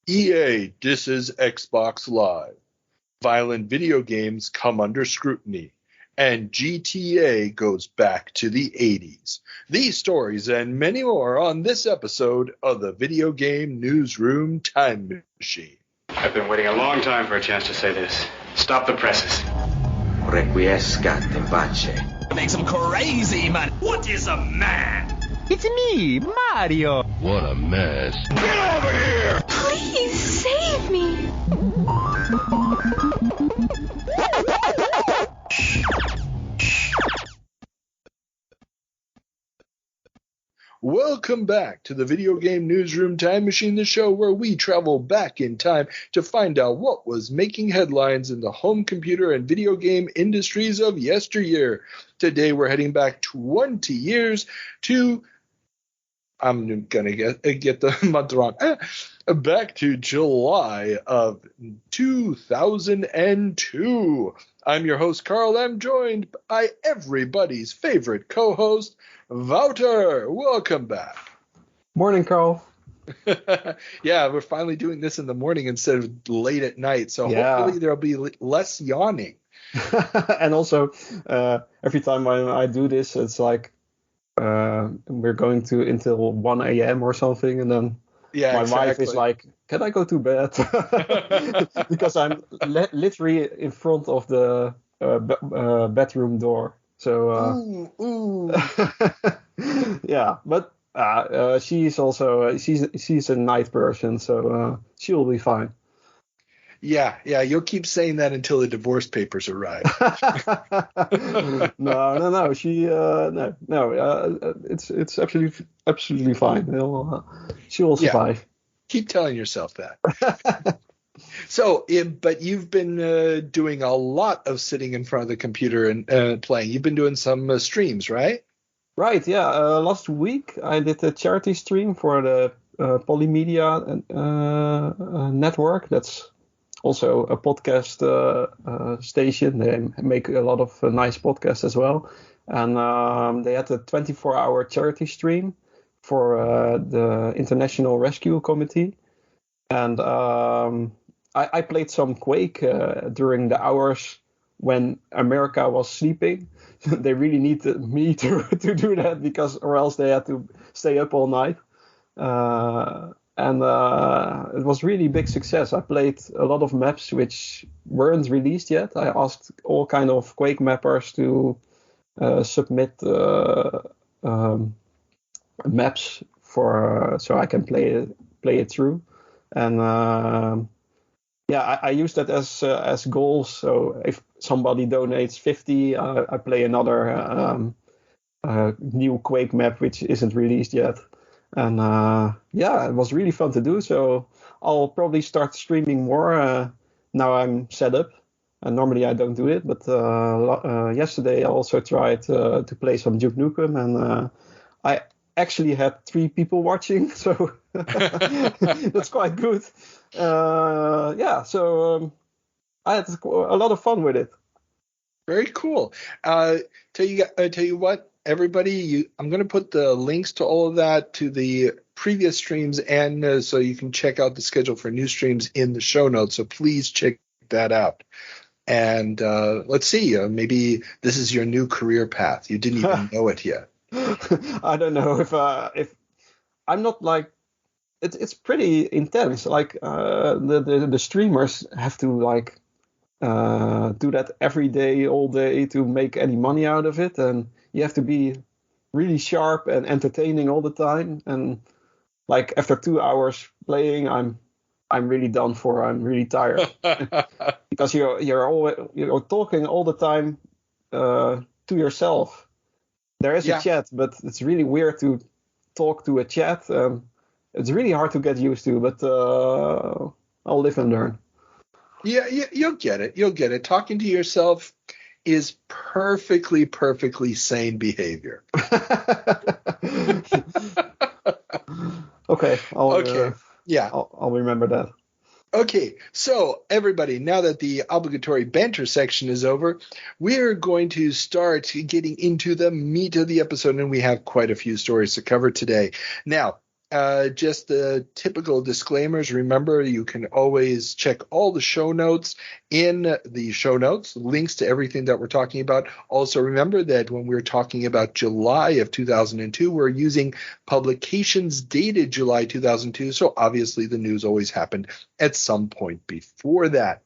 EA disses Xbox Live. Violent video games come under scrutiny. And GTA goes back to the 80s. These stories and many more on this episode of the Video Game Newsroom Time Machine. I've been waiting a long time for a chance to say this. Stop the presses. Requiescat in pace. Makes him crazy, man. What is a man? It's me, Mario. What a mess. Get over here! Please save me. Welcome back to the Video Game Newsroom Time Machine, the show where we travel back in time to find out what was making headlines in the home computer and video game industries of yesteryear. Today we're heading back 20 years to, I'm going to get the month wrong, back to July of 2002. I'm your host, Carl. I'm joined by everybody's favorite co-host, Wouter. Welcome back. Morning, Carl. Yeah, we're finally doing this in the morning instead of late at night, so hopefully there'll be less yawning. And also, every time I do this, it's like we're going to until 1 a.m. or something, and then my wife is like, can I go to bed? Because I'm literally in front of the bedroom door. So yeah, but she's also she's a night person, so she will be fine. Yeah, you'll keep saying that until the divorce papers arrive. No. It's absolutely fine. She will survive. Yeah, keep telling yourself that. So, but you've been doing a lot of sitting in front of the computer and playing. You've been doing some streams, right? Right, yeah. Last week I did a charity stream for the Polymedia network. That's also a podcast station. They make a lot of nice podcasts as well. And they had a 24-hour charity stream for the International Rescue Committee. And I played some Quake during the hours when America was sleeping. They really needed me to do that, because or else they had to stay up all night. And it was really big success. I played a lot of maps which weren't released yet. I asked all kind of Quake mappers to submit maps for so I can play it through. And I use that as goals. So if somebody donates 50, I play another new Quake map which isn't released yet. And it was really fun to do. So I'll probably start streaming more. Now I'm set up. And normally I don't do it, but yesterday I also tried to play some Duke Nukem, and I actually had 3 people watching, so that's quite good. So I had a lot of fun with it. Very cool. Tell you what, everybody, I'm going to put the links to all of that, to the previous streams, and so you can check out the schedule for new streams in the show notes. So please check that out. And let's see, maybe this is your new career path. You didn't even know it yet. I don't know if I'm not like it's pretty intense. Like the streamers have to like do that every day, all day, to make any money out of it, and you have to be really sharp and entertaining all the time. And like after 2 hours playing, I'm really done for. I'm really tired because you're talking all the time to yourself. There is a chat, but it's really weird to talk to a chat. It's really hard to get used to, but I'll live and learn. Yeah, you'll get it. You'll get it. Talking to yourself is perfectly sane behavior. Okay. Yeah. I'll remember that. Okay, so everybody, now that the obligatory banter section is over, we're going to start getting into the meat of the episode, and we have quite a few stories to cover today. Now, Just the typical disclaimers. Remember, you can always check all the show notes in the show notes, links to everything that we're talking about. Also, remember that when we're talking about July of 2002, we're using publications dated July 2002. So obviously the news always happened at some point before that.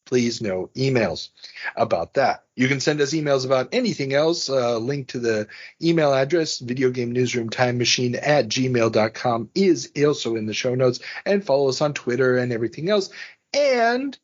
Please no emails about that. You can send us emails about anything else. Link to the email address, videogamenewsroomtimemachine@gmail.com, is also in the show notes. And follow us on Twitter and everything else. And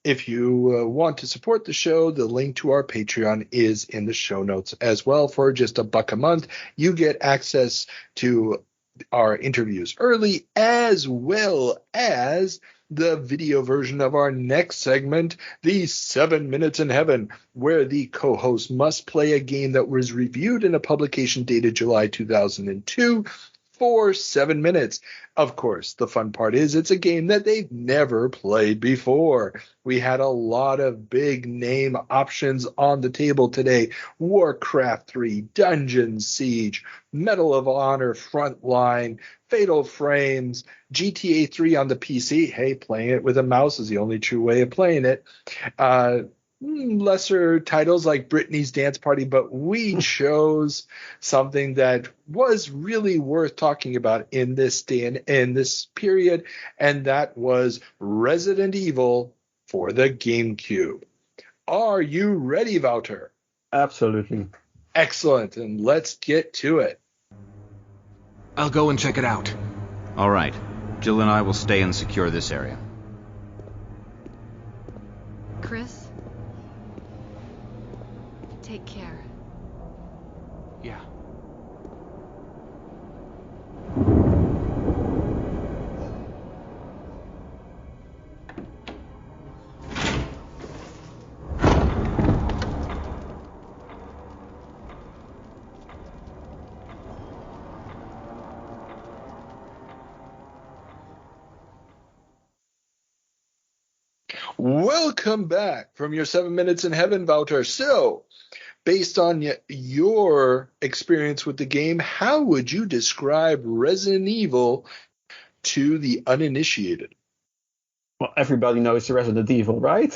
if you want to support the show, the link to our Patreon is in the show notes as well. For just $1 a month, you get access to our interviews early, as well as the video version of our next segment, the 7 Minutes in Heaven, where the co-host must play a game that was reviewed in a publication dated July 2002 for 7 minutes. Of course, the fun part is it's a game that they've never played before. We had a lot of big name options on the table today. Warcraft 3, Dungeon Siege, Medal of Honor Frontline, Fatal Frames, GTA 3 on the PC. Hey, playing it with a mouse is the only true way of playing it. Lesser titles like Britney's Dance Party, but we chose something that was really worth talking about in this day and in this period, and that was Resident Evil for the GameCube. Are you ready, Wouter? Absolutely. Excellent, and let's get to it. I'll go and check it out. All right. Jill and I will stay and secure this area. Chris? Take care. Yeah. Welcome back from your 7 Minutes in Heaven, Wouter. So, based on your experience with the game, how would you describe Resident Evil to the uninitiated? Well, everybody knows Resident Evil, right?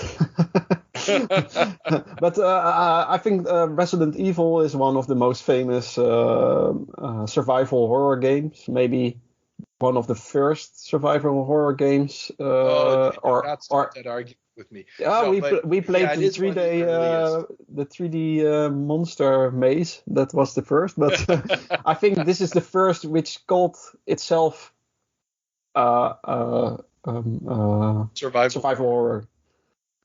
But I think Resident Evil is one of the most famous survival horror games. Maybe one of the first survival horror games. Not start that argument with me. Yeah, no, we played the 3D monster maze. That was the first, but I think this is the first which called itself survival horror.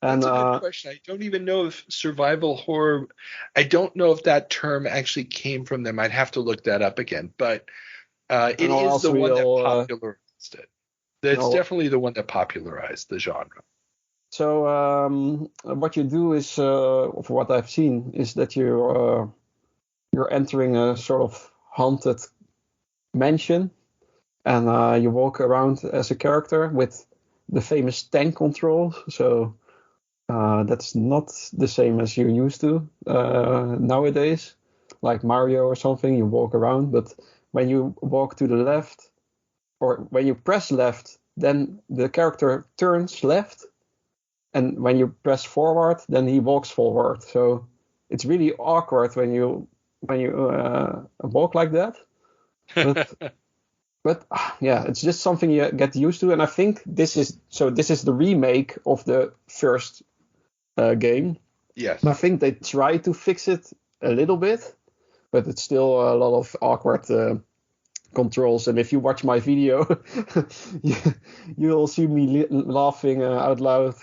And that's a good question. I don't even know if survival horror. I don't know if that term actually came from them. I'd have to look that up again, but. It is the one that popularized it. It's definitely the one that popularized the genre. So what you do is, for what I've seen, is that you're entering a sort of haunted mansion, and you walk around as a character with the famous tank controls. So that's not the same as you're used to nowadays, like Mario or something. You walk around, but when you walk to the left, or when you press left, then the character turns left. And when you press forward, then he walks forward. So it's really awkward when you walk like that. But yeah, it's just something you get used to. And I think this is the remake of the first game. Yes. And I think they try to fix it a little bit. But it's still a lot of awkward controls. And if you watch my video, you'll see me laughing out loud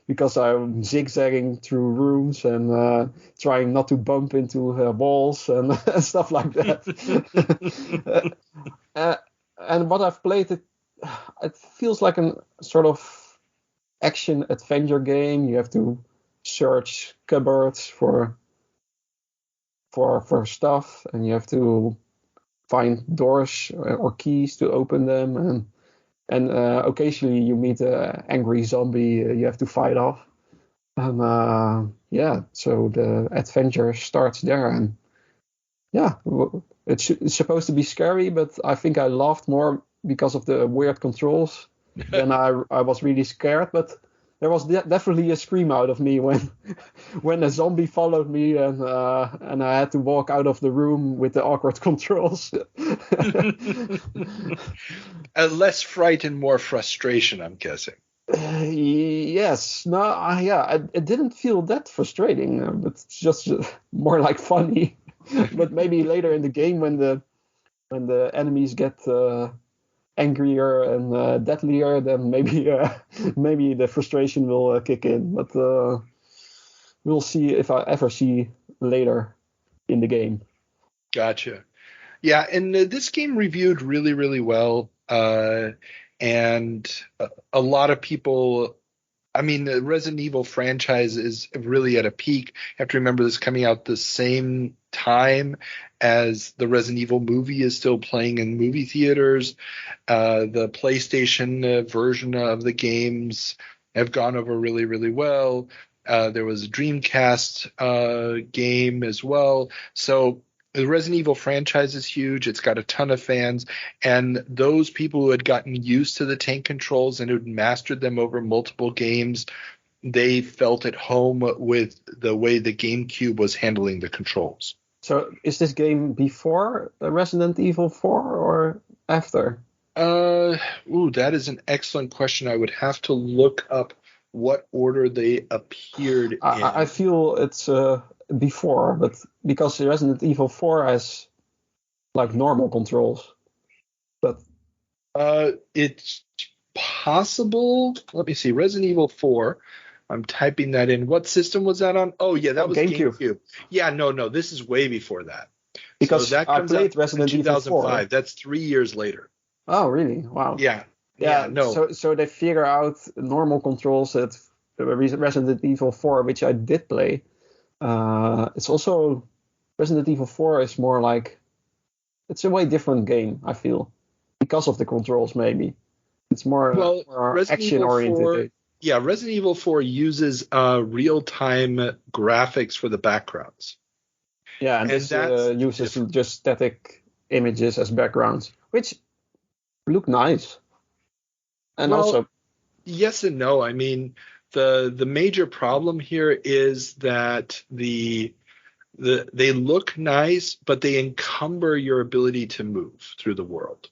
because I'm zigzagging through rooms and trying not to bump into walls and stuff like that. And what I've played, it feels like a sort of action adventure game. You have to search cupboards for stuff, and you have to find doors or keys to open them, and occasionally you meet an angry zombie you have to fight off, and so the adventure starts there. And yeah, It's supposed to be scary, but I think I laughed more because of the weird controls than I was really scared. But there was definitely a scream out of me when when a zombie followed me and I had to walk out of the room with the awkward controls. Less fright and more frustration, I'm guessing. Yes. No. It didn't feel that frustrating, but it's just more like funny. But maybe later in the game when the enemies get angrier and deadlier, then maybe the frustration will kick in. But we'll see if I ever see later in the game. Gotcha. Yeah, and this game reviewed really, really well. And a lot of people, I mean, the Resident Evil franchise is really at a peak. You have to remember this coming out the same time as the Resident Evil movie is still playing in movie theaters. The PlayStation version of the games have gone over really, really well. There was a Dreamcast game as well. So the Resident Evil franchise is huge. It's got a ton of fans. And those people who had gotten used to the tank controls and who'd mastered them over multiple games, they felt at home with the way the GameCube was handling the controls. So is this game before Resident Evil 4 or after? That is an excellent question. I would have to look up what order they appeared in. I feel it's before, but because Resident Evil 4 has like normal controls. But it's possible. Let me see. Resident Evil 4. I'm typing that in. What system was that on? Oh, yeah, that was GameCube. Yeah, no, this is way before that. Because so that I comes played out Resident in 2005. Evil 4. That's 3 years later. Oh, really? Wow. Yeah. No. So they figure out normal controls at Resident Evil 4, which I did play. It's also Resident Evil 4 is more like it's a way different game, I feel, because of the controls. Maybe it's more action oriented. Yeah, Resident Evil 4 uses real-time graphics for the backgrounds. Yeah, and this uses just static images as backgrounds, which look nice. And also, yes and no. I mean, the major problem here is that they look nice, but they encumber your ability to move through the world.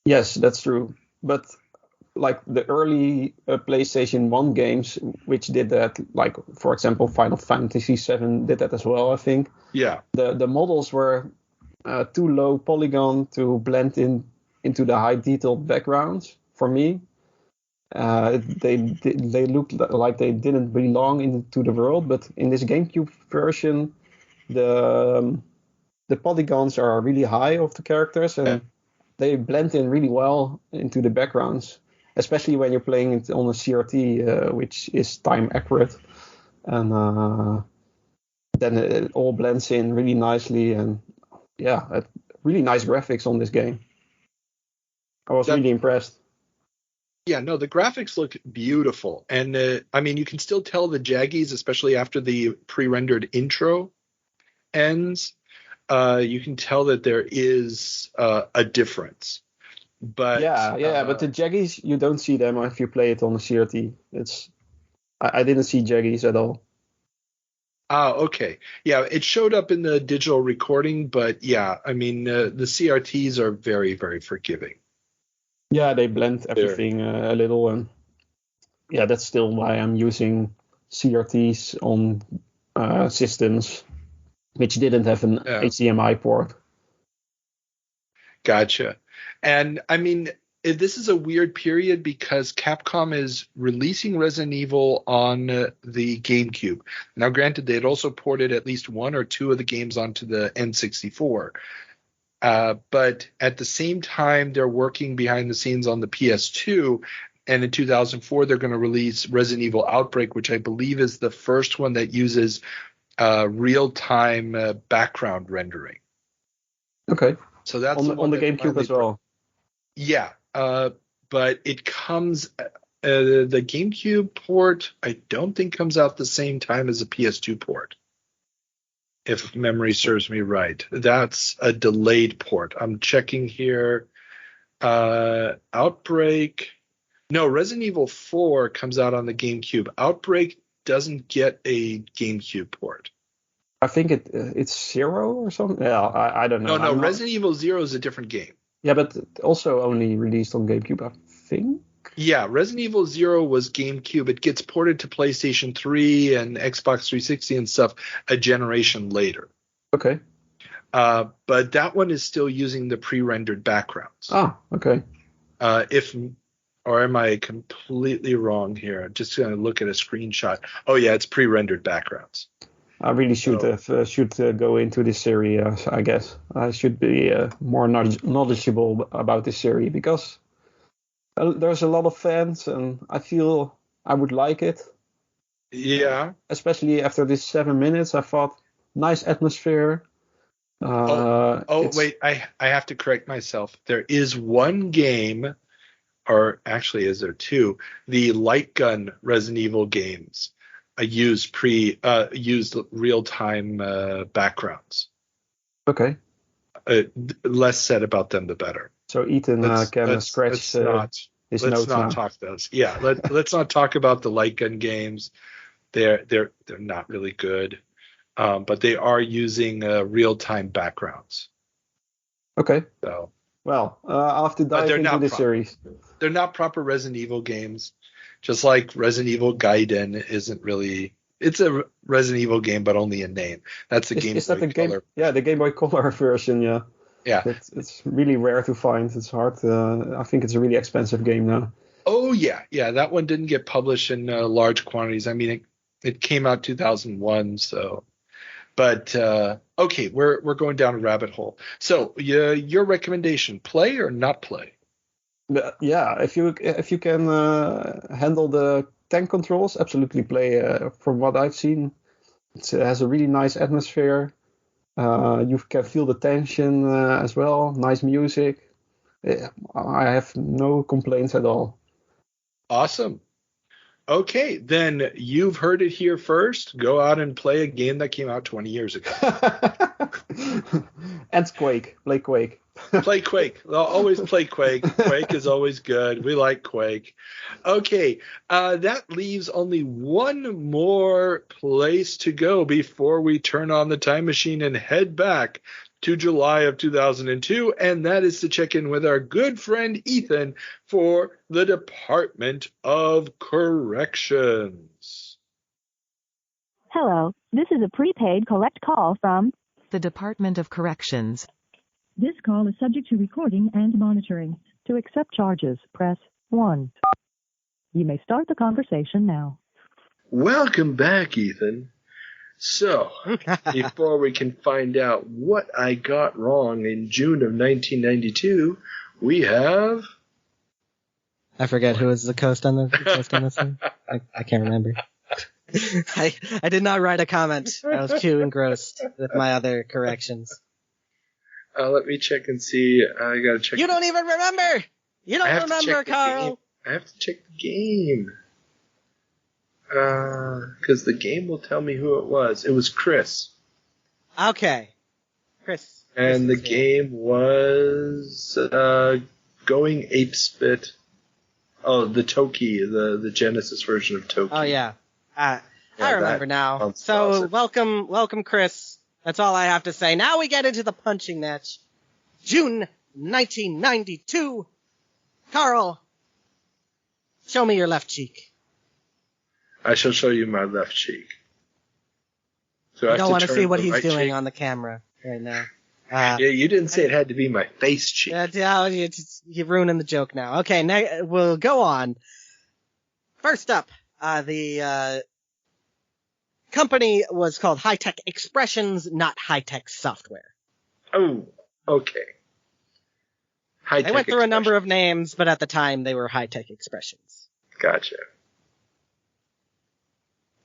Yes, that's true. But like the early PlayStation 1 games, which did that, like, for example, Final Fantasy VII did that as well, I think. Yeah. The models were too low polygon to blend into the high detailed backgrounds for me. They looked like they didn't belong into the world, but in this GameCube version, the polygons are really high of the characters and they blend in really well into the backgrounds, especially when you're playing it on a CRT, which is time accurate, and then it all blends in really nicely, and really nice graphics on this game. I was really impressed. Yeah, no, the graphics look beautiful. And I mean, you can still tell the jaggies, especially after the pre-rendered intro ends. You can tell that there is a difference. But but the jaggies, you don't see them if you play it on a CRT. I didn't see jaggies at all. Okay. Yeah, it showed up in the digital recording, but yeah, I mean, the CRTs are very, very forgiving. Yeah, they blend everything a little, and yeah, that's still why I'm using CRTs on systems which didn't have an HDMI port. Gotcha. And I mean, this is a weird period because Capcom is releasing Resident Evil on the GameCube. Now, granted, they had also ported at least one or two of the games onto the N64. But at the same time, they're working behind the scenes on the PS2. And in 2004, they're going to release Resident Evil Outbreak, which I believe is the first one that uses real-time background rendering. Okay. So that's on the GameCube as well. Yeah. But it comes the GameCube port, I don't think comes out the same time as the PS2 port. if memory serves me right. That's a delayed port. I'm checking here. Outbreak. No, Resident Evil 4 comes out on the GameCube. Outbreak doesn't get a GameCube port. I think it's 0 or something. Yeah, I don't know. No, Resident Evil 0 is a different game. Yeah, but also only released on GameCube, I think. Yeah, Resident Evil 0 was GameCube. It gets ported to PlayStation 3 and Xbox 360 and stuff a generation later. Okay. But that one is still using the pre-rendered backgrounds. Ah, okay. Or am I completely wrong here? I'm just going to look at a screenshot. Oh, yeah, it's pre-rendered backgrounds. I really should go into this series, I guess. I should be more knowledgeable about this series because there's a lot of fans and I feel I would like it. Yeah. Especially after this 7 minutes, I thought, nice atmosphere. Wait, I have to correct myself. There is one game, or actually is there two, the light gun Resident Evil games used real-time backgrounds. Okay. Less said about them, the better. So Ethan can scratch his notes now. Let's not talk those. Yeah, let's not talk about the light gun games. They're not really good, but they are using real-time backgrounds. Okay. So. Well, I'll have to dive into this series. They're not proper Resident Evil games. Just like Resident Evil Gaiden isn't really... It's a Resident Evil game, but only in name. That's the Game Boy Color. Yeah, the Game Boy Color version, yeah. Yeah. It's really rare to find. It's hard. I think it's a really expensive game now. Oh, yeah. Yeah, that one didn't get published in large quantities. I mean, it came out 2001, so... But, okay, we're going down a rabbit hole. So, your recommendation, play or not play? Yeah, if you can handle the tank controls, absolutely play. From what I've seen, it has a really nice atmosphere. You can feel the tension as well. Nice music. I have no complaints at all. Awesome. Okay, then you've heard it here first. Go out and play a game that came out 20 years ago. And Quake. Play Quake. Play Quake. I'll always play Quake. Quake is always good. We like Quake. Okay, that leaves only one more place to go before we turn on the time machine and head back to July of 2002, and that is to check in with our good friend Ethan for the Department of Corrections. Hello, this is a prepaid collect call from the Department of Corrections. This call is subject to recording and monitoring. To accept charges, press 1. You may start the conversation now. Welcome back, Ethan. So, before we can find out what I got wrong in June of 1992, we have... I forget who was the host on this thing. I can't remember. I did not write a comment. I was too engrossed with my other corrections. Let me check and see. I gotta check. You don't even remember! You don't remember, Carl! I have to check the game. Because the game will tell me who it was. It was Chris. Okay. Chris. And the game was Going Ape Spit. Oh, the Toki, the Genesis version of Toki. Oh, yeah. I remember now. So, awesome. welcome, Chris. That's all I have to say. Now we get into the punching match. June 1992. Carl, show me your left cheek. I shall show you my left cheek. So I don't want to see what he's doing on the camera right now. Yeah, you didn't say it had to be my face cheek. You're ruining the joke now. Okay, we'll go on. First up, the company was called High Tech Expressions, not High Tech Software. Oh, okay. They went through a number of names, but at the time they were High Tech Expressions. Gotcha.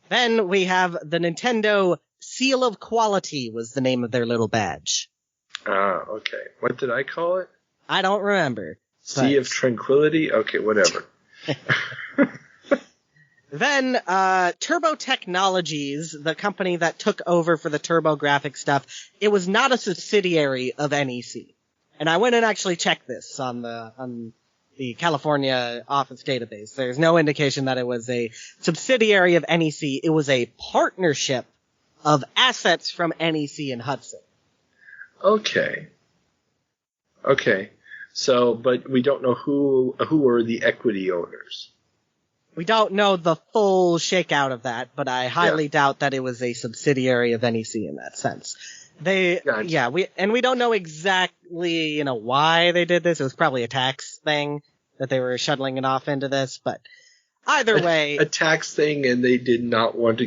Then we have the Nintendo Seal of Quality was the name of their little badge. Okay. What did I call it? I don't remember. Sea of Tranquility? Okay, whatever. Then, Turbo Technologies, the company that took over for the TurboGrafx stuff, it was not a subsidiary of NEC. And I went and actually checked this on the California Office database. There's no indication that it was a subsidiary of NEC. It was a partnership of assets from NEC and Hudson. Okay. So, but we don't know who were the equity owners. We don't know the full shakeout of that, but I highly doubt that it was a subsidiary of NEC in that sense. We don't know exactly, why they did this. It was probably a tax thing that they were shuttling it off into this, but either way. A tax thing, and they did not want to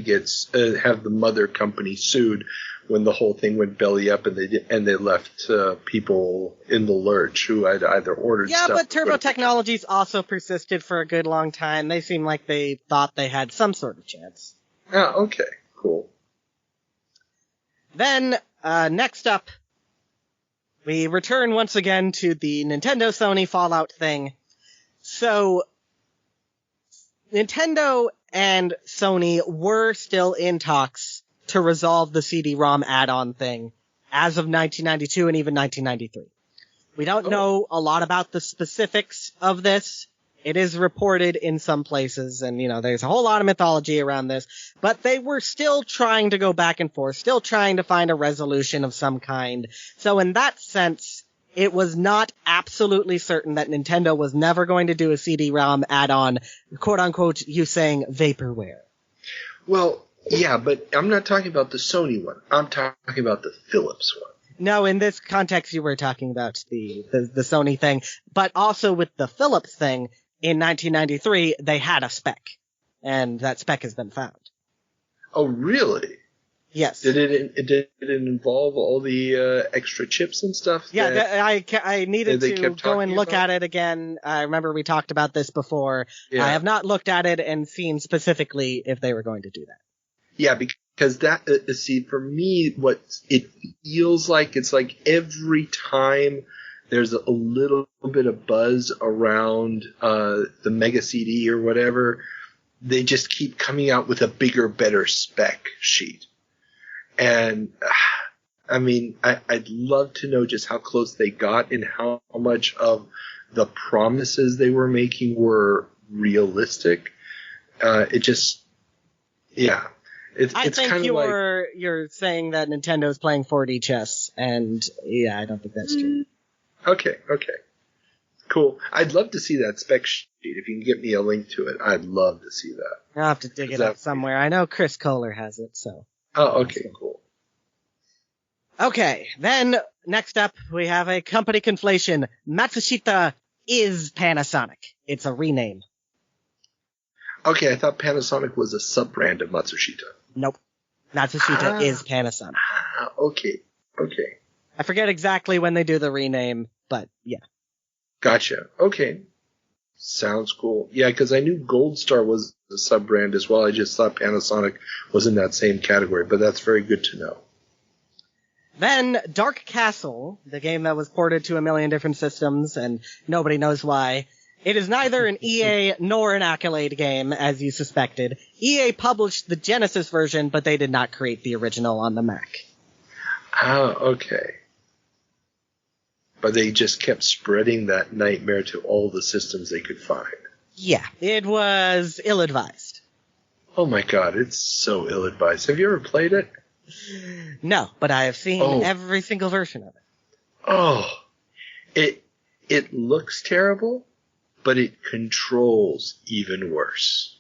have the mother company sued when the whole thing went belly up, and they left people in the lurch who had either ordered stuff. Yeah, but Turbo Technologies also persisted for a good long time. They seemed like they thought they had some sort of chance. Yeah, okay, cool. Then, next up, we return once again to the Nintendo-Sony Fallout thing. So, Nintendo and Sony were still in talks to resolve the CD-ROM add-on thing as of 1992 and even 1993. We don't know a lot about the specifics of this. It is reported in some places, and, there's a whole lot of mythology around this, but they were still trying to go back and forth, still trying to find a resolution of some kind. So in that sense, it was not absolutely certain that Nintendo was never going to do a CD-ROM add-on, quote-unquote, you saying vaporware. Well, yeah, but I'm not talking about the Sony one. I'm talking about the Philips one. No, in this context, you were talking about the Sony thing, but also with the Philips thing, in 1993, they had a spec, and that spec has been found. Oh, really? Yes. Did it involve all the extra chips and stuff? Yeah, I needed to go and look at it again. I remember we talked about this before. Yeah. I have not looked at it and seen specifically if they were going to do that. Yeah, because that, for me, what it feels like, it's like every time there's a little bit of buzz around the Mega CD or whatever, they just keep coming out with a bigger, better spec sheet. And, I'd love to know just how close they got and how much of the promises they were making were realistic. I think you're saying that Nintendo's playing 4D chess, and yeah, I don't think that's true. Okay. Cool. I'd love to see that spec sheet. If you can get me a link to it, I'd love to see that. I'll have to dig it up somewhere. I know Chris Kohler has it, so. Oh, okay, cool. Okay, then next up we have a company conflation. Matsushita is Panasonic. It's a rename. Okay, I thought Panasonic was a sub-brand of Matsushita. Nope. Matsushita is Panasonic. Okay. I forget exactly when they do the rename, but yeah. Gotcha. Okay. Sounds cool. Yeah, because I knew Gold Star was a sub-brand as well. I just thought Panasonic was in that same category, but that's very good to know. Then Dark Castle, the game that was ported to a million different systems, and nobody knows why. It is neither an EA nor an Accolade game, as you suspected. EA published the Genesis version, but they did not create the original on the Mac. Oh, okay. But they just kept spreading that nightmare to all the systems they could find. Yeah, it was ill-advised. Oh my god, it's so ill-advised. Have you ever played it? No, but I have seen every single version of it. Oh, it looks terrible, but it controls even worse.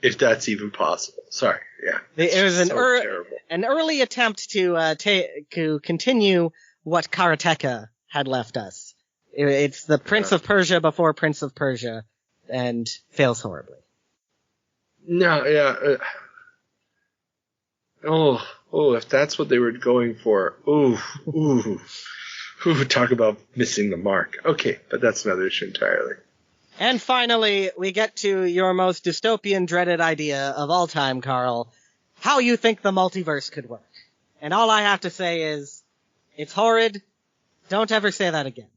If that's even possible. Sorry, yeah. It was an early attempt to continue what Karateka had left us. It's the Prince of Persia before Prince of Persia, and fails horribly. No, yeah. If that's what they were going for. Talk about missing the mark. Okay, but that's another issue entirely. And finally, we get to your most dystopian dreaded idea of all time, Carl. How you think the multiverse could work. And all I have to say is, it's horrid. Don't ever say that again.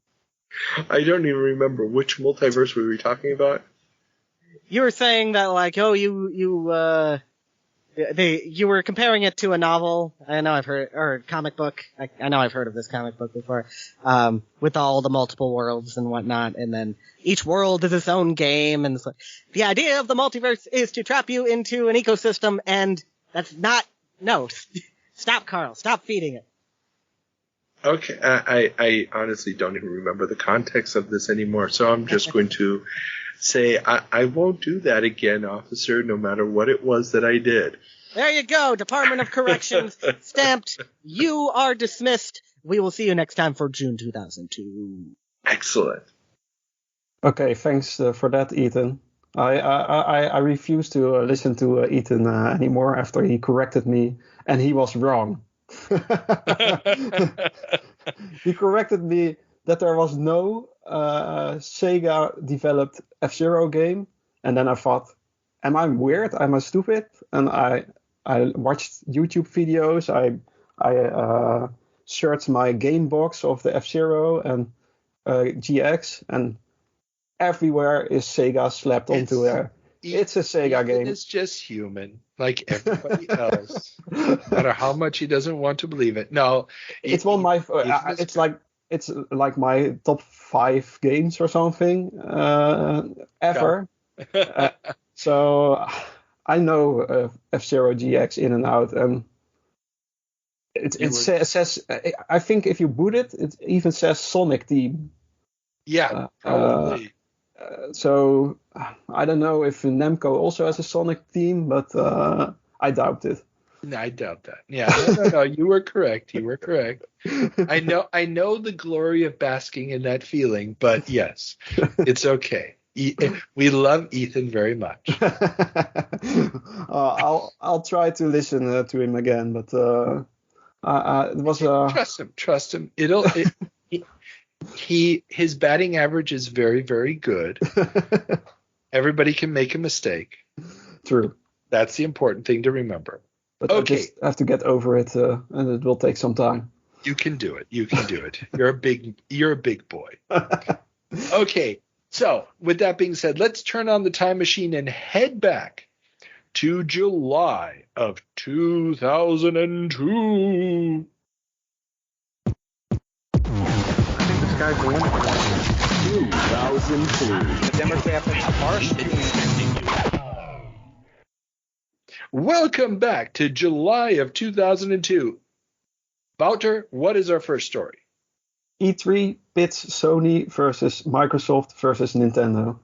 I don't even remember which multiverse we were talking about. you were saying that like, oh, you were comparing it to a novel. I know I've heard, or a comic book. I know I've heard of this comic book before, with all the multiple worlds and whatnot, and then each world is its own game, and so the idea of the multiverse is to trap you into an ecosystem, and that's not, no, stop, Carl, stop feeding it. Okay, I honestly don't even remember the context of this anymore, so I'm just going to say I won't do that again, officer, no matter what it was that I did. There you go, Department of Corrections, stamped, you are dismissed. We will see you next time for June 2002. Excellent. Okay, thanks for that, Ethan. I refuse to listen to Ethan anymore after he corrected me, and he was wrong. He corrected me that there was no Sega developed F-Zero game, and then I thought, am I weird? Am I stupid? And I watched YouTube videos. I searched my game box of the F-Zero and GX, and everywhere is Sega slapped onto there. It's a Sega game. It's just human, like everybody else. No matter how much he doesn't want to believe it. No, it's it's like my top 5 games or something ever. So I know F-Zero GX in and out, and it says. I think if you boot it, it even says Sonic Team. Yeah, probably. So I don't know if Namco also has a Sonic team, but I doubt it. No, I doubt that. Yeah, no. You were correct. You were correct. I know the glory of basking in that feeling, but yes, it's okay. We love Ethan very much. I'll try to listen to him again, but it was trust him. His batting average is very, very good. Everybody can make a mistake. True. That's the important thing to remember. But okay. I just have to get over it, and it will take some time. You can do it. You're a big boy. Okay. So, with that being said, let's turn on the time machine and head back to July of 2002. Guy's the winner. 2002. The Democrats harsh. Welcome back to July of 2002. Wouter, what is our first story? E3 pits Sony versus Microsoft versus Nintendo.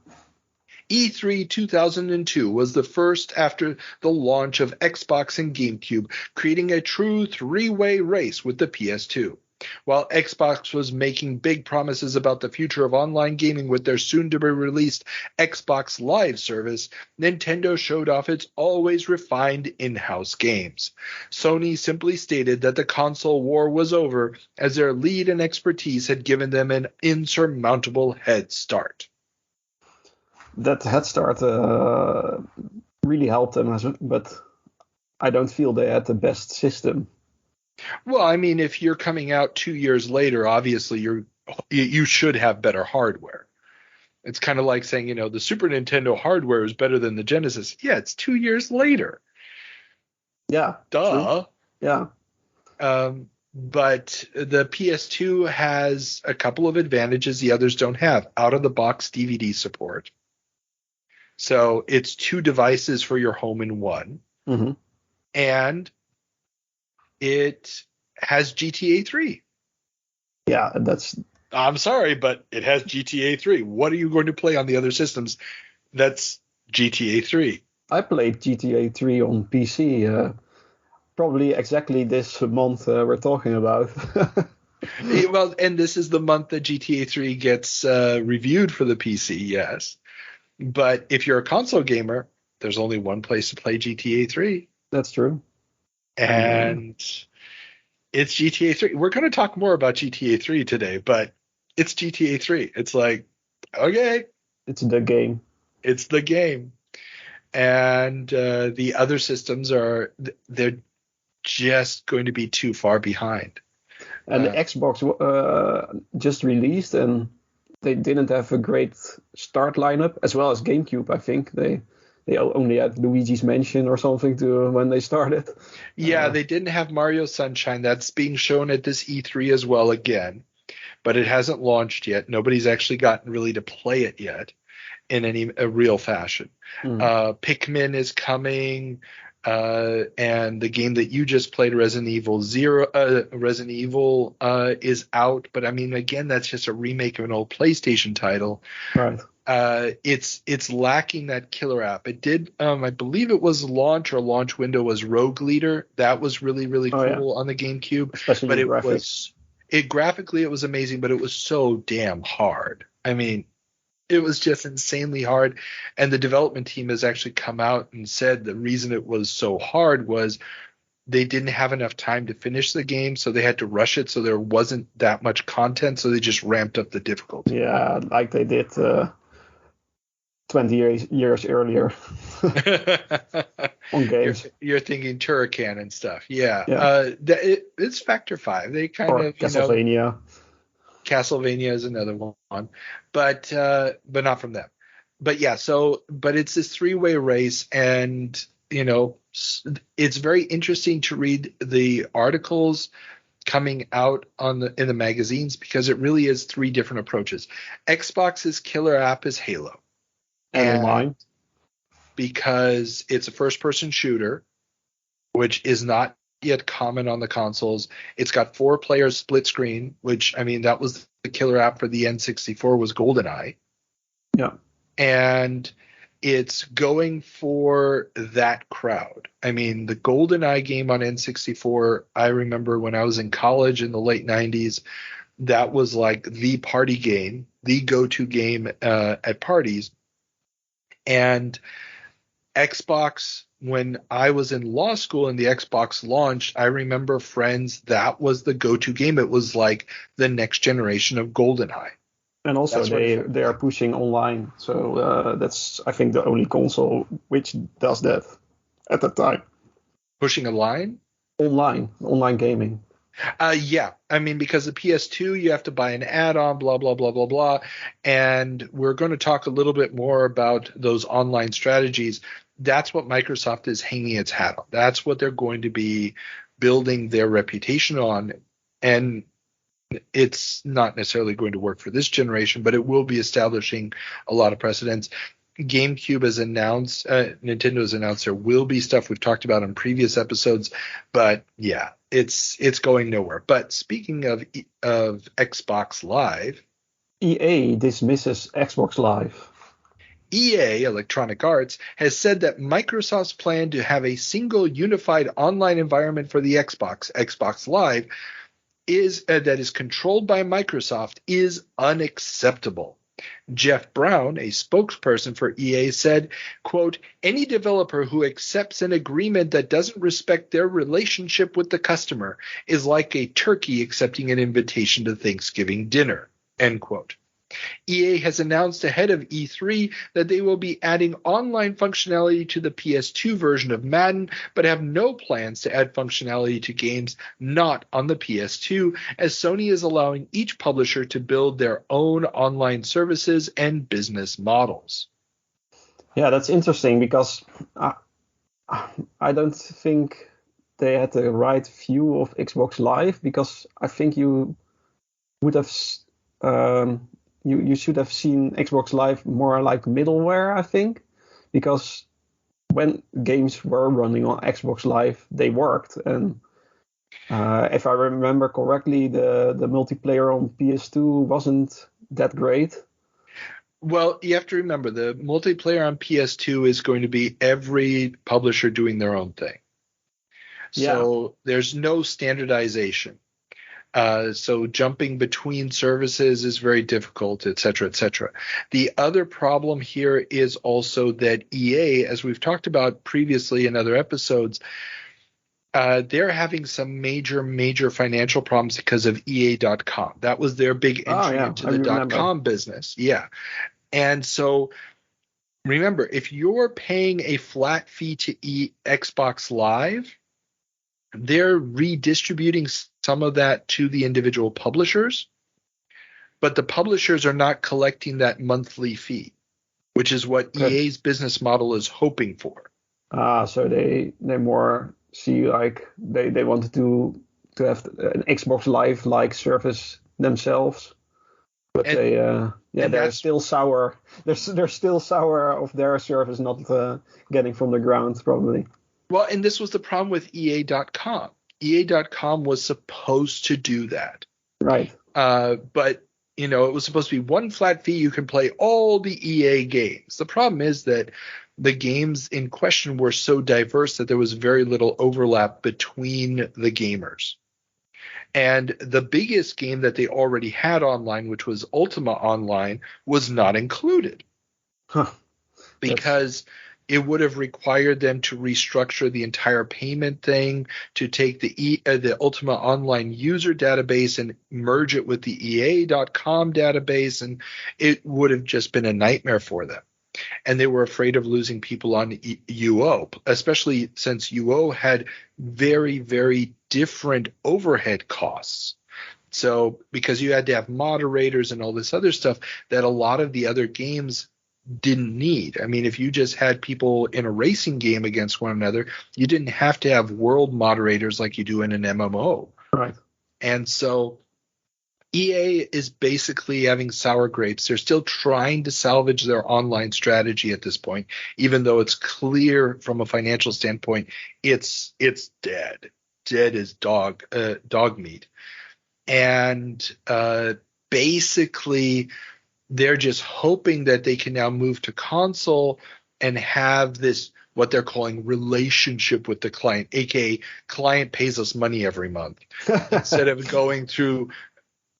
E3 2002 was the first after the launch of Xbox and GameCube, creating a true three-way race with the PS2. While Xbox was making big promises about the future of online gaming with their soon-to-be-released Xbox Live service, Nintendo showed off its always refined in-house games. Sony simply stated that the console war was over, as their lead and expertise had given them an insurmountable head start. That head start really helped them, but I don't feel they had the best system. Well, I mean, if you're coming out 2 years later, obviously you should have better hardware. It's kind of like saying, the Super Nintendo hardware is better than the Genesis. Yeah, it's 2 years later. Yeah. Duh. True. Yeah. But the PS2 has a couple of advantages the others don't have. Out-of-the-box DVD support. So it's 2 devices for your home in one. Mm-hmm. And it has GTA 3. Yeah, I'm sorry, but it has GTA 3. What are you going to play on the other systems? That's GTA 3. I played GTA 3 on PC, probably exactly this month we're talking about. Well, and this is the month that GTA 3 gets reviewed for the PC, yes. But if you're a console gamer, there's only one place to play GTA 3. That's true. And it's GTA 3. We're going to talk more about GTA 3 today, but it's GTA 3. It's like, okay. It's the game. It's the game. And the other systems they're just going to be too far behind. And the Xbox just released, and they didn't have a great start lineup, as well as GameCube. I think they only had Luigi's Mansion or something to when they started. Yeah, they didn't have Mario Sunshine. That's being shown at this E3 as well again, but it hasn't launched yet. Nobody's actually gotten really to play it yet in a real fashion. Pikmin is coming, and the game that you just played, Resident Evil is out. But I mean, again, that's just a remake of an old PlayStation title. Right. It's lacking that killer app. It did, I believe it was launch window was Rogue Leader. That was really, really cool on the GameCube. Especially but graphics. Graphically it was amazing, but it was so damn hard. I mean, it was just insanely hard. And the development team has actually come out and said the reason it was so hard was they didn't have enough time to finish the game, so they had to rush it, so there wasn't that much content, so they just ramped up the difficulty. Yeah, like they did 20 years earlier on games. You're thinking Turrican and stuff. Yeah. It's Factor 5. They kind of Castlevania. Castlevania is another one, but not from them. But yeah, but it's this three-way race, and it's very interesting to read the articles coming out in the magazines, because it really is three different approaches. Xbox's killer app is Halo, and online, because it's a first-person shooter, which is not yet common on the consoles. It's got 4 players split screen, which, I mean, that was the killer app for the N64 was GoldenEye. Yeah. And it's going for that crowd. I mean, the GoldenEye game on N64, I remember when I was in college in the late 90s, that was like the party game, the go-to game at parties. And Xbox, when I was in law school and the Xbox launched, I remember friends, that was the go-to game. It was like the next generation of GoldenEye. And also they are pushing online. So that's, I think, the only console which does that at the time. Pushing a line? Online gaming. Yeah. I mean, because the PS2, you have to buy an add-on, blah, blah, blah, blah, blah. And we're going to talk a little bit more about those online strategies. That's what Microsoft is hanging its hat on. That's what they're going to be building their reputation on. And it's not necessarily going to work for this generation, but it will be establishing a lot of precedents. GameCube has announced, Nintendo has announced there will be stuff we've talked about on previous episodes, but yeah, it's going nowhere. But speaking of Xbox Live, EA dismisses Xbox Live. EA, Electronic Arts, has said that Microsoft's plan to have a single unified online environment for the Xbox Live, that is controlled by Microsoft, is unacceptable. Jeff Brown, a spokesperson for EA, said, quote, "Any developer who accepts an agreement that doesn't respect their relationship with the customer is like a turkey accepting an invitation to Thanksgiving dinner," end quote. EA has announced ahead of E3 that they will be adding online functionality to the PS2 version of Madden, but have no plans to add functionality to games not on the PS2, as Sony is allowing each publisher to build their own online services and business models. Yeah, that's interesting, because I don't think they had the right view of Xbox Live, because I think you would have... You should have seen Xbox Live more like middleware, I think, because when games were running on Xbox Live, they worked. And if I remember correctly, the multiplayer on PS2 wasn't that great. Well, you have to remember, the multiplayer on PS2 is going to be every publisher doing their own thing. So there's no standardization. So jumping between services is very difficult, et cetera, et cetera. The other problem here is also that EA, as we've talked about previously in other episodes, they're having some major financial problems because of EA.com. That was their big entry into the .com business. Yeah. And so remember, if you're paying a flat fee to Xbox Live, they're redistributing some of that to the individual publishers, but the publishers are not collecting that monthly fee, which is what EA's business model is hoping for. So they more see like they wanted to have an Xbox Live like service themselves, but they're still sour. They're still sour of their service not getting from the ground probably. Well, and this was the problem with EA.com. EA.com was supposed to do that, right? But it was supposed to be one flat fee. You can play all the EA games. The problem is that the games in question were so diverse that there was very little overlap between the gamers. And the biggest game that they already had online, which was Ultima Online, was not included. Because it would have required them to restructure the entire payment thing, to take the Ultima Online user database and merge it with the EA.com database, and it would have just been a nightmare for them. And they were afraid of losing people on UO, especially since UO had very, very different overhead costs. So because you had to have moderators and all this other stuff that a lot of the other games didn't need. I mean, if you just had people in a racing game against one another, you didn't have to have world moderators like you do in an MMO. Right. And so EA is basically having sour grapes. They're still trying to salvage their online strategy at this point, even though it's clear from a financial standpoint, it's dead. Dead as dog meat. And basically they're just hoping that they can now move to console and have this, what they're calling relationship with the client, aka client pays us money every month, instead of going through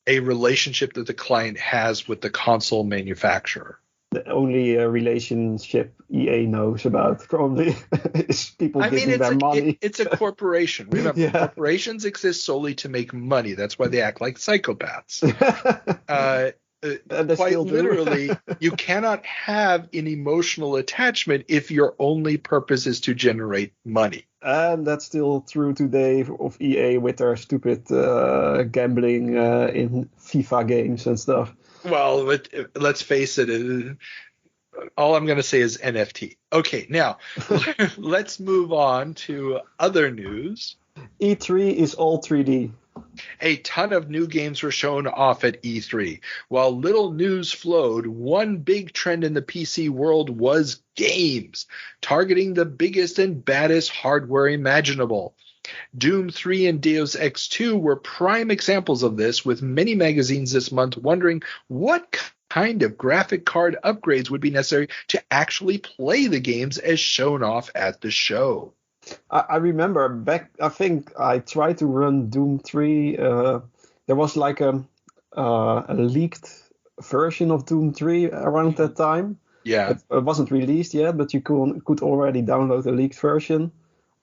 a relationship that the client has with the console manufacturer. The only relationship EA knows about probably is people giving their money. It's a corporation. Remember, corporations exist solely to make money. That's why they act like psychopaths. Quite literally, you cannot have an emotional attachment if your only purpose is to generate money. And that's still true today of EA with their stupid gambling in FIFA games and stuff. Well, let's face it. All I'm going to say is NFT. Okay, now let's move on to other news. E3 is all 3D. A ton of new games were shown off at E3. While little news flowed, one big trend in the PC world was games, targeting the biggest and baddest hardware imaginable. Doom 3 and Deus Ex 2 were prime examples of this, with many magazines this month wondering what kind of graphic card upgrades would be necessary to actually play the games as shown off at the show. I remember back, I think I tried to run Doom 3. There was like a leaked version of Doom 3 around that time. Yeah. It wasn't released yet, but you could already download a leaked version.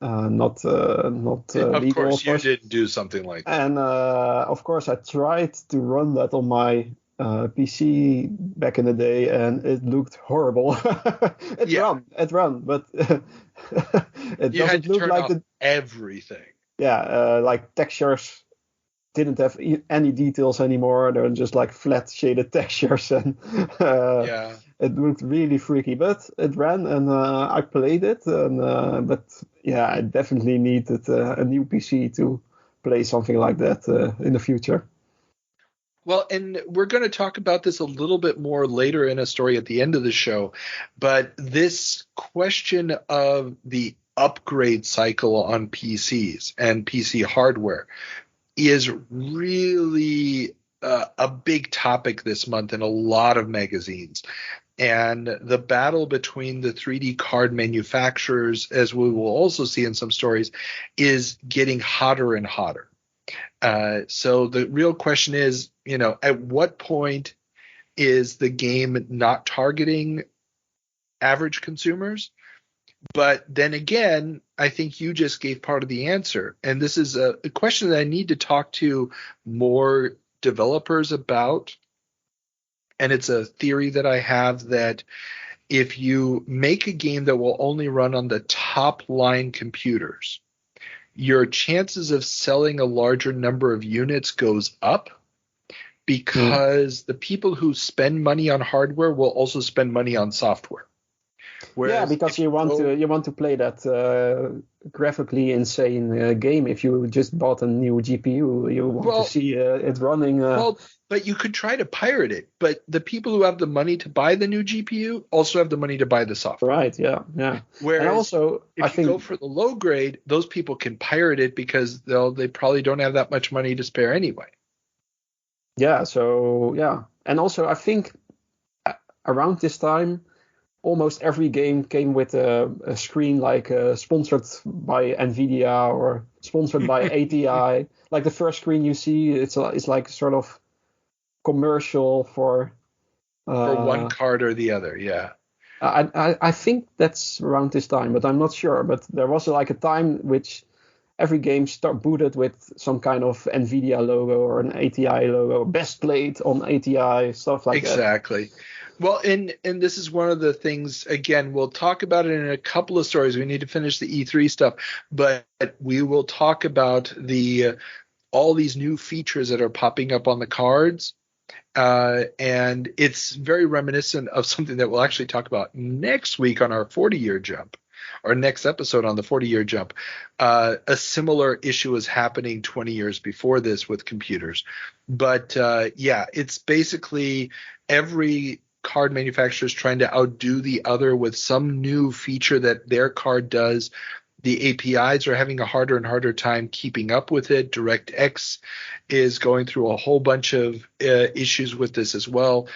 Not legal. Of course, you didn't do something like that. And of course, I tried to run that on my PC back in the day, and it looked horrible. It ran, but it you doesn't look like everything. Yeah, like textures didn't have any details anymore. They're just like flat shaded textures, and it looked really freaky. But it ran, and I played it. And but yeah, I definitely needed a new PC to play something like that in the future. Well, and we're going to talk about this a little bit more later in a story at the end of the show, but this question of the upgrade cycle on PCs and PC hardware is really a big topic this month in a lot of magazines. And the battle between the 3D card manufacturers, as we will also see in some stories, is getting hotter and hotter. So the real question is, at what point is the game not targeting average consumers? But then again, I think you just gave part of the answer. And this is a question that I need to talk to more developers about. And it's a theory that I have that if you make a game that will only run on the top line computers, your chances of selling a larger number of units goes up because the people who spend money on hardware will also spend money on software. Whereas because you want to play that graphically insane game. If you just bought a new GPU, you want to see it running. But you could try to pirate it. But the people who have the money to buy the new GPU also have the money to buy the software. Right. Yeah. Whereas and also, if you go for the low grade, those people can pirate it because they probably don't have that much money to spare anyway. Yeah. So yeah, and also I think around this time, almost every game came with a screen like sponsored by NVIDIA or sponsored by ATI. Like the first screen you see, it's like sort of commercial for one card or the other. Yeah. I think that's around this time, but I'm not sure. But there was like a time which every game booted with some kind of NVIDIA logo or an ATI logo, best played on ATI, stuff like that. Exactly. Well, and this is one of the things, again, we'll talk about it in a couple of stories. We need to finish the E3 stuff, but we will talk about all these new features that are popping up on the cards. And it's very reminiscent of something that we'll actually talk about next week on our 40-year jump, or next episode on the 40-year jump. A similar issue was happening 20 years before this with computers. But it's basically every card manufacturers trying to outdo the other with some new feature that their card does. The APIs are having a harder and harder time keeping up with it. DirectX is going through a whole bunch of issues with this as well.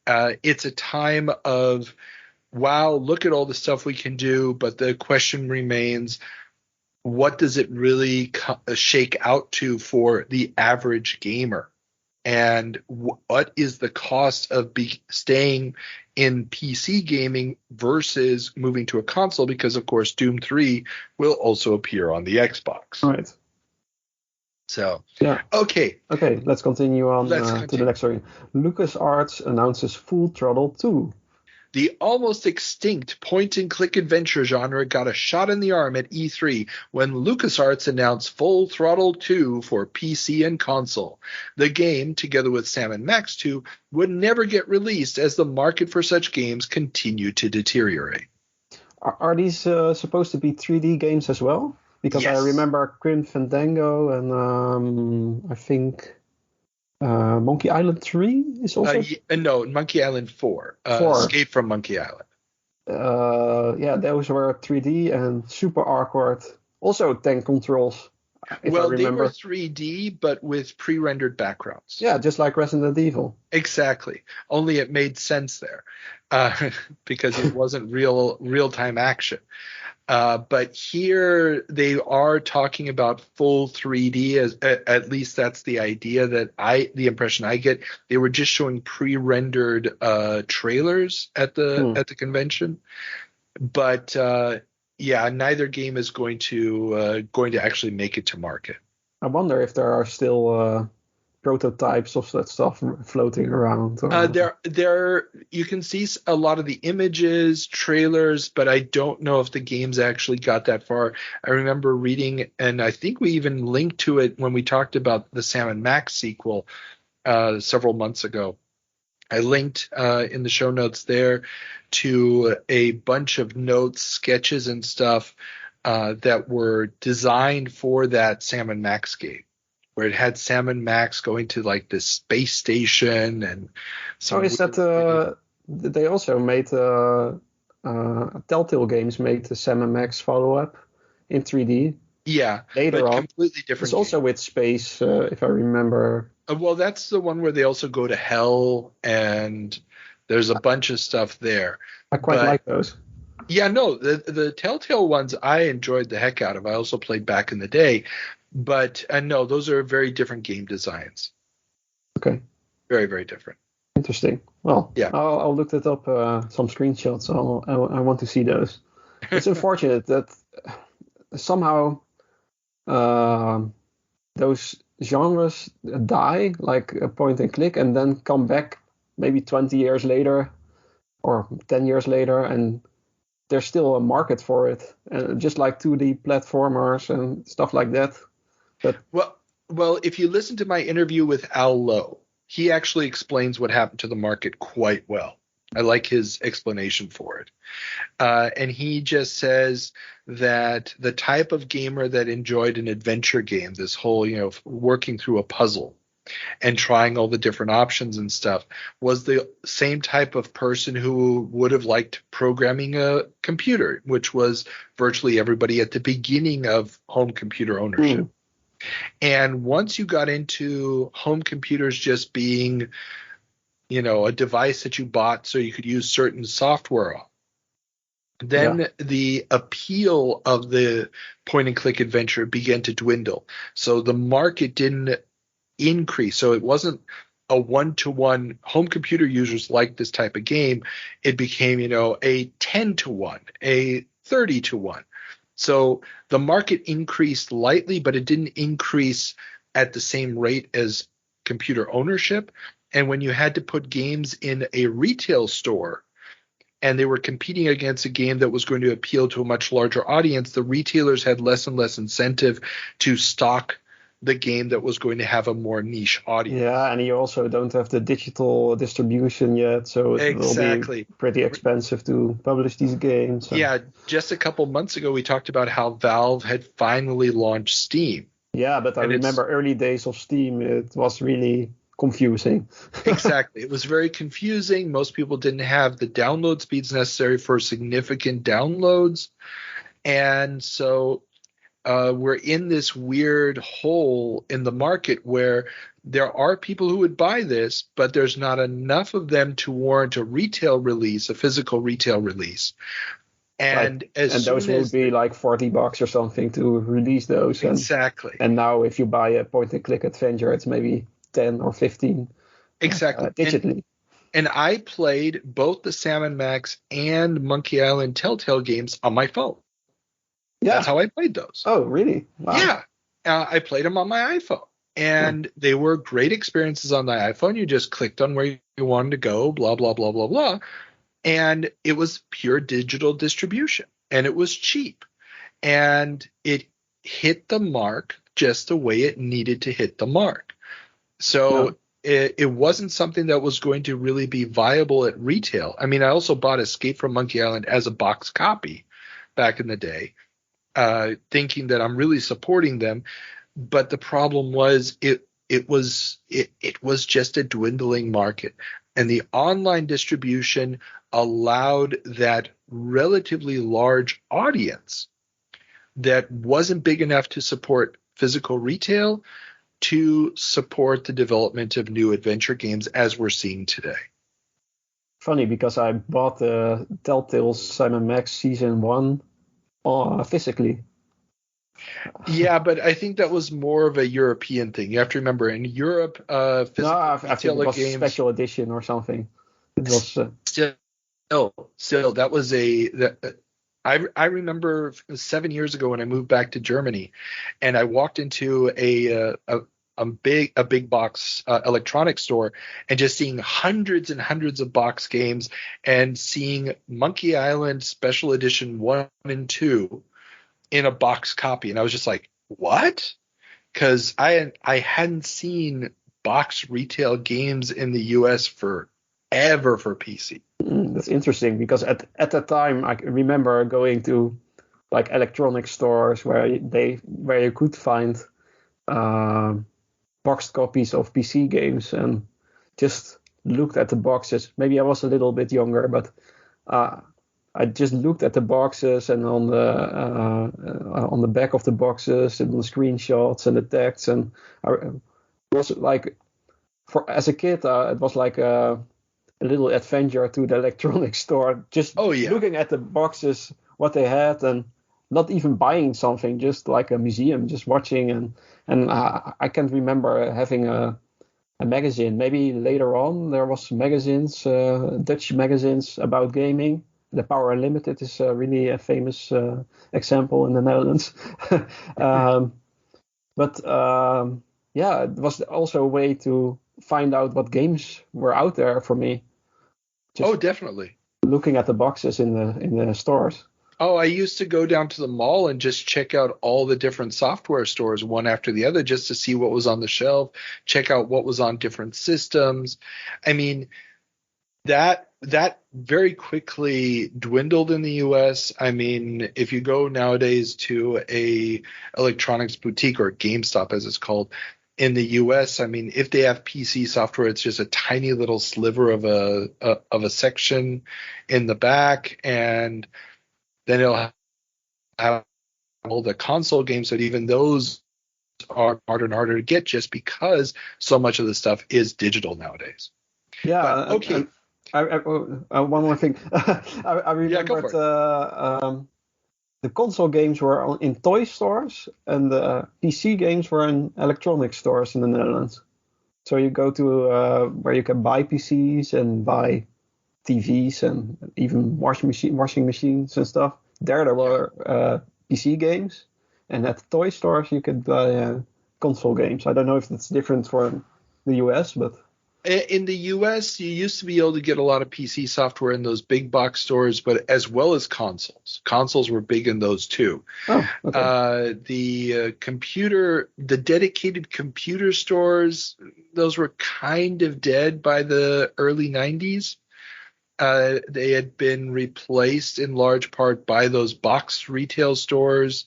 It's a time of, wow, look at all the stuff we can do, but the question remains, what does it really shake out to for the average gamer? And what is the cost of staying in PC gaming versus moving to a console? Because, of course, Doom 3 will also appear on the Xbox. Right. So, yeah. Okay, let's continue on to the next story. LucasArts announces Full Throttle 2. The almost extinct point-and-click adventure genre got a shot in the arm at E3 when LucasArts announced Full Throttle 2 for PC and console. The game, together with Sam & Max 2, would never get released as the market for such games continued to deteriorate. Are these supposed to be 3D games as well? Because yes. I remember Grim Fandango and I think... Monkey Island 3 is also... no, Monkey Island 4. 4. Escape from Monkey Island. Those were 3D and super awkward. Also tank controls, if I remember. They were 3D, but with pre-rendered backgrounds. Yeah, just like Resident Evil. Exactly. Only it made sense there because it wasn't real-time action. But here they are talking about full 3D. At least that's the idea the impression I get. They were just showing pre-rendered trailers at the convention, but neither game is going to actually make it to market. I wonder if there are still prototypes of that stuff floating around. There you can see a lot of the images, trailers, but I don't know if the games actually got that far. I remember reading, and I think we even linked to it when we talked about the Sam & Max sequel several months ago. I linked in the show notes there to a bunch of notes, sketches, and stuff that were designed for that Sam & Max game, where it had Sam & Max going to like this space station and. So is that they also made Telltale Games made the Sam & Max follow-up in 3D? Yeah, later on. Completely different. It's also with space, if I remember. Well, that's the one where they also go to hell, and there's a bunch of stuff there. I quite like those. Yeah, no, the Telltale ones I enjoyed the heck out of. I also played back in the day. But no, those are very different game designs. Okay. Very, very different. Interesting. Well, yeah, I'll look that up. Some screenshots. I want to see those. It's unfortunate that somehow those genres die, like a point and click, and then come back maybe 20 years later or 10 years later, and there's still a market for it. Just like 2D platformers and stuff like that. Well, if you listen to my interview with Al Lowe, he actually explains what happened to the market quite well. I like his explanation for it. And he just says that the type of gamer that enjoyed an adventure game, this whole, working through a puzzle and trying all the different options and stuff, was the same type of person who would have liked programming a computer, which was virtually everybody at the beginning of home computer ownership. And once you got into home computers just being, a device that you bought so you could use certain software on, then the appeal of the point-and-click adventure began to dwindle. So the market didn't increase. So it wasn't a one-to-one. Home computer users like this type of game. It became, a 10-to-1, a 30-to-1. So the market increased lightly, but it didn't increase at the same rate as computer ownership. And when you had to put games in a retail store and they were competing against a game that was going to appeal to a much larger audience, the retailers had less and less incentive to stock the game that was going to have a more niche audience. Yeah, and you also don't have the digital distribution yet, so it will be pretty expensive to publish these games. So. Yeah, just a couple months ago we talked about how Valve had finally launched Steam. Yeah, but I remember early days of Steam, it was really confusing. Exactly. It was very confusing. Most people didn't have the download speeds necessary for significant downloads. And so we're in this weird hole in the market where there are people who would buy this, but there's not enough of them to warrant a retail release, a physical retail release. And those would be like $40 or something to release those. Exactly. And now if you buy a point-and-click adventure, it's maybe 10 or 15 exactly digitally. And I played both the Salmon Max and Monkey Island Telltale games on my phone. Yeah. That's how I played those. Oh, really? Wow. Yeah. I played them on my iPhone. And they were great experiences on the iPhone. You just clicked on where you wanted to go, blah, blah, blah, blah, blah. And it was pure digital distribution. And it was cheap. And it hit the mark just the way it needed to hit the mark. So it wasn't something that was going to really be viable at retail. I mean, I also bought Escape from Monkey Island as a box copy back in the day, thinking that I'm really supporting them. But the problem was it was just a dwindling market. And the online distribution allowed that relatively large audience that wasn't big enough to support physical retail to support the development of new adventure games as we're seeing today. Funny, because I bought the Telltale's Simon Max Season 1 physically. Yeah, but I think that was more of a European thing. You have to remember, in Europe, physical I think it was games, special edition or something. It was still that was I remember 7 years ago when I moved back to Germany, and I walked into a big box electronics store and just seeing hundreds and hundreds of box games and seeing Monkey Island Special Edition 1 and 2 in a box copy, and I was just like, what? Because I hadn't seen box retail games in the US forever for PC. That's interesting, because at that time I remember going to like electronic stores where you could find boxed copies of PC games and just looked at the boxes. Maybe I was a little bit younger, but I just looked at the boxes and on the back of the boxes and the screenshots and the text, and it was like, as a kid, it was like a little adventure to the electronics store, just looking at the boxes, what they had, and not even buying something, just like a museum, just watching. And I can't remember having a magazine. Maybe later on there was magazines, Dutch magazines about gaming. The Power Unlimited is really a famous example in the Netherlands. But it was also a way to find out what games were out there for me. Just definitely. Looking at the boxes in the stores. Oh, I used to go down to the mall and just check out all the different software stores one after the other just to see what was on the shelf, check out what was on different systems. I mean, that very quickly dwindled in the US. I mean, if you go nowadays to a electronics boutique, or GameStop as it's called in the US, I mean, if they have PC software, it's just a tiny little sliver of a section in the back, and then it'll have all the console games, that even those are harder and harder to get just because so much of the stuff is digital nowadays. Yeah. But, okay. One more thing. I remembered the console games were in toy stores, and the PC games were in electronic stores in the Netherlands. So you go to where you can buy PCs and buy TVs and even washing machines and stuff. There were PC games, and at toy stores you could buy console games. I don't know if it's different for the US, but in the US, you used to be able to get a lot of PC software in those big box stores, but as well as consoles. Consoles were big in those too. Oh, okay. The dedicated computer stores, those were kind of dead by the early 90s. They had been replaced in large part by those box retail stores.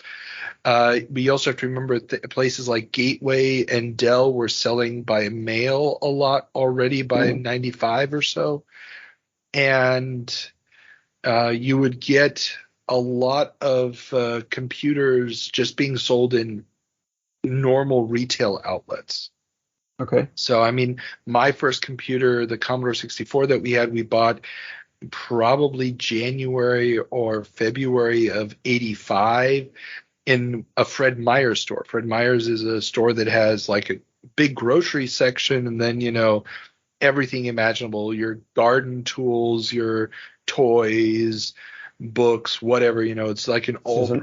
We also have to remember places like Gateway and Dell were selling by mail a lot already by 95 or so. And you would get a lot of computers just being sold in normal retail outlets. Okay. So, I mean, my first computer, the Commodore 64 that we bought probably January or February of 85 in a Fred Meyer store. Fred Meyer's is a store that has like a big grocery section, and then, you know, everything imaginable, your garden tools, your toys, books, whatever, you know, it's like an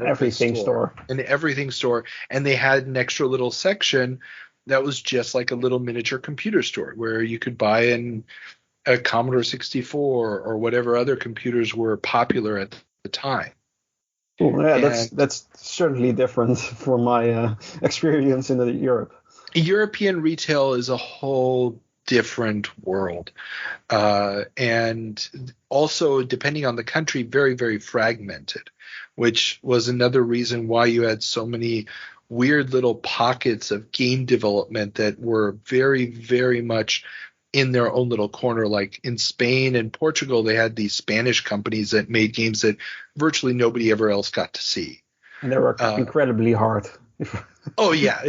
everything store. An everything store. And they had an extra little section that was just like a little miniature computer store where you could buy a Commodore 64 or whatever other computers were popular at the time. Oh, yeah, that's certainly different from my experience in Europe. European retail is a whole different world. And also, depending on the country, very, very fragmented, which was another reason why you had so many weird little pockets of game development that were very, very much in their own little corner. Like in Spain and Portugal, they had these Spanish companies that made games that virtually nobody ever else got to see. And they were incredibly hard. Oh, yeah.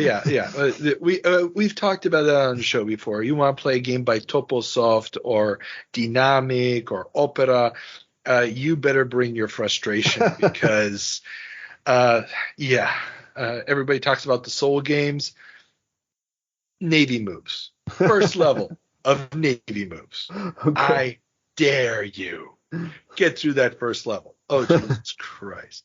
We've talked about that on the show before. You want to play a game by Toposoft or Dynamic or Opera, you better bring your frustration because, everybody talks about the Soul games. Navy moves. First level of Navy moves. Okay. I dare you. Get through that first level. Oh, Jesus Christ.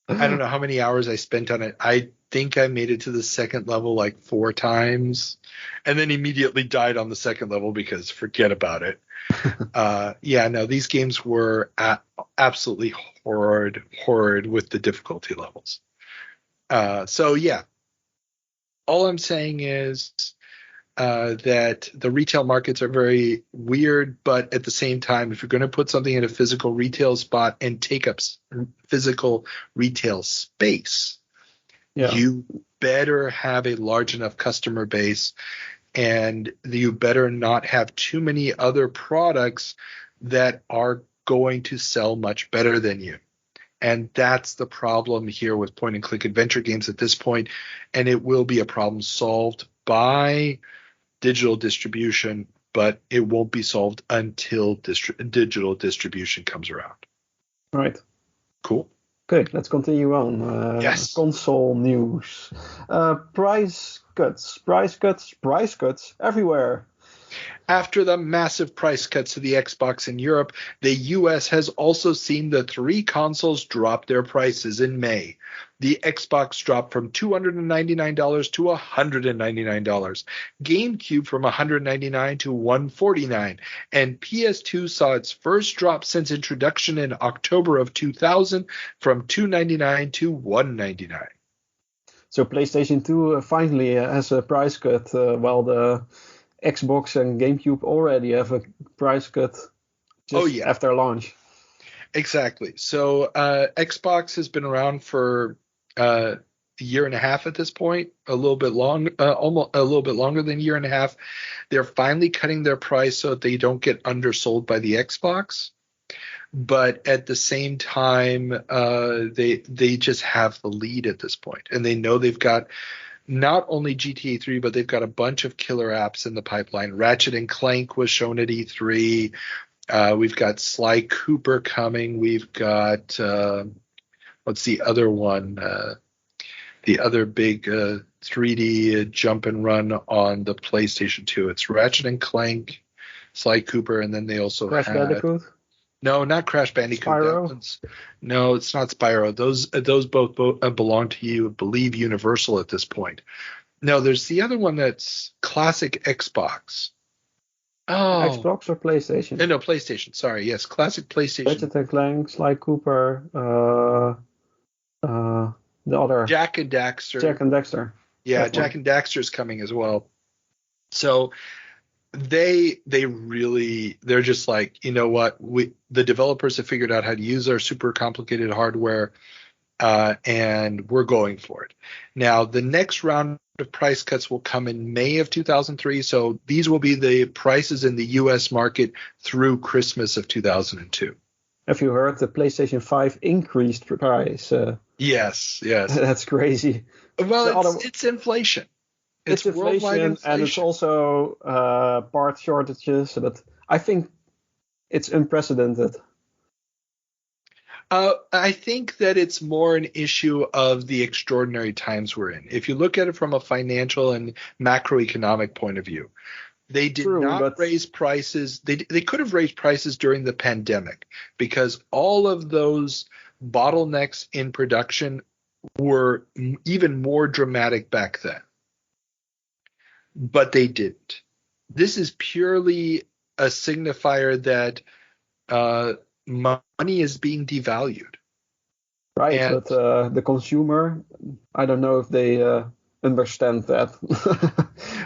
I don't know how many hours I spent on it. I think I made it to the second level like 4 times and then immediately died on the second level because forget about it. These games were absolutely horrid with the difficulty levels. All I'm saying is that the retail markets are very weird, but at the same time, if you're going to put something in a physical retail spot and take up physical retail space, you better have a large enough customer base, and you better not have too many other products that are going to sell much better than you. And that's the problem here with point-and-click adventure games at this point, and it will be a problem solved by digital distribution, but it won't be solved until digital distribution comes around. Right. Cool. Okay, let's continue on. Yes. Console news. Price cuts everywhere. After the massive price cuts to the Xbox in Europe, the US has also seen the three consoles drop their prices in May. The Xbox dropped from $299 to $199, GameCube from $199 to $149, and PS2 saw its first drop since introduction in October of 2000 from $299 to $199. So PlayStation 2 finally has a price cut, while the Xbox and GameCube already have a price cut just after launch. Exactly. So Xbox has been around for a year and a half at this point, almost a little bit longer than a year and a half. They're finally cutting their price so that they don't get undersold by the Xbox. But at the same time, they just have the lead at this point, and they know they've got not only GTA 3, but they've got a bunch of killer apps in the pipeline. Ratchet and Clank was shown at E3. We've got Sly Cooper coming. We've got what's the other one? The other big 3D jump and run on the PlayStation 2. It's Ratchet and Clank, Sly Cooper, and then they also Crash Bandicoot? No, not Crash Bandicoot. Spyro? No, it's not Spyro. Those both belong to you, I believe, Universal at this point. No, there's the other one that's classic Xbox. Oh, Xbox or PlayStation? No, PlayStation. Sorry, yes, classic PlayStation. Ratchet and Clank, Sly Cooper, the other Jack and Daxter. Jack and Daxter. Yeah, That Jack one. and Daxter's coming as well. So they're just like, you know what, the developers have figured out how to use our super complicated hardware, and we're going for it. Now, the next round of price cuts will come in May of 2003, so these will be the prices in the U.S. market through Christmas of 2002. Have you heard the PlayStation 5 increased price? Yes. That's crazy. Well, it's inflation. It's inflation, and it's also part shortages. But I think it's unprecedented. I think that it's more an issue of the extraordinary times we're in. If you look at it from a financial and macroeconomic point of view, they did not raise prices. They could have raised prices during the pandemic because all of those bottlenecks in production were even more dramatic back then. But they didn't. This is purely a signifier that money is being devalued. Right, but the consumer, I don't know if they understand that.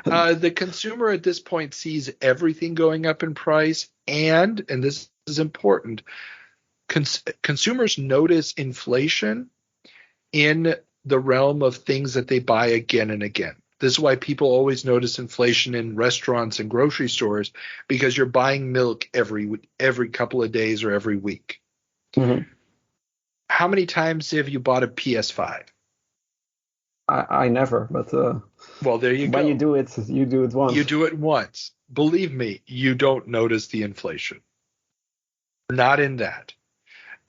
The consumer at this point sees everything going up in price, and this is important, consumers notice inflation in the realm of things that they buy again and again. This is why people always notice inflation in restaurants and grocery stores, because you're buying milk every couple of days or every week. Mm-hmm. How many times have you bought a PS5? I never, but well, there you go. When you do it once. You do it once. Believe me, you don't notice the inflation. Not in that.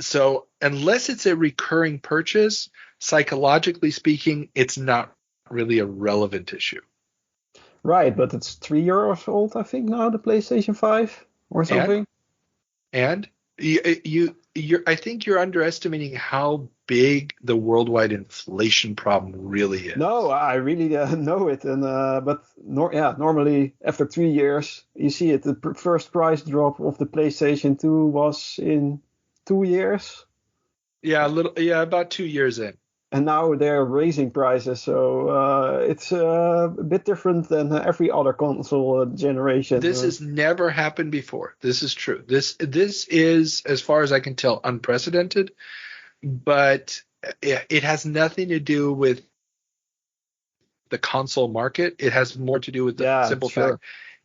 So unless it's a recurring purchase, psychologically speaking, it's not really a relevant issue. Right, but it's 3 years old, I think, now, the PlayStation 5 or something. And I think you're underestimating how big the worldwide inflation problem really is. No, I really know it, and normally after 3 years you see it. The first price drop of the PlayStation 2 was in 2 years. Yeah, about 2 years in. And now they're raising prices, so it's a bit different than every other console generation. This has never happened before. This is true. This is, as far as I can tell, unprecedented, but it has nothing to do with the console market. It has more to do with the simple fact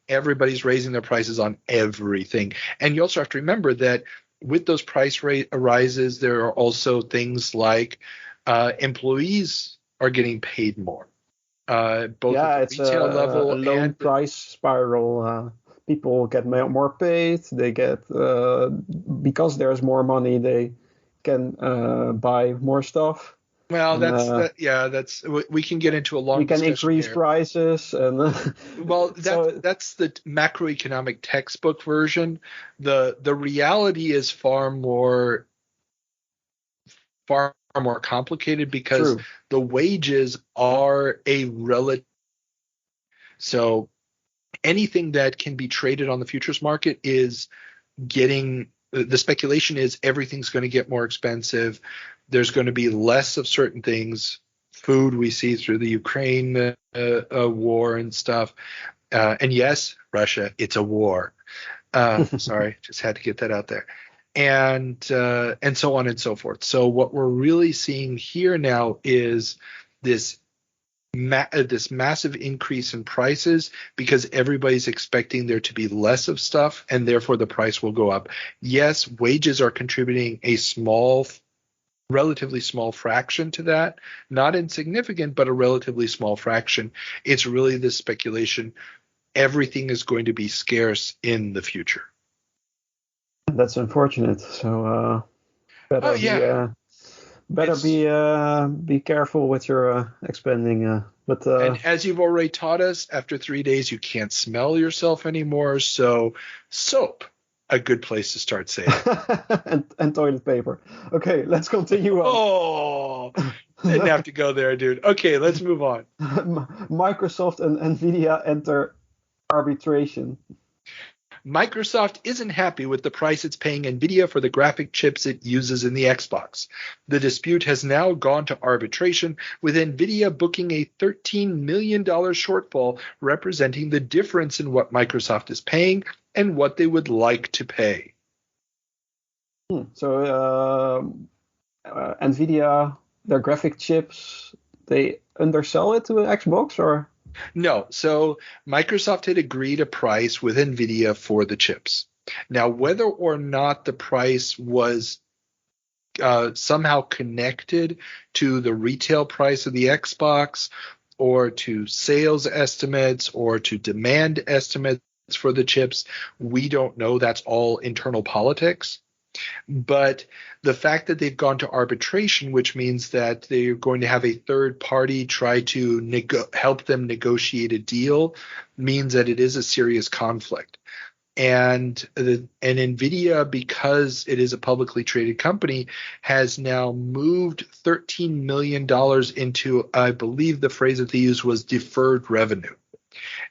everybody's raising their prices on everything. And you also have to remember that with those price rises, there are also things like employees are getting paid more, both at the retail level a low and price spiral. People get more paid. They get because there's more money, they can buy more stuff. Well, And, we can get into a long we can discussion increase there. prices and Well, that's the macroeconomic textbook version. The reality is far more complicated because True. the wages are a relative. So anything that can be traded on the futures market is getting, the speculation is everything's going to get more expensive. There's going to be less of certain things. Food we see through the Ukraine war and stuff. And yes, Russia, it's a war. Sorry, just had to get that out there. And so on and so forth. So what we're really seeing here now is this massive increase in prices because everybody's expecting there to be less of stuff, and therefore the price will go up. Yes, wages are contributing a relatively small fraction to that, not insignificant, but a relatively small fraction. It's really this speculation. Everything is going to be scarce in the future. That's unfortunate. So be careful with your expanding. And as you've already taught us, after 3 days you can't smell yourself anymore. So soap, a good place to start saving. and toilet paper. Okay, let's continue on. Oh, didn't have to go there, dude. Okay, let's move on. Microsoft and Nvidia enter arbitration. Microsoft isn't happy with the price it's paying Nvidia for the graphic chips it uses in the Xbox. The dispute has now gone to arbitration, with Nvidia booking a $13 million shortfall, representing the difference in what Microsoft is paying and what they would like to pay. So Nvidia, their graphic chips, they undersell it to Xbox, or? No. So Microsoft had agreed a price with Nvidia for the chips. Now, whether or not the price was somehow connected to the retail price of the Xbox, or to sales estimates, or to demand estimates for the chips, we don't know. That's all internal politics. But the fact that they've gone to arbitration, which means that they're going to have a third party try to help them negotiate a deal, means that it is a serious conflict. And Nvidia, because it is a publicly traded company, has now moved $13 million into, I believe the phrase that they used was deferred revenue.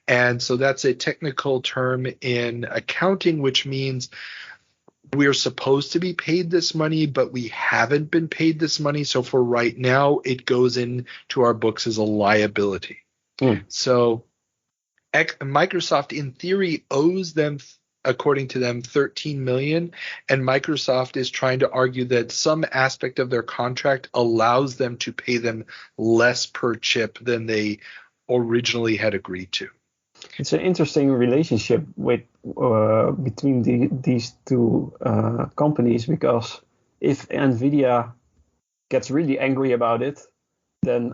And so that's a technical term in accounting, which means we're supposed to be paid this money, but we haven't been paid this money. So for right now, it goes into our books as a liability. So Microsoft, in theory, owes them, according to them, $13 million. And Microsoft is trying to argue that some aspect of their contract allows them to pay them less per chip than they originally had agreed to. It's an interesting relationship between these two companies, because if Nvidia gets really angry about it, then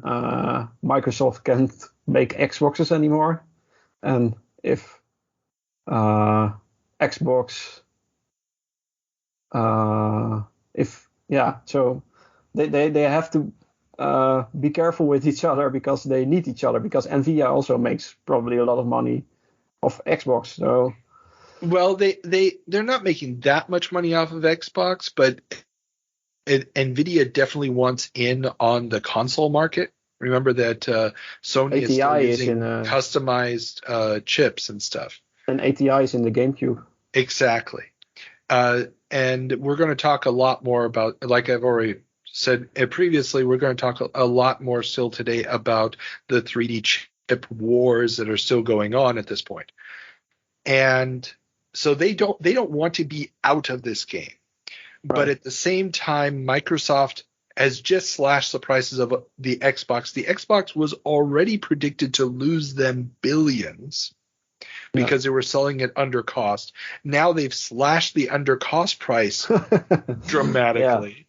Microsoft can't make Xboxes anymore, and if Xbox, so they have to be careful with each other, because they need each other, because Nvidia also makes probably a lot of money off Xbox. So, well, they're not making that much money off of Xbox, but Nvidia definitely wants in on the console market. Remember that Sony ATI is still using customized chips and stuff. And ATI is in the GameCube. Exactly. And we're going to talk a lot more about, like I've already said previously, we're going to talk a lot more still today about the 3D chip wars that are still going on at this point. And so they don't want to be out of this game. Right. But at the same time, Microsoft has just slashed the prices of the Xbox. The Xbox was already predicted to lose them billions because they were selling it under cost. Now they've slashed the under cost price dramatically. Yeah.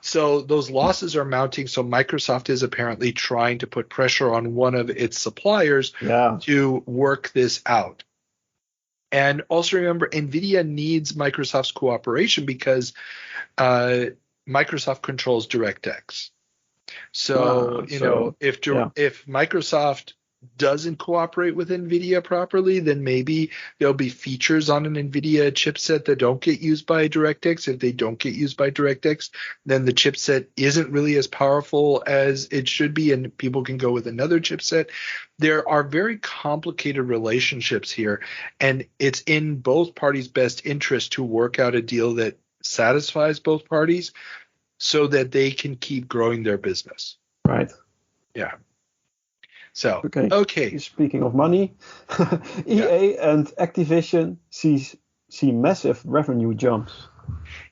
So those losses are mounting. So Microsoft is apparently trying to put pressure on one of its suppliers to work this out. And also remember, NVIDIA needs Microsoft's cooperation because Microsoft controls DirectX. So, if Microsoft doesn't cooperate with NVIDIA properly, then maybe there'll be features on an NVIDIA chipset that don't get used by DirectX. If they don't get used by DirectX, then the chipset isn't really as powerful as it should be, and people can go with another chipset. There are very complicated relationships here, and it's in both parties' best interest to work out a deal that satisfies both parties so that they can keep growing their business. Right. Yeah. So, okay. Speaking of money, EA and Activision see massive revenue jumps.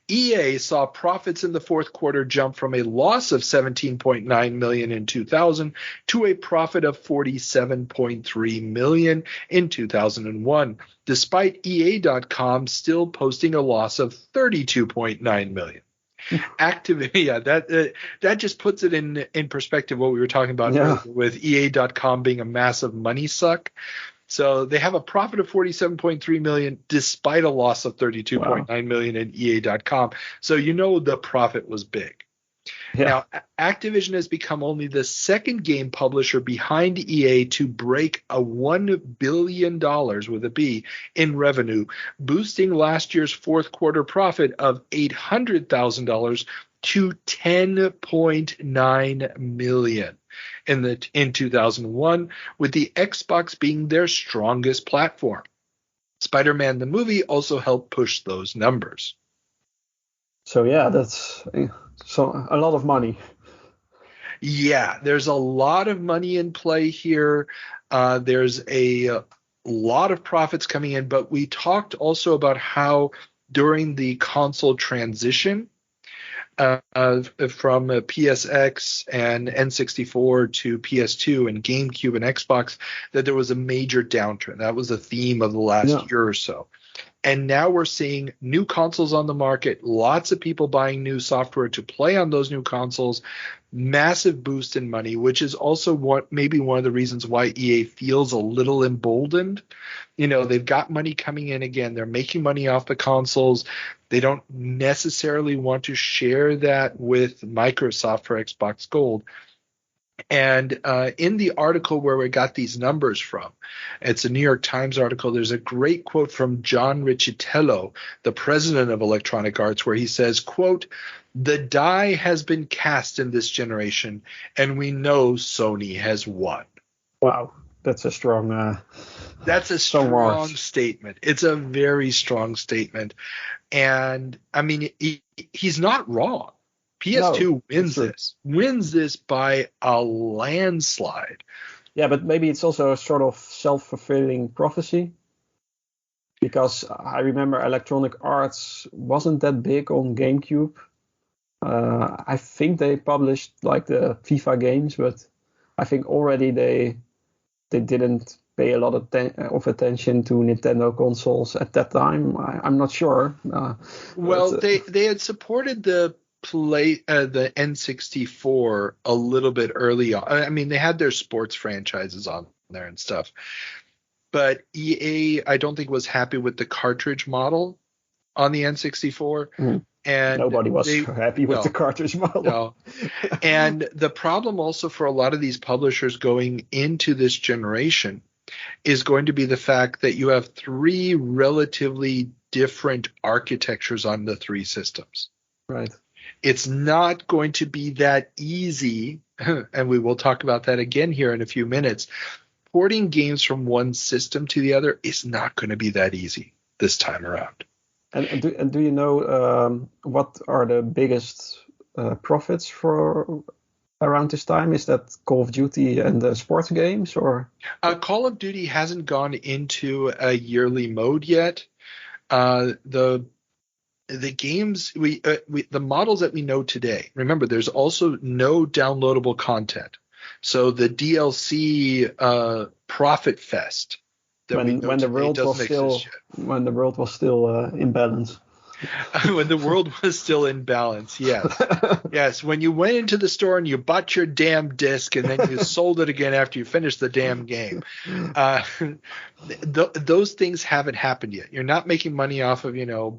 EA saw profits in the fourth quarter jump from a loss of $17.9 million in 2000 to a profit of $47.3 million in 2001, despite EA.com still posting a loss of $32.9 million. That just puts it in perspective what we were talking about with EA.com being a massive money suck. So they have a profit of $47.3 million despite a loss of $32.9 million in EA.com. So the profit was big. Yeah. Now, Activision has become only the second game publisher behind EA to break a $1 billion with a B in revenue, boosting last year's fourth quarter profit of $800,000 to $10.9 million in 2001, with the Xbox being their strongest platform. Spider-Man the movie also helped push those numbers. So that's a lot of money. Yeah, there's a lot of money in play here. There's a lot of profits coming in, but we talked also about how during the console transition from PSX and N64 to PS2 and GameCube and Xbox, that there was a major downturn. That was the theme of the last year or so. And now we're seeing new consoles on the market, lots of people buying new software to play on those new consoles, massive boost in money, which is also maybe one of the reasons why EA feels a little emboldened. They've got money coming in again. They're making money off the consoles. They don't necessarily want to share that with Microsoft for Xbox Gold. And in the article where we got these numbers from, it's a New York Times article, there's a great quote from John Riccitello, the president of Electronic Arts, where he says, quote, "The die has been cast in this generation, and we know Sony has won." Wow, that's a strong statement. It's a very strong statement. And, I mean, he's not wrong. PS2 wins this by a landslide. Yeah, but maybe it's also a sort of self-fulfilling prophecy, because I remember Electronic Arts wasn't that big on GameCube. I think they published like the FIFA games, but I think already they didn't pay a lot of attention to Nintendo consoles at that time. I'm not sure. They had supported the N64 a little bit early on. I mean, they had their sports franchises on there and stuff, but EA I don't think was happy with the cartridge model on the N64. And nobody was happy with the cartridge model. No. And the problem also for a lot of these publishers going into this generation is going to be the fact that you have three relatively different architectures on the three systems. Right. It's not going to be that easy, and we will talk about that again here in a few minutes. Porting games from one system to the other is not going to be that easy this time around. And do you know what are the biggest profits for around this time? Is that Call of Duty and the sports games, or? Call of Duty hasn't gone into a yearly mode yet. The games the models that we know today. Remember, there's also no downloadable content. So the DLC profit fest when the world was still in balance. When the world was still in balance, yes. Yes, when you went into the store and you bought your damn disc and then you sold it again after you finished the damn game. Those things haven't happened yet. You're not making money off of,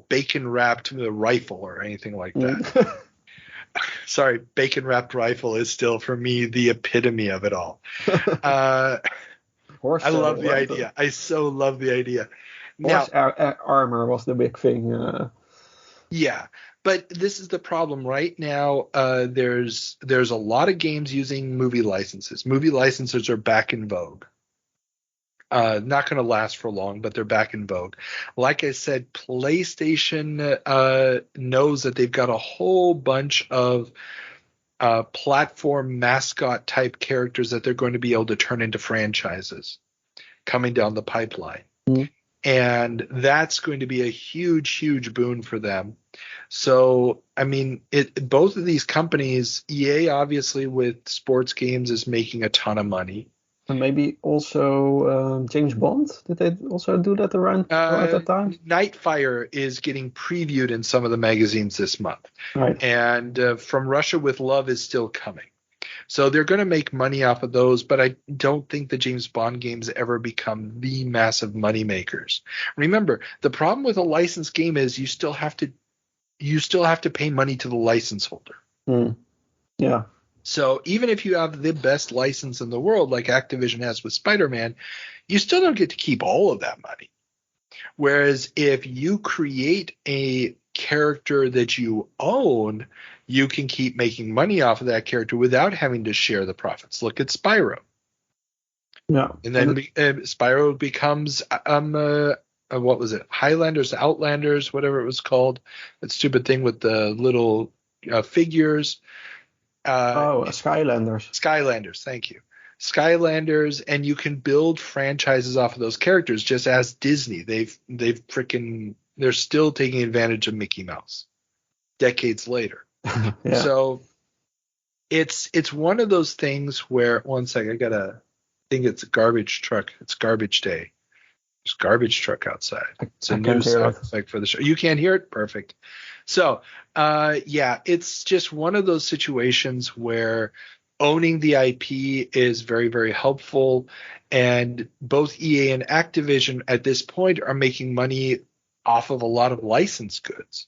bacon-wrapped rifle or anything like that. Sorry, bacon wrapped rifle is still for me the epitome of it all. Horse I love the right? idea. I so love the idea. Horse armor was the big thing. Yeah, but this is the problem right now. There's a lot of games using movie licenses. Movie licenses are back in vogue. Not going to last for long, but they're back in vogue. Like I said, PlayStation knows that they've got a whole bunch of platform mascot type characters that they're going to be able to turn into franchises coming down the pipeline. Mm. And that's going to be a huge, huge boon for them. So, I mean, both of these companies, EA obviously with sports games is making a ton of money. And maybe also James Bond. Did they also do that around at that time? Nightfire is getting previewed in some of the magazines this month. Right. And From Russia with Love is still coming. So they're going to make money off of those, but I don't think the James Bond games ever become the massive money makers. Remember, the problem with a licensed game is you still have to pay money to the license holder. Mm. Yeah. So even if you have the best license in the world, like Activision has with Spider-Man, you still don't get to keep all of that money. Whereas if you create a character that you own, you can keep making money off of that character without having to share the profits. Look at Spyro. Yeah. And then Spyro becomes what was it? Highlanders, Outlanders, whatever it was called. That stupid thing with the little figures. Skylanders. Skylanders, thank you. Skylanders, and you can build franchises off of those characters, just as Disney. They're still taking advantage of Mickey Mouse decades later. Yeah. So it's one of those things where, one second, I think it's a garbage truck. It's garbage day. There's a garbage truck outside. It's a news effect for the show. You can't hear it? Perfect. So, it's just one of those situations where owning the IP is very, very helpful. And both EA and Activision at this point are making money off of a lot of licensed goods.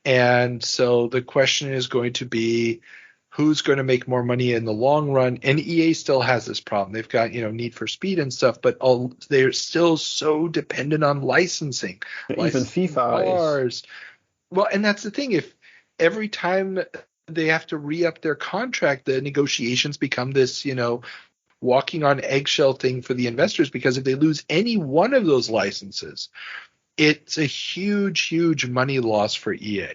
And so the question is going to be, who's going to make more money in the long run? And EA still has this problem. They've got, Need for Speed and stuff, but they're still so dependent on licensing. Even FIFA is. Well, and that's the thing. If every time they have to re-up their contract, the negotiations become this, walking on eggshell thing for the investors, because if they lose any one of those licenses, it's a huge, huge money loss for EA.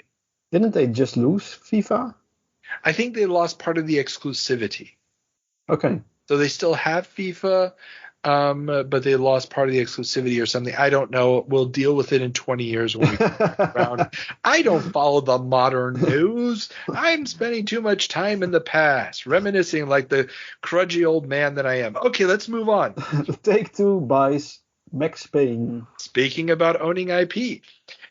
Didn't they just lose FIFA? I think they lost part of the exclusivity. Okay. So they still have FIFA, but they lost part of the exclusivity or something. I don't know. We'll deal with it in 20 years when we come back around. I don't follow the modern news. I'm spending too much time in the past, reminiscing like the crudgy old man that I am. Okay, let's move on. Take-Two buys Max Payne. Speaking about owning IP.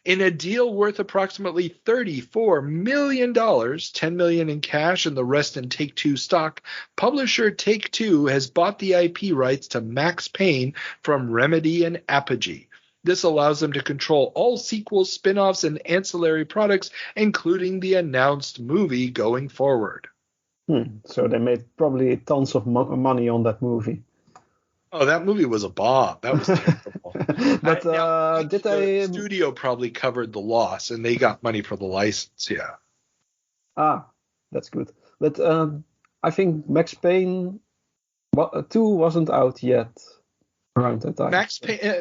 In a deal worth approximately $34 million, $10 million in cash and the rest in Take-Two stock, publisher Take-Two has bought the IP rights to Max Payne from Remedy and Apogee. This allows them to control all sequels, spin-offs, and ancillary products, including the announced movie going forward. So they made probably tons of money on that movie. Oh, that movie was a bomb. That was terrible. But the studio probably covered the loss, and they got money for the license. Yeah. That's good. But I think Max Payne 2 wasn't out yet around that time.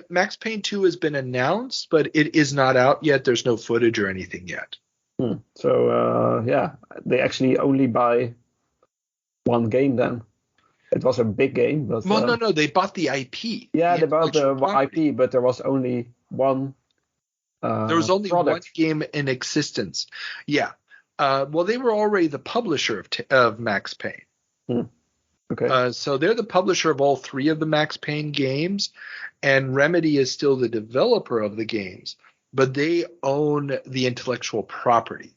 Max Payne 2 has been announced, but it is not out yet. There's no footage or anything yet. So they actually only buy one game then. It was a big game, but no, they bought the IP. Yeah, they bought the IP, but there was only one. There was only product. one game in existence. Yeah. Well, they were already the publisher of Max Payne. Okay. So they're the publisher of all three of the Max Payne games, and Remedy is still the developer of the games, but they own the intellectual property.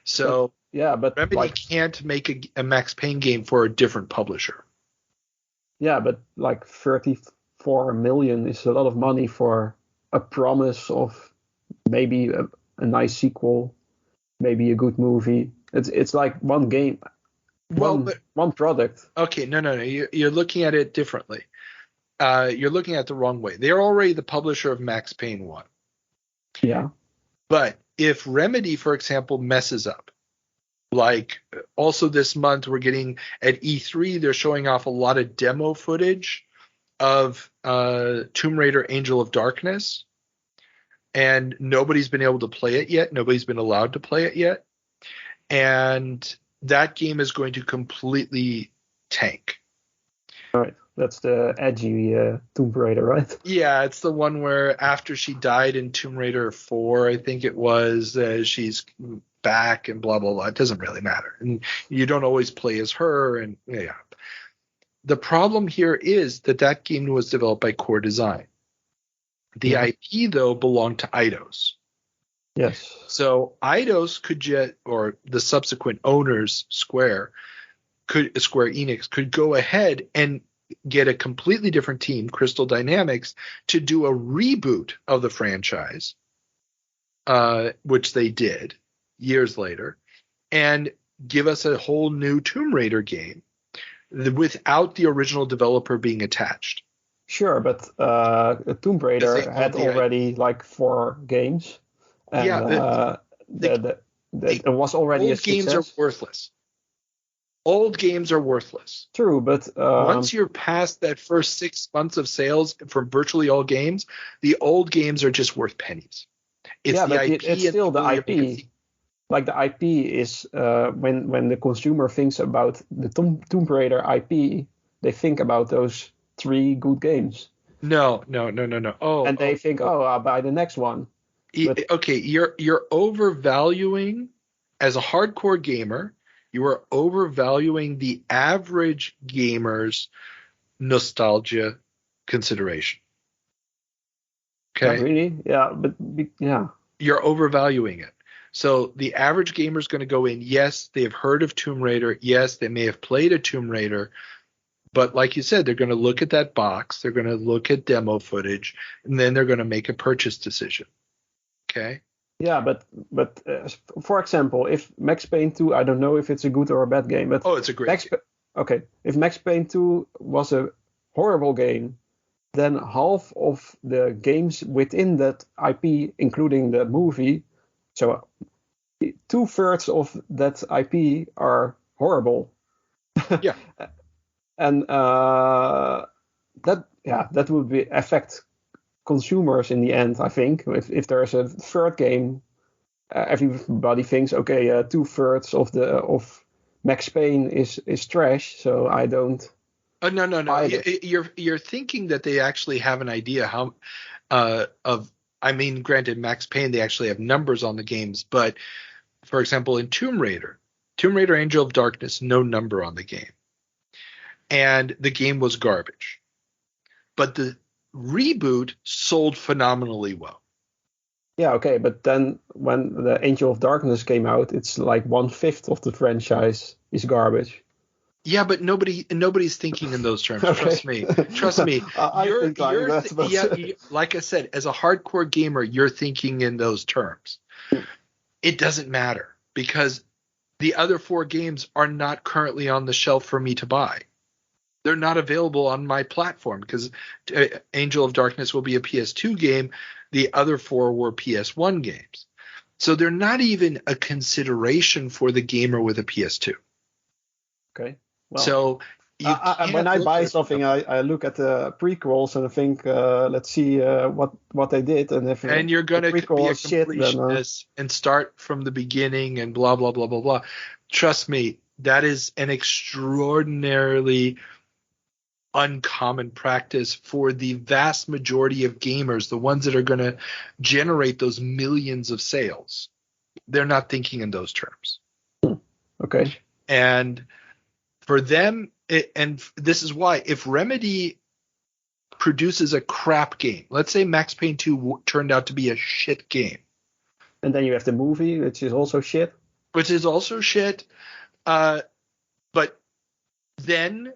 So but Remedy can't make a Max Payne game for a different publisher. Yeah, but like 34 million is a lot of money for a promise of maybe a nice sequel, maybe a good movie, It's like one game, one product. Okay, no. You're looking at it differently. You're looking at it the wrong way. They're already the publisher of Max Payne 1. Yeah. But if Remedy, for example, messes up, like also this month we're getting at E3, they're showing off a lot of demo footage of Tomb Raider Angel of Darkness, and nobody's been able to play it yet. Nobody's been allowed to play it yet. And that game is going to completely tank. All right. That's the edgy Tomb Raider, right? Yeah, it's the one where after she died in Tomb Raider 4, I think it was, she's back and blah, blah, blah. It doesn't really matter. And you don't always play as her. And yeah. The problem here is that game was developed by Core Design. The IP, though, belonged to Eidos. Yes. So Eidos or the subsequent owners, Square Enix, could go ahead and get a completely different team, Crystal Dynamics, to do a reboot of the franchise, which they did years later, and give us a whole new Tomb Raider game without the original developer being attached. Sure, but Tomb Raider had already like 4 games. And, it was already a success. Games are worthless. Old games are worthless. True, but once you're past that first 6 months of sales from virtually all games, the old games are just worth pennies. It's still the IP. Like the IP is when the consumer thinks about the Tomb Raider IP, they think about those 3 good games. No. And they think, I'll buy the next one. Okay, you're overvaluing, as a hardcore gamer, you are overvaluing the average gamer's nostalgia consideration. Okay? Not really? Yeah, but yeah. You're overvaluing it. So the average gamer is going to go in, yes, they have heard of Tomb Raider, yes, they may have played a Tomb Raider, but like you said, they're going to look at that box, they're going to look at demo footage, and then they're going to make a purchase decision. Okay? Yeah, but for example, if Max Payne 2, I don't know if it's a good or a bad game, but it's a great game. Okay, if Max Payne 2 was a horrible game, then half of the games within that IP, including the movie, so 2/3 of that IP are horrible. Yeah. And that would affect consumers in the end, I think. If there's a third game, everybody thinks, okay, 2/3 of Max Payne is trash, so I don't. No. You're thinking that they actually have an idea how granted, Max Payne, they actually have numbers on the games, but for example, in Tomb Raider Angel of Darkness, no number on the game. And the game was garbage. But the reboot sold phenomenally well. Yeah, okay, but then when the Angel of Darkness came out, it's like 1/5 of the franchise is garbage. Yeah, but nobody's thinking in those terms. Okay. Trust me. Like I said, as a hardcore gamer, you're thinking in those terms. It doesn't matter because the other 4 games are not currently on the shelf for me to buy. They're not available on my platform because Angel of Darkness will be a PS2 game. The other 4 were PS1 games. So they're not even a consideration for the gamer with a PS2. Okay. Well, so when I buy something, I look at the prequels and I think, let's see what they did. And you're going to be a completionist and start from the beginning and blah, blah, blah, blah, blah. Trust me, that is an extraordinarily uncommon practice for the vast majority of gamers, the ones that are going to generate those millions of sales. They're not thinking in those terms. Okay. And for them, and this is why, if Remedy produces a crap game, let's say Max Payne 2 turned out to be a shit game. And then you have the movie, which is also shit. But then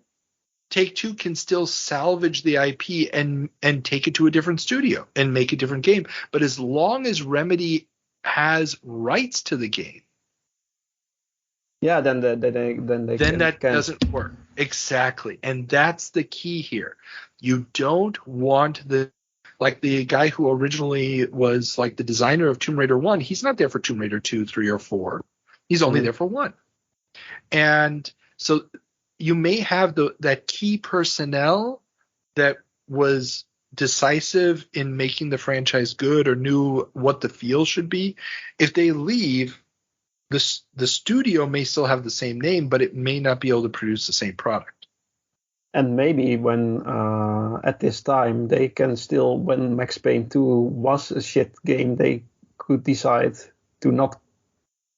Take-Two can still salvage the IP and take it to a different studio and make a different game. But as long as Remedy has rights to the game, Yeah, then they that doesn't work. Exactly. And that's the key here. You don't want the guy who originally was like the designer of Tomb Raider 1, he's not there for Tomb Raider 2, 3, or 4. He's only there for 1. And so you may have that key personnel that was decisive in making the franchise good or knew what the feel should be. If they leave, the studio may still have the same name, but it may not be able to produce the same product. And maybe when at this time they can still, when Max Payne 2 was a shit game, they could decide to not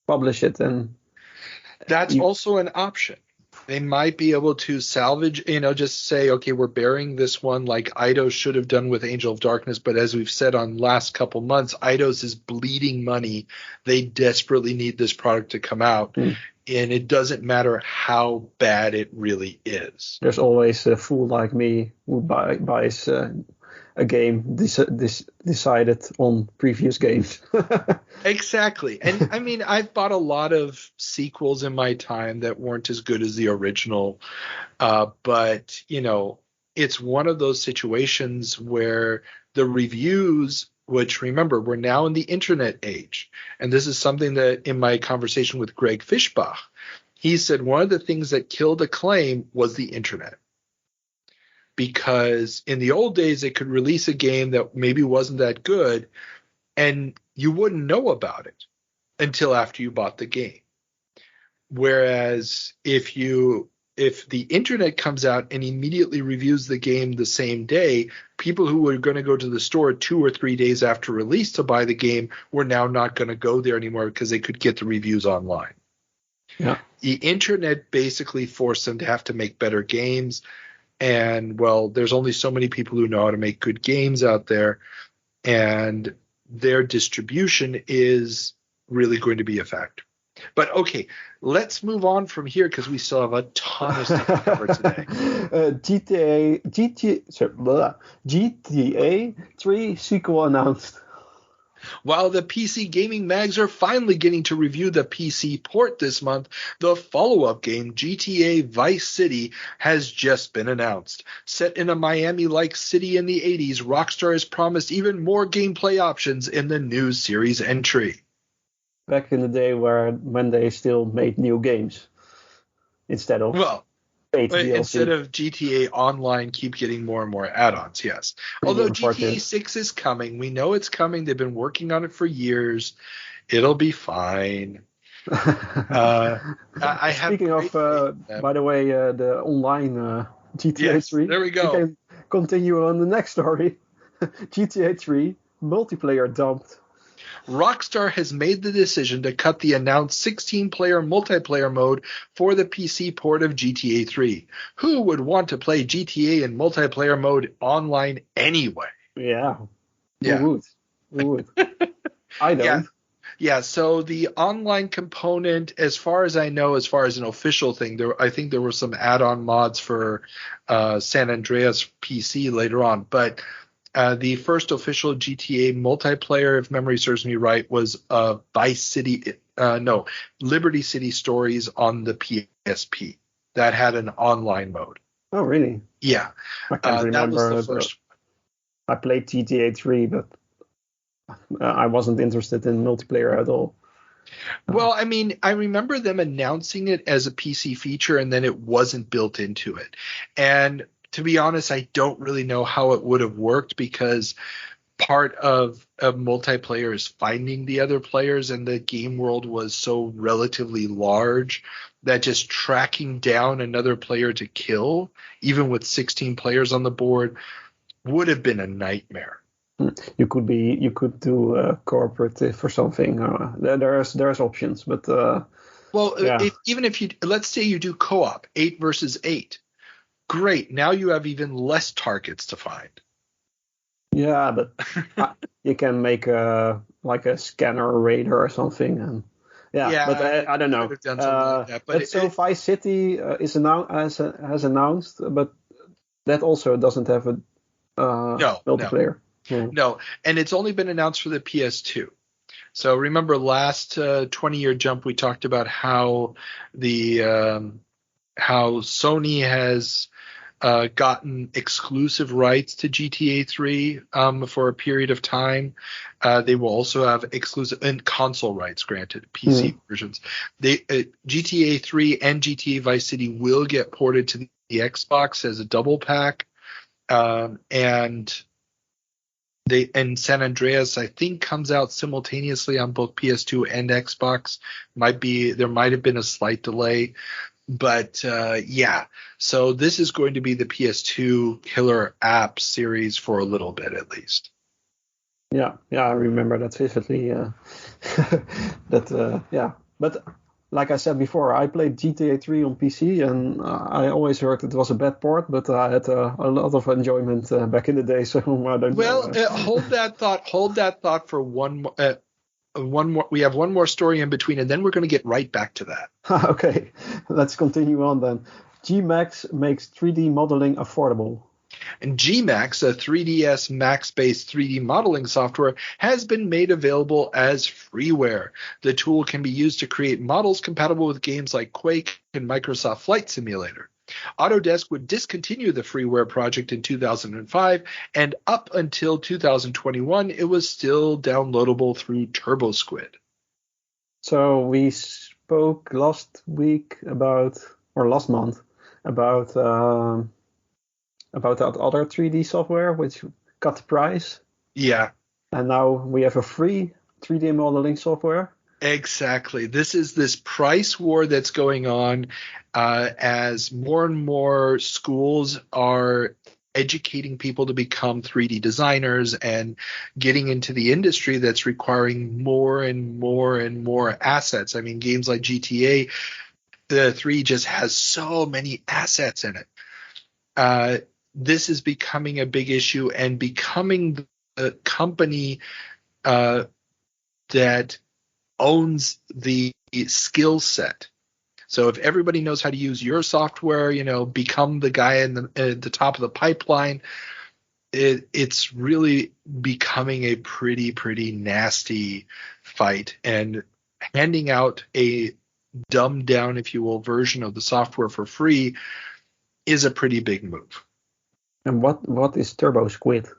publish it. And that's also an option. They might be able to salvage, just say, okay, we're burying this one like Eidos should have done with Angel of Darkness. But as we've said on last couple months, Eidos is bleeding money. They desperately need this product to come out. And it doesn't matter how bad it really is. There's always a fool like me who buys a game decided on previous games. Exactly. And I mean, I've bought a lot of sequels in my time that weren't as good as the original. But, it's one of those situations where the reviews, which remember, we're now in the internet age. And this is something that in my conversation with Greg Fischbach, he said one of the things that killed Acclaim was the internet. Because in the old days, they could release a game that maybe wasn't that good, and you wouldn't know about it until after you bought the game. Whereas if the internet comes out and immediately reviews the game the same day, people who were going to go to the store 2 or 3 days after release to buy the game were now not going to go there anymore because they could get the reviews online. Yeah. The internet basically forced them to have to make better games. And, well, there's only so many people who know how to make good games out there, and their distribution is really going to be a factor. But, okay, let's move on from here because we still have a ton of stuff to cover today. GTA 3 sequel announced. While the PC gaming mags are finally getting to review the PC port this month, the follow-up game, GTA Vice City, has just been announced. Set in a Miami-like city in the 80s, Rockstar has promised even more gameplay options in the new series entry. Back in the day when they still made new games instead of... Instead of GTA Online, keep getting more and more add-ons, yes. Although GTA 6 is coming. We know it's coming. They've been working on it for years. It'll be fine. Speaking of, by the way, the online GTA 3. There we go. We can continue on the next story. GTA 3 multiplayer dumped. Rockstar has made the decision to cut the announced 16-player multiplayer mode for the PC port of GTA 3. Who would want to play GTA in multiplayer mode online anyway? Yeah. Who would? I don't. Yeah, so the online component, as far as I know, as far as an official thing, I think there were some add-on mods for San Andreas PC later on, but the first official GTA multiplayer, if memory serves me right, was Liberty City Stories on the PSP. That had an online mode. Oh, really? Yeah. I can't remember. That was the first. I played GTA 3, but I wasn't interested in multiplayer at all. Well, I mean, I remember them announcing it as a PC feature, and then it wasn't built into it. And to be honest, I don't really know how it would have worked because part of a multiplayer is finding the other players, and the game world was so relatively large that just tracking down another player to kill, even with 16 players on the board, would have been a nightmare. You could do a cooperative or something. There's options, but even if you, let's say you do co-op 8 versus 8. Great. Now you have even less targets to find. Yeah, but you can make a scanner radar or something. And but I don't know. Vice City has announced, but that also doesn't have a multiplayer. No, and it's only been announced for the PS2. So remember last 20-year jump, we talked about how how Sony has gotten exclusive rights to GTA 3 for a period of time. They will also have exclusive and console rights granted, PC versions. GTA 3 and GTA Vice City will get ported to the Xbox as a double pack, and San Andreas, I think, comes out simultaneously on both PS2 and Xbox. There might have been a slight delay. But yeah, so this is going to be the PS2 killer app series for a little bit at least. Yeah, I remember that vividly. But like I said before, I played GTA 3 on PC, and I always heard it was a bad port, but I had a lot of enjoyment back in the day. So I don't know. Hold that thought for one more. We have one more story in between, and then we're going to get right back to that. Okay, let's continue on then. GMax makes 3D modeling affordable. And GMax, a 3ds Max-based 3D modeling software, has been made available as freeware. The tool can be used to create models compatible with games like Quake and Microsoft Flight Simulator. Autodesk would discontinue the freeware project in 2005, and up until 2021, it was still downloadable through TurboSquid. So we spoke last month about that other 3D software which cut the price. Yeah. And now we have a free 3D modeling software. Exactly. This is this price war that's going on as more and more schools are educating people to become 3D designers and getting into the industry that's requiring more and more and more assets. I mean, games like GTA 3 just has so many assets in it. This is becoming a big issue and becoming the company that owns the skill set. So if everybody knows how to use your software, become the guy at the top of the pipeline, it's really becoming a pretty nasty fight. And handing out a dumbed down, if you will, version of the software for free is a pretty big move. And what is TurboSquid?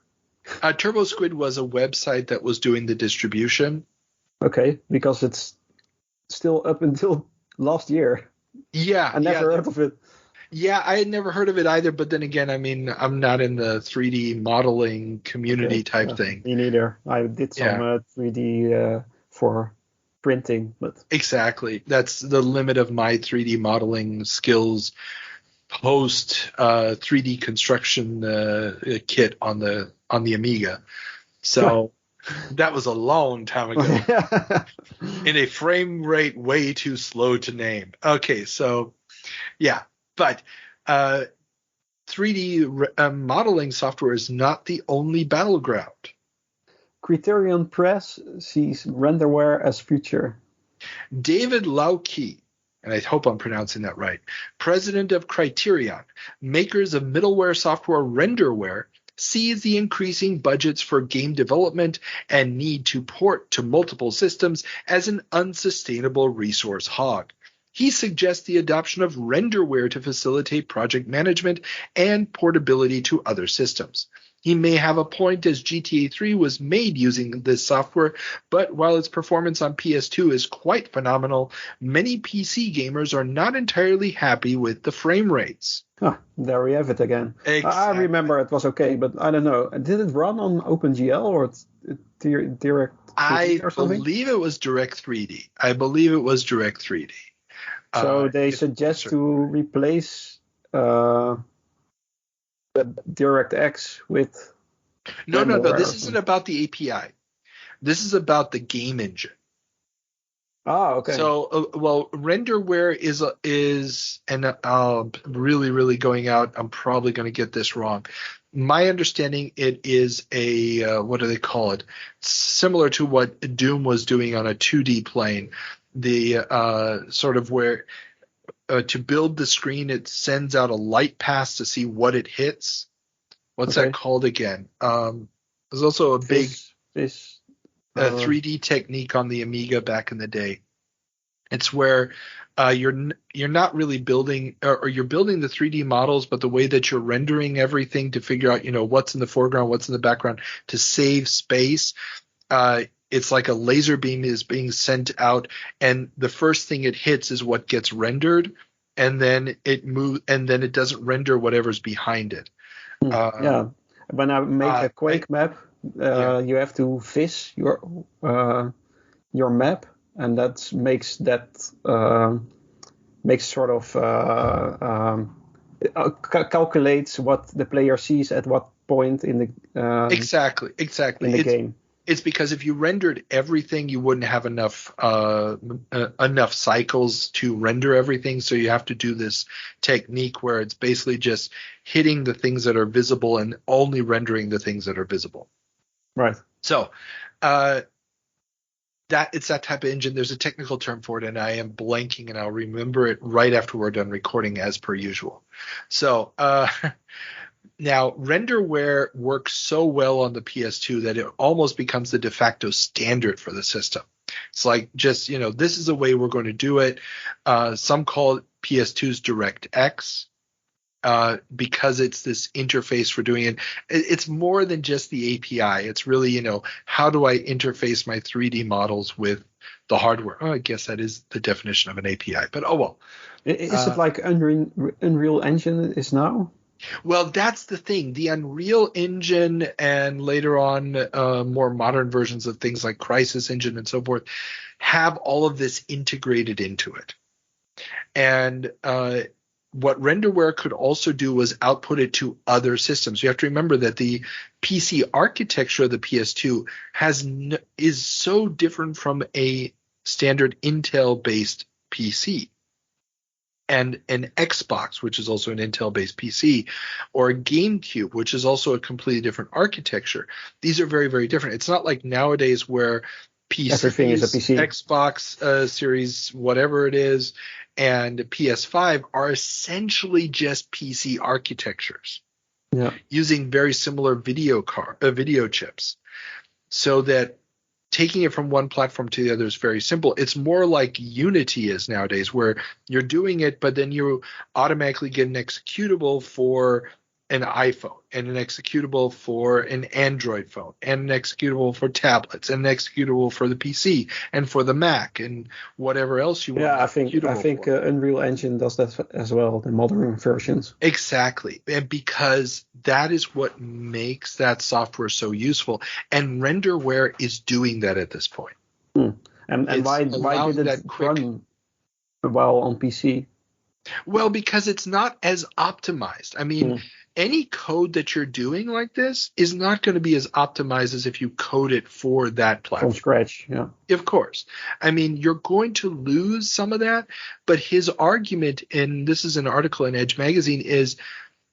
TurboSquid was a website that was doing the distribution. Okay, because it's still up until last year. Yeah. I never heard of it. Yeah, I had never heard of it either, but then again, I mean, I'm not in the 3D modeling community type thing. Me neither. I did some 3D for printing, but exactly. That's the limit of my 3D modeling skills post 3D construction kit on the Amiga. So that was a long time ago. In a frame rate way too slow to name. Okay, so yeah, but 3D modeling software is not the only battleground. Criterion Press sees renderware as future. David Lauke, and I hope I'm pronouncing that right, president of Criterion, makers of middleware software renderware, sees the increasing budgets for game development and need to port to multiple systems as an unsustainable resource hog. He suggests the adoption of renderware to facilitate project management and portability to other systems. He may have a point, as GTA 3 was made using this software, but while its performance on PS2 is quite phenomenal, many PC gamers are not entirely happy with the frame rates. There we have it again. Exactly. I remember it was okay, but I don't know. Did it run on OpenGL or Direct 3D or something? I believe it was Direct 3D. So they suggest to replace DirectX with... No. This isn't about the API. This is about the game engine. Okay. So, renderware is and really going out. I'm probably going to get this wrong. My understanding, it is a what do they call it? Similar to what Doom was doing on a 2D plane. The sort of where to build the screen, it sends out a light pass to see what it hits. What's that called again? There's also a big a 3D technique on the Amiga back in the day. It's where you're not really building, or you're building the 3D models, but the way that you're rendering everything to figure out, what's in the foreground, what's in the background, to save space. It's like a laser beam is being sent out, and the first thing it hits is what gets rendered, and then it moves, and then it doesn't render whatever's behind it. Yeah. When I make a Quake map, you have to viz your map, and that makes calculates what the player sees at what point in the exactly in the game. It's because if you rendered everything, you wouldn't have enough cycles to render everything. So you have to do this technique where it's basically just hitting the things that are visible and only rendering the things that are visible. Right. So it's that type of engine. There's a technical term for it, and I am blanking, and I'll remember it right after we're done recording, as per usual. So now, renderware works so well on the PS2 that it almost becomes the de facto standard for the system. It's like just, this is the way we're going to do it. Some call it PS2's DirectX because it's this interface for doing it. It's more than just the API. It's really, how do I interface my 3D models with the hardware? Oh, I guess that is the definition of an API, but oh well. Is it like Unreal Engine is now? Well, that's the thing. The Unreal Engine and later on more modern versions of things like Crysis Engine and so forth have all of this integrated into it. And what renderware could also do was output it to other systems. You have to remember that the PC architecture of the PS2 is so different from a standard Intel-based PC. And an Xbox, which is also an Intel-based PC, or a GameCube, which is also a completely different architecture. These are very, very different. It's not like nowadays where everything is a PC. Xbox Series, whatever it is, and PS5 are essentially just PC architectures, using very similar video chips, so that taking it from one platform to the other is very simple. It's more like Unity is nowadays, where you're doing it, but then you automatically get an executable for an iPhone, and an executable for an Android phone, and an executable for tablets, and an executable for the PC, and for the Mac, and whatever else you want. Yeah, I think Unreal Engine does that as well, the modern versions. Exactly, and because that is what makes that software so useful, and renderware is doing that at this point. And why did it run well on PC? Well, because it's not as optimized. I mean, any code that you're doing like this is not going to be as optimized as if you code it for that platform. From scratch, yeah. Of course. I mean, you're going to lose some of that, but his argument, and this is an article in Edge Magazine, is,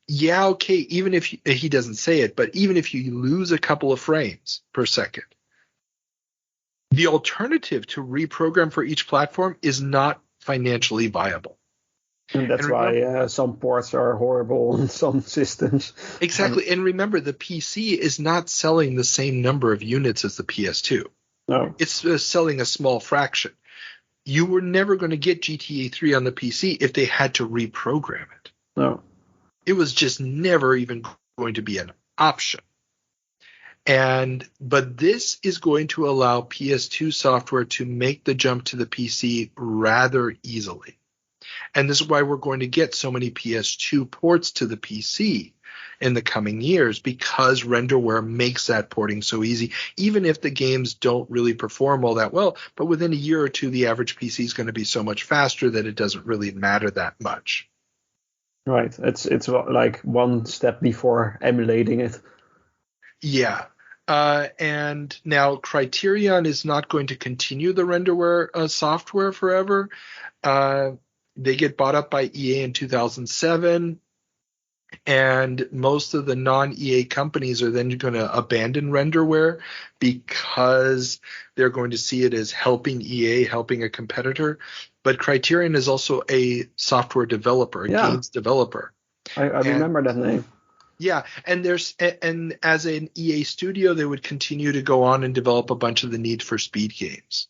yeah, okay, even if he doesn't say it, but even if you lose a couple of frames per second, the alternative to reprogram for each platform is not financially viable. And that's why some ports are horrible on some systems. Exactly. And remember, the PC is not selling the same number of units as the PS2. No. It's selling a small fraction. You were never going to get GTA 3 on the PC if they had to reprogram it. No. It was just never even going to be an option. But this is going to allow PS2 software to make the jump to the PC rather easily. And this is why we're going to get so many PS2 ports to the PC in the coming years, because renderware makes that porting so easy, even if the games don't really perform all that well. But within a year or two, the average PC is going to be so much faster that it doesn't really matter that much. Right. It's like one step before emulating it. Yeah. And now Criterion is not going to continue the renderware software forever. They get bought up by EA in 2007, and most of the non-EA companies are then going to abandon renderware because they're going to see it as helping EA, helping a competitor. But Criterion is also a software developer, a games developer. I remember that name. Yeah, and as an EA studio, they would continue to go on and develop a bunch of the Need for Speed games.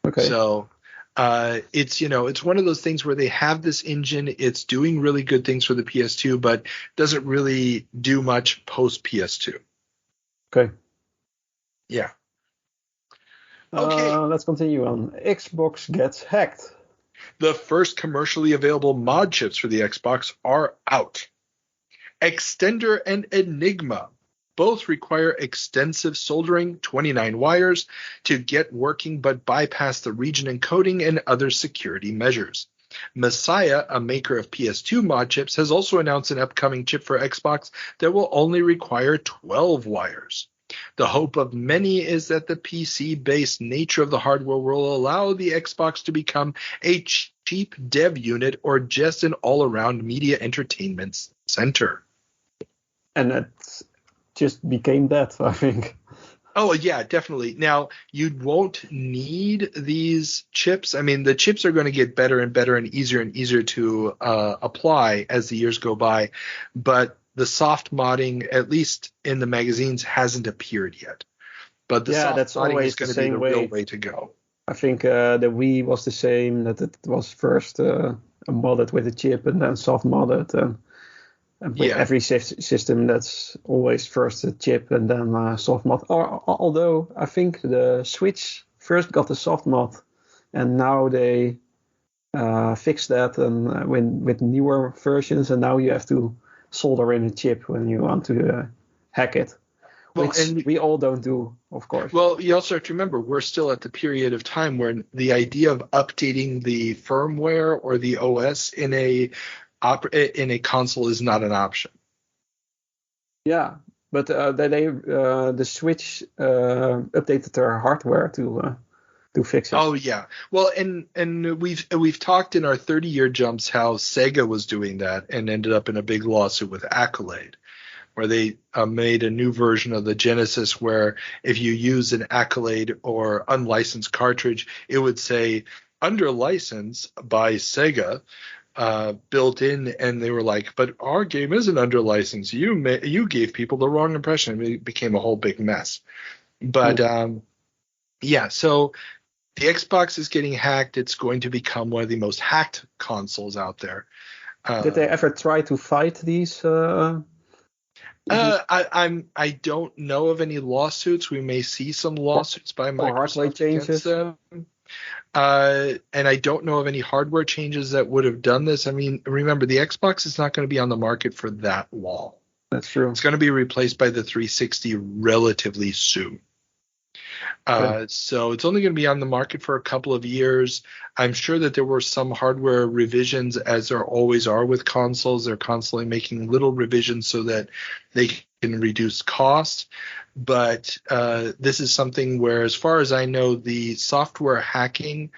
Okay. So it's one of those things where they have this engine. It's doing really good things for the PS2, but doesn't really do much post PS2. Okay. Yeah. Okay. Let's continue on. Xbox gets hacked. The first commercially available mod chips for the Xbox are out. Extender and Enigma both require extensive soldering, 29 wires, to get working but bypass the region encoding and other security measures. Messiah, a maker of PS2 mod chips, has also announced an upcoming chip for Xbox that will only require 12 wires. The hope of many is that the PC-based nature of the hardware will allow the Xbox to become a cheap dev unit or just an all-around media entertainment center. And it just became that, I think. Oh, yeah, definitely. Now, you won't need these chips. I mean, the chips are going to get better and better and easier to apply as the years go by. But the soft modding, at least in the magazines, hasn't appeared yet. But the soft that's modding always is going the to be same the way. real way to go. I think the Wii was the same, that it was first modded with a chip and then soft modded. And with every system, that's always first a chip and then soft mod. Although I think the Switch first got the soft mod, and now they fixed that and with newer versions, and now you have to solder in a chip when you want to hack it. Well, which and we all don't do, of course. Well, you also have to remember, we're still at the period of time where the idea of updating the firmware or the OS in a console is not an option. Yeah, but the Switch updated their hardware to fix it. Oh yeah, well, and we've talked in our 30-year jumps how Sega was doing that and ended up in a big lawsuit with Accolade, where they made a new version of the Genesis where if you use an Accolade or unlicensed cartridge, it would say under license by Sega built in, and they were like, but our game isn't under license. You gave people the wrong impression. It became a whole big mess. But yeah, so the Xbox is getting hacked. It's going to become one of the most hacked consoles out there. Did they ever try to fight these? I don't know of any lawsuits. We may see some lawsuits by Microsoft against them. And I don't know of any hardware changes that would have done this. I mean, remember, the Xbox is not going to be on the market for that long. That's true. It's going to be replaced by the 360 relatively soon. So it's only going to be on the market for a couple of years. I'm sure that there were some hardware revisions, as there always are with consoles. They're constantly making little revisions so that they can reduce cost. But this is something where, as far as I know, the software hacking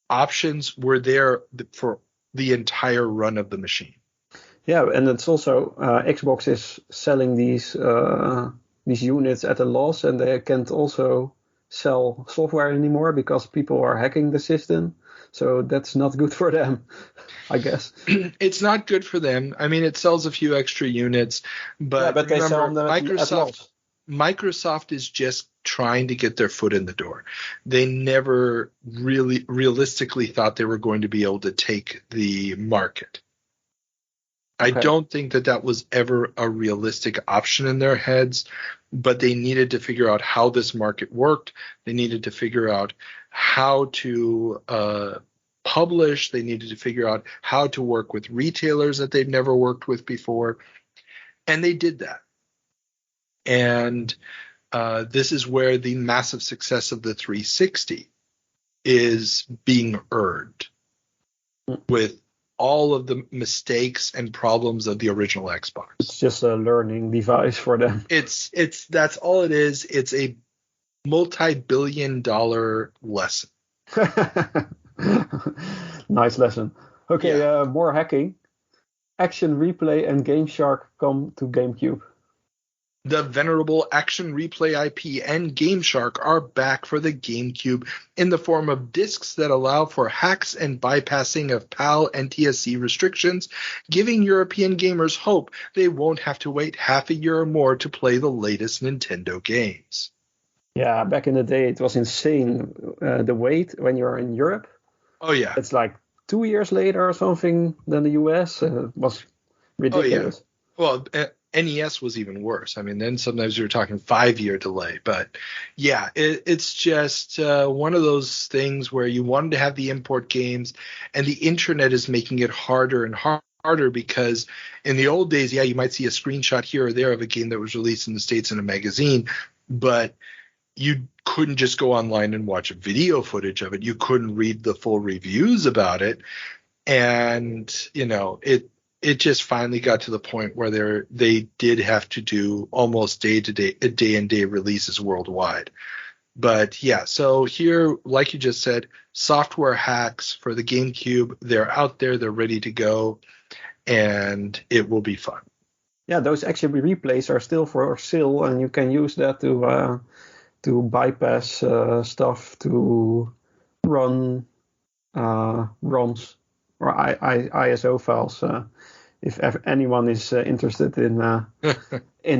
options were there for the entire run of the machine. Yeah, and it's also Xbox is selling these units at a loss, and they can't also sell software anymore because people are hacking the system. So that's not good for them, I guess. It's not good for them. I mean, it sells a few extra units, but they remember, sell them at loss. Microsoft is just trying to get their foot in the door. They never really realistically thought they were going to be able to take the market. I don't think that was ever a realistic option in their heads, but they needed to figure out how this market worked. They needed to figure out how to publish. They needed to figure out how to work with retailers that they've never worked with before. And they did that. And this is where the massive success of the 360 is being earned with all of the mistakes and problems of the original Xbox. It's just a learning device for them. That's all it is. It's a multi-billion-dollar lesson. Nice lesson. Okay, more hacking. Action Replay and Game Shark come to GameCube. The venerable Action Replay IP and GameShark are back for the GameCube in the form of discs that allow for hacks and bypassing of PAL NTSC restrictions, giving European gamers hope they won't have to wait half a year or more to play the latest Nintendo games. Yeah, back in the day it was insane, the wait when you're in Europe. Oh, yeah. It's like 2 years later or something than the US. It was ridiculous. Oh, yeah. Well, NES was even worse. I mean, then sometimes you're talking 5-year delay. But yeah, it's just one of those things where you wanted to have the import games, and the internet is making it harder and harder because in the old days, yeah, you might see a screenshot here or there of a game that was released in the States in a magazine, but you couldn't just go online and watch video footage of it. You couldn't read the full reviews about it. And, it just finally got to the point where they did have to do almost day-and-day releases worldwide. But yeah, so here, like you just said, software hacks for the GameCube. They're out there, they're ready to go, and it will be fun. Yeah, those action replays are still for sale, and you can use that to bypass stuff, to run ROMs or ISO files. If anyone is interested in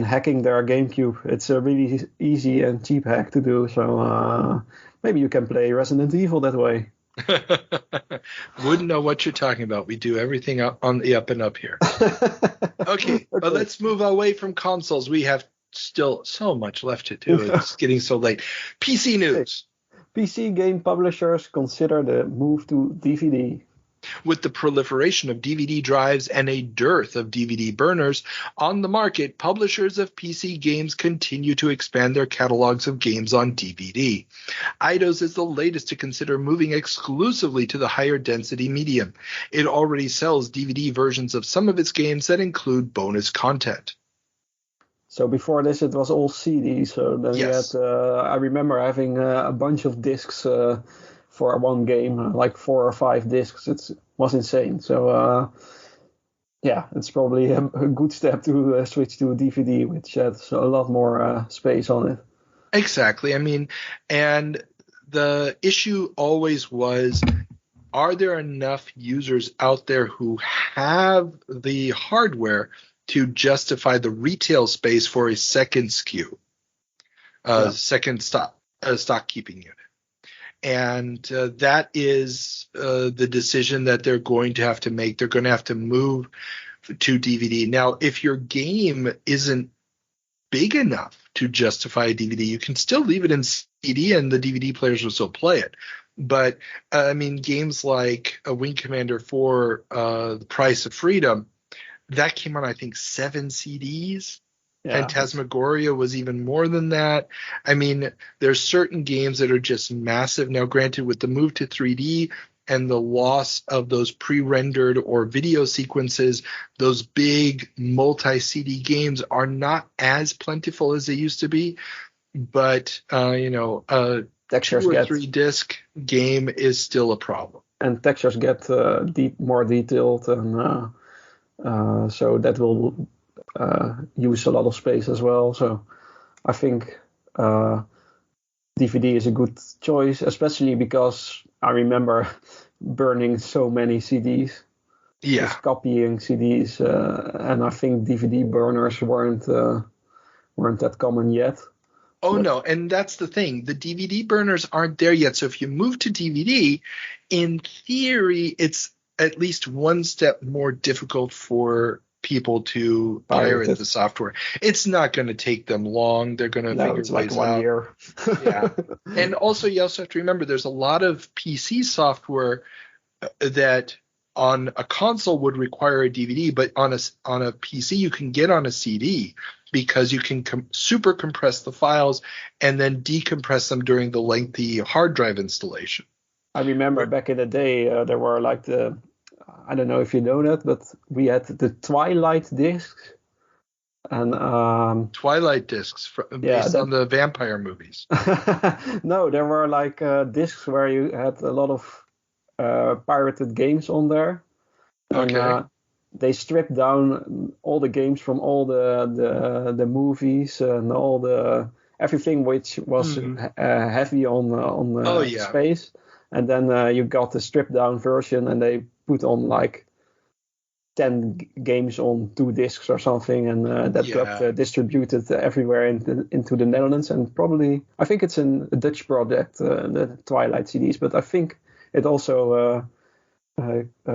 hacking their GameCube, it's a really easy and cheap hack to do. So maybe you can play Resident Evil that way. Wouldn't know what you're talking about. We do everything on the up and up here. Okay, but let's move away from consoles. We have still so much left to do. It's getting so late. PC news. PC game publishers consider the move to DVD. With the proliferation of DVD drives and a dearth of DVD burners on the market, publishers of PC games continue to expand their catalogs of games on DVD. Eidos is the latest to consider moving exclusively to the higher density medium. It already sells DVD versions of some of its games that include bonus content. So before this, it was all CDs. So then yes. We had, I remember having a bunch of discs for one game, like 4 or 5 discs. It was insane. So it's probably a good step to switch to a DVD, which has a lot more space on it. Exactly. I mean, and the issue always was, are there enough users out there who have the hardware to justify the retail space for a second SKU, second stock keeping unit? And that is the decision that they're going to have to make. They're going to have to move to DVD. Now, if your game isn't big enough to justify a DVD, you can still leave it in CD and the DVD players will still play it. But, I mean, games like Wing Commander 4, The Price of Freedom, that came on, I think, 7 CDs. Yeah. Phantasmagoria was even more than that. I mean, there's certain games that are just massive. Now, granted, with the move to 3D and the loss of those pre-rendered or video sequences, those big multi-CD games are not as plentiful as they used to be. But, a 2 or 3 disc game is still a problem. And textures get more detailed, and so that will use a lot of space as well. So I think DVD is a good choice, especially because I remember burning so many CDs. Yeah. Just copying CDs, and I think DVD burners weren't that common yet. Oh, no, and that's the thing. The DVD burners aren't there yet. So if you move to DVD, in theory, it's at least one step more difficult for people to pirate the software. It's not going to take them long. They're going to figure ways like 1 year. Yeah. And also, you also have to remember there's a lot of PC software that on a console would require a DVD, but on a PC you can get on a CD because you can super compress the files and then decompress them during the lengthy hard drive installation. I remember back in the day there were like I don't know if you know that, but we had the Twilight discs. And Twilight discs based on the vampire movies. No, there were like discs where you had a lot of pirated games on there. Okay. they stripped down all the games from all the movies and all the everything which was heavy on space, and then you got the stripped down version, and they put on like 10 games on 2 discs or something, and that got distributed everywhere into the Netherlands, and probably I think it's a Dutch project, the Twilight CDs, but I think it also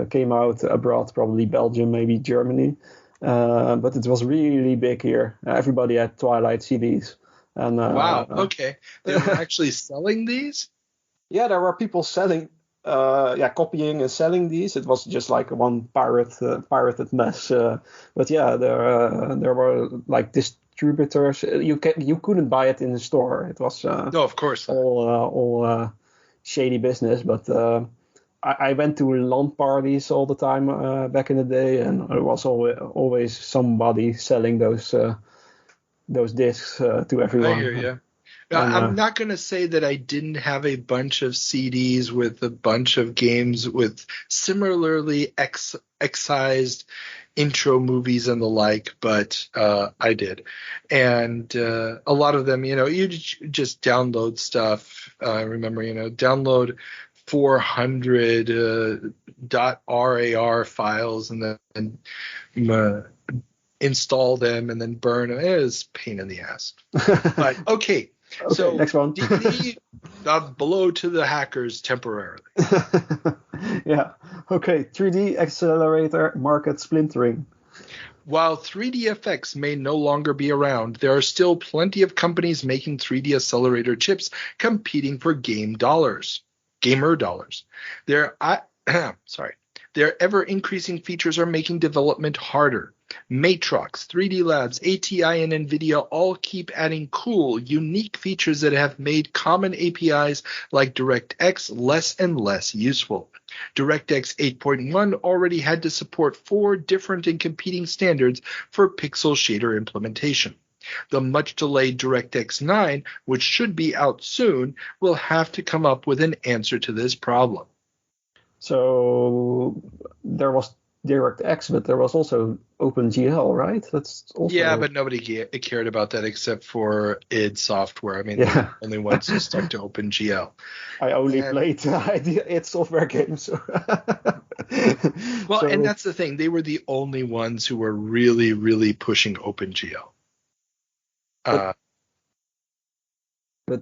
came out abroad, probably Belgium, maybe Germany, but it was really big here. Everybody had Twilight CDs. And, wow, okay. They were actually selling these? Yeah, there were people selling, copying and selling these. It was just like one pirated mess. But yeah, there were like distributors. You couldn't buy it in the store. It was no, of course not. all shady business. But I went to LAN parties all the time back in the day, and there was always somebody selling those discs to everyone. I hear you. I'm not going to say that I didn't have a bunch of CDs with a bunch of games with similarly excised intro movies and the like, but I did. And a lot of them, you just download stuff. I remember, download 400 .rar files and then install them and then burn them. It was a pain in the ass. But okay. So next one. DVD below to the hackers temporarily. Yeah. Okay. 3D accelerator market splintering. While 3DFX may no longer be around, there are still plenty of companies making 3D accelerator chips competing for gamer dollars. Their ever-increasing features are making development harder. Matrox, 3D Labs, ATI, and NVIDIA all keep adding cool, unique features that have made common APIs like DirectX less and less useful. DirectX 8.1 already had to support 4 different and competing standards for pixel shader implementation. The much-delayed DirectX 9, which should be out soon, will have to come up with an answer to this problem. So there was DirectX, but there was also OpenGL, right? That's also... Yeah, but nobody cared about that except for id Software. I mean, they're the only ones who stuck to OpenGL. I only played id Software games. Well, and that's the thing. They were the only ones who were really, really pushing OpenGL. But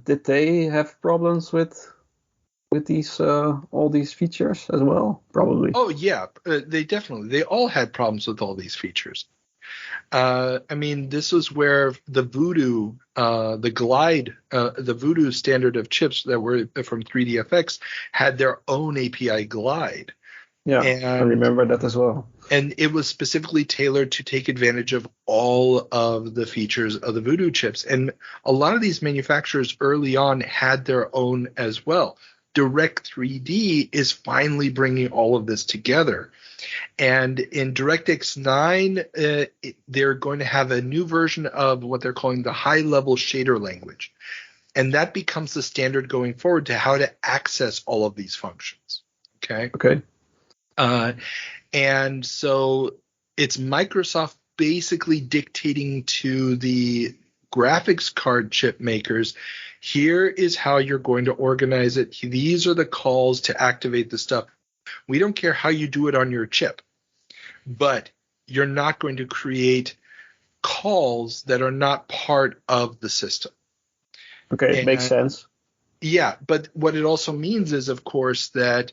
did they have problems with these all these features as well? Probably. Oh yeah, they all had problems with all these features. I mean, this was where the Voodoo, the Voodoo standard of chips that were from 3DFX had their own API glide. Yeah, I remember that as well. And it was specifically tailored to take advantage of all of the features of the Voodoo chips. And a lot of these manufacturers early on had their own as well. Direct3D is finally bringing all of this together. And in DirectX 9, they're going to have a new version of what they're calling the high-level shader language. And that becomes the standard going forward to how to access all of these functions. Okay. And so it's Microsoft basically dictating to the graphics card chip makers, here is how you're going to organize it. These are the calls to activate the stuff. We don't care how you do it on your chip, but you're not going to create calls that are not part of the system. Okay, it makes sense. Yeah, but what it also means is, of course, that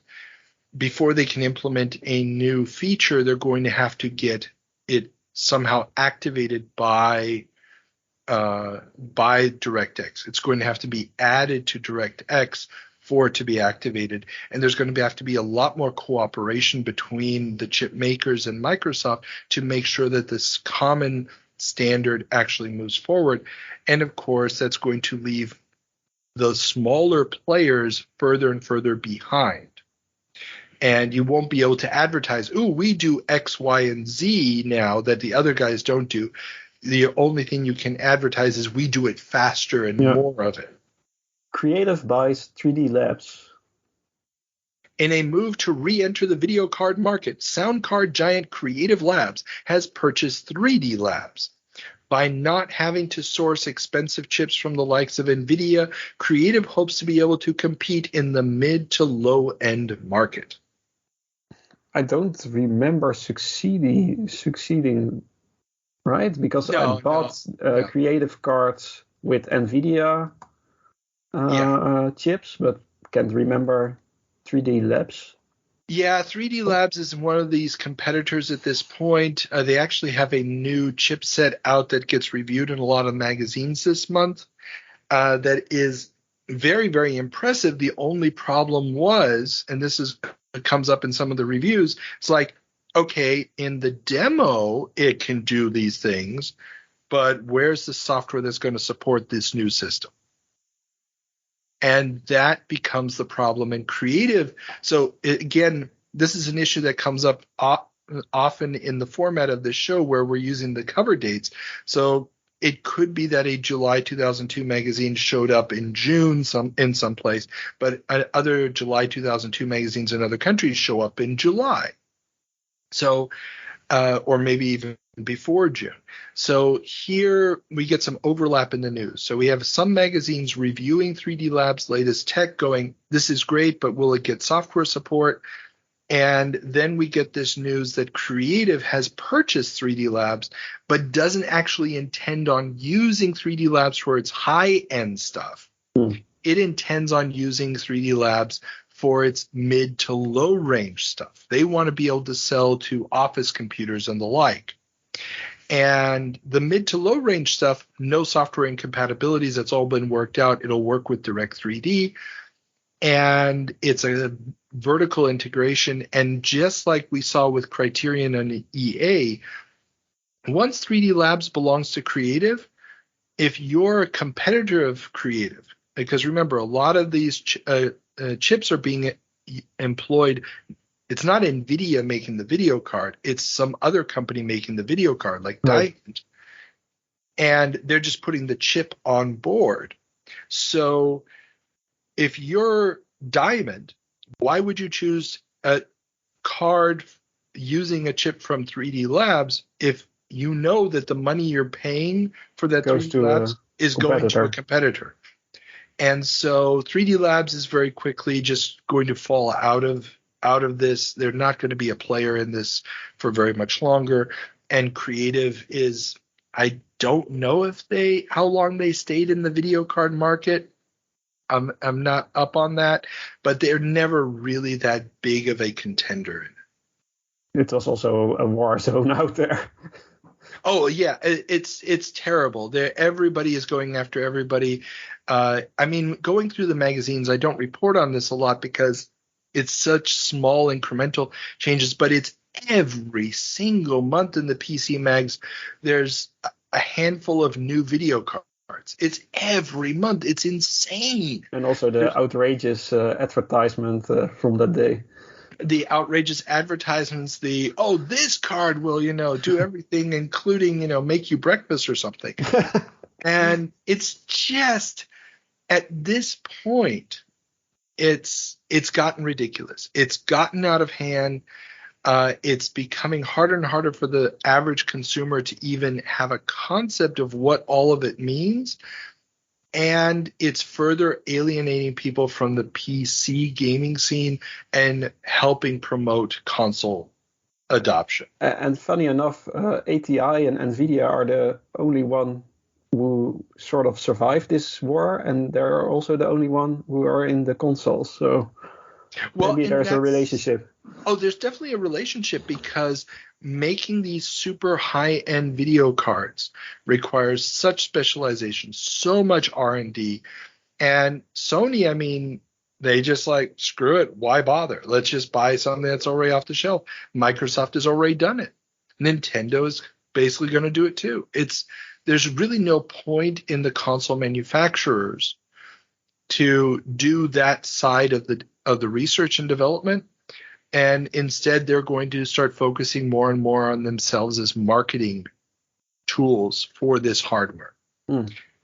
before they can implement a new feature, they're going to have to get it somehow activated by DirectX. It's going to have to be added to DirectX for it to be activated. And there's going to have to be a lot more cooperation between the chip makers and Microsoft to make sure that this common standard actually moves forward. And of course, that's going to leave the smaller players further and further behind. And you won't be able to advertise, ooh, we do X, Y, and Z now that the other guys don't do. The only thing you can advertise is we do it faster and more of it. Creative buys 3D Labs. In a move to re-enter the video card market, sound card giant Creative Labs has purchased 3D Labs. By not having to source expensive chips from the likes of NVIDIA, Creative hopes to be able to compete in the mid to low-end market. I don't remember succeeding, right? Because I bought Creative cards with NVIDIA chips, but can't remember 3D Labs. Yeah, 3D Labs is one of these competitors at this point. They actually have a new chipset out that gets reviewed in a lot of magazines this month that is very, very impressive. The only problem was, and it comes up in some of the reviews, it's like, okay, in the demo, it can do these things, but where's the software that's going to support this new system? And that becomes the problem in Creative. So again, this is an issue that comes up often in the format of this show where we're using the cover dates. So it could be that a July 2002 magazine showed up in June in some place, but other July 2002 magazines in other countries show up in July. So, or maybe even before June. So here we get some overlap in the news. So we have some magazines reviewing 3D Labs' latest tech going, this is great, but will it get software support? And then we get this news that Creative has purchased 3D Labs, but doesn't actually intend on using 3D Labs for its high-end stuff. It intends on using 3D Labs for its mid to low range stuff. They want to be able to sell to office computers and the like. And the mid to low range stuff, no software incompatibilities. That's all been worked out. It'll work with Direct3D. And it's a vertical integration. And just like we saw with Criterion and EA, once 3D Labs belongs to Creative, if you're a competitor of Creative, because remember, a lot of these chips are being employed. It's not NVIDIA making the video card. It's some other company making the video card, like Diamond. And they're just putting the chip on board. So if you're Diamond, why would you choose a card using a chip from 3D Labs if you know that the money you're paying for that 3D Labs is going to a competitor? And so 3D Labs is very quickly just going to fall out of this. They're not going to be a player in this for very much longer. And Creative is, I don't know how long they stayed in the video card market. I'm not up on that, but they're never really that big of a contender. It was also a war zone out there. Oh yeah, it's terrible. Everybody is going after everybody. I mean, going through the magazines, I don't report on this a lot because it's such small incremental changes, but it's every single month in the PC mags. There's a handful of new video cards. It's every month. It's insane. And also the outrageous advertisement from that day. The outrageous advertisements, this card will, do everything, including, make you breakfast or something. And it's just, at this point, it's gotten ridiculous. It's gotten out of hand. It's becoming harder and harder for the average consumer to even have a concept of what all of it means. And it's further alienating people from the PC gaming scene and helping promote console adoption. And funny enough, ATI and NVIDIA are the only one who sort of survived this war, and they're also the only one who are in the consoles. So maybe there's a relationship. Oh, there's definitely a relationship because making these super high-end video cards requires such specialization, so much R&D. And Sony, I mean, they just like, screw it, why bother? Let's just buy something that's already off the shelf. Microsoft has already done it. Nintendo is basically going to do it too. There's really no point in the console manufacturers to do that side of the research and development. And instead, they're going to start focusing more and more on themselves as marketing tools for this hardware.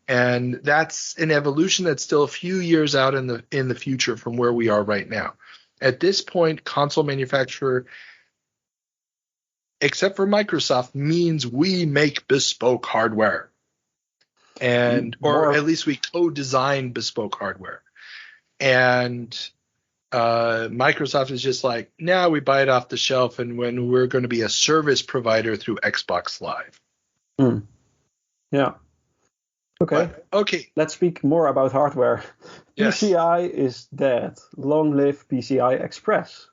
And that's an evolution that's still a few years out in the future from where we are right now. At this point, console manufacturer, except for Microsoft, means we make bespoke hardware. Or at least we co-design bespoke hardware. And Microsoft is just like, now we buy it off the shelf, and when we're going to be a service provider through Xbox Live. Yeah. Okay. Okay. Let's speak more about hardware. Yes. PCI is dead. Long live PCI Express.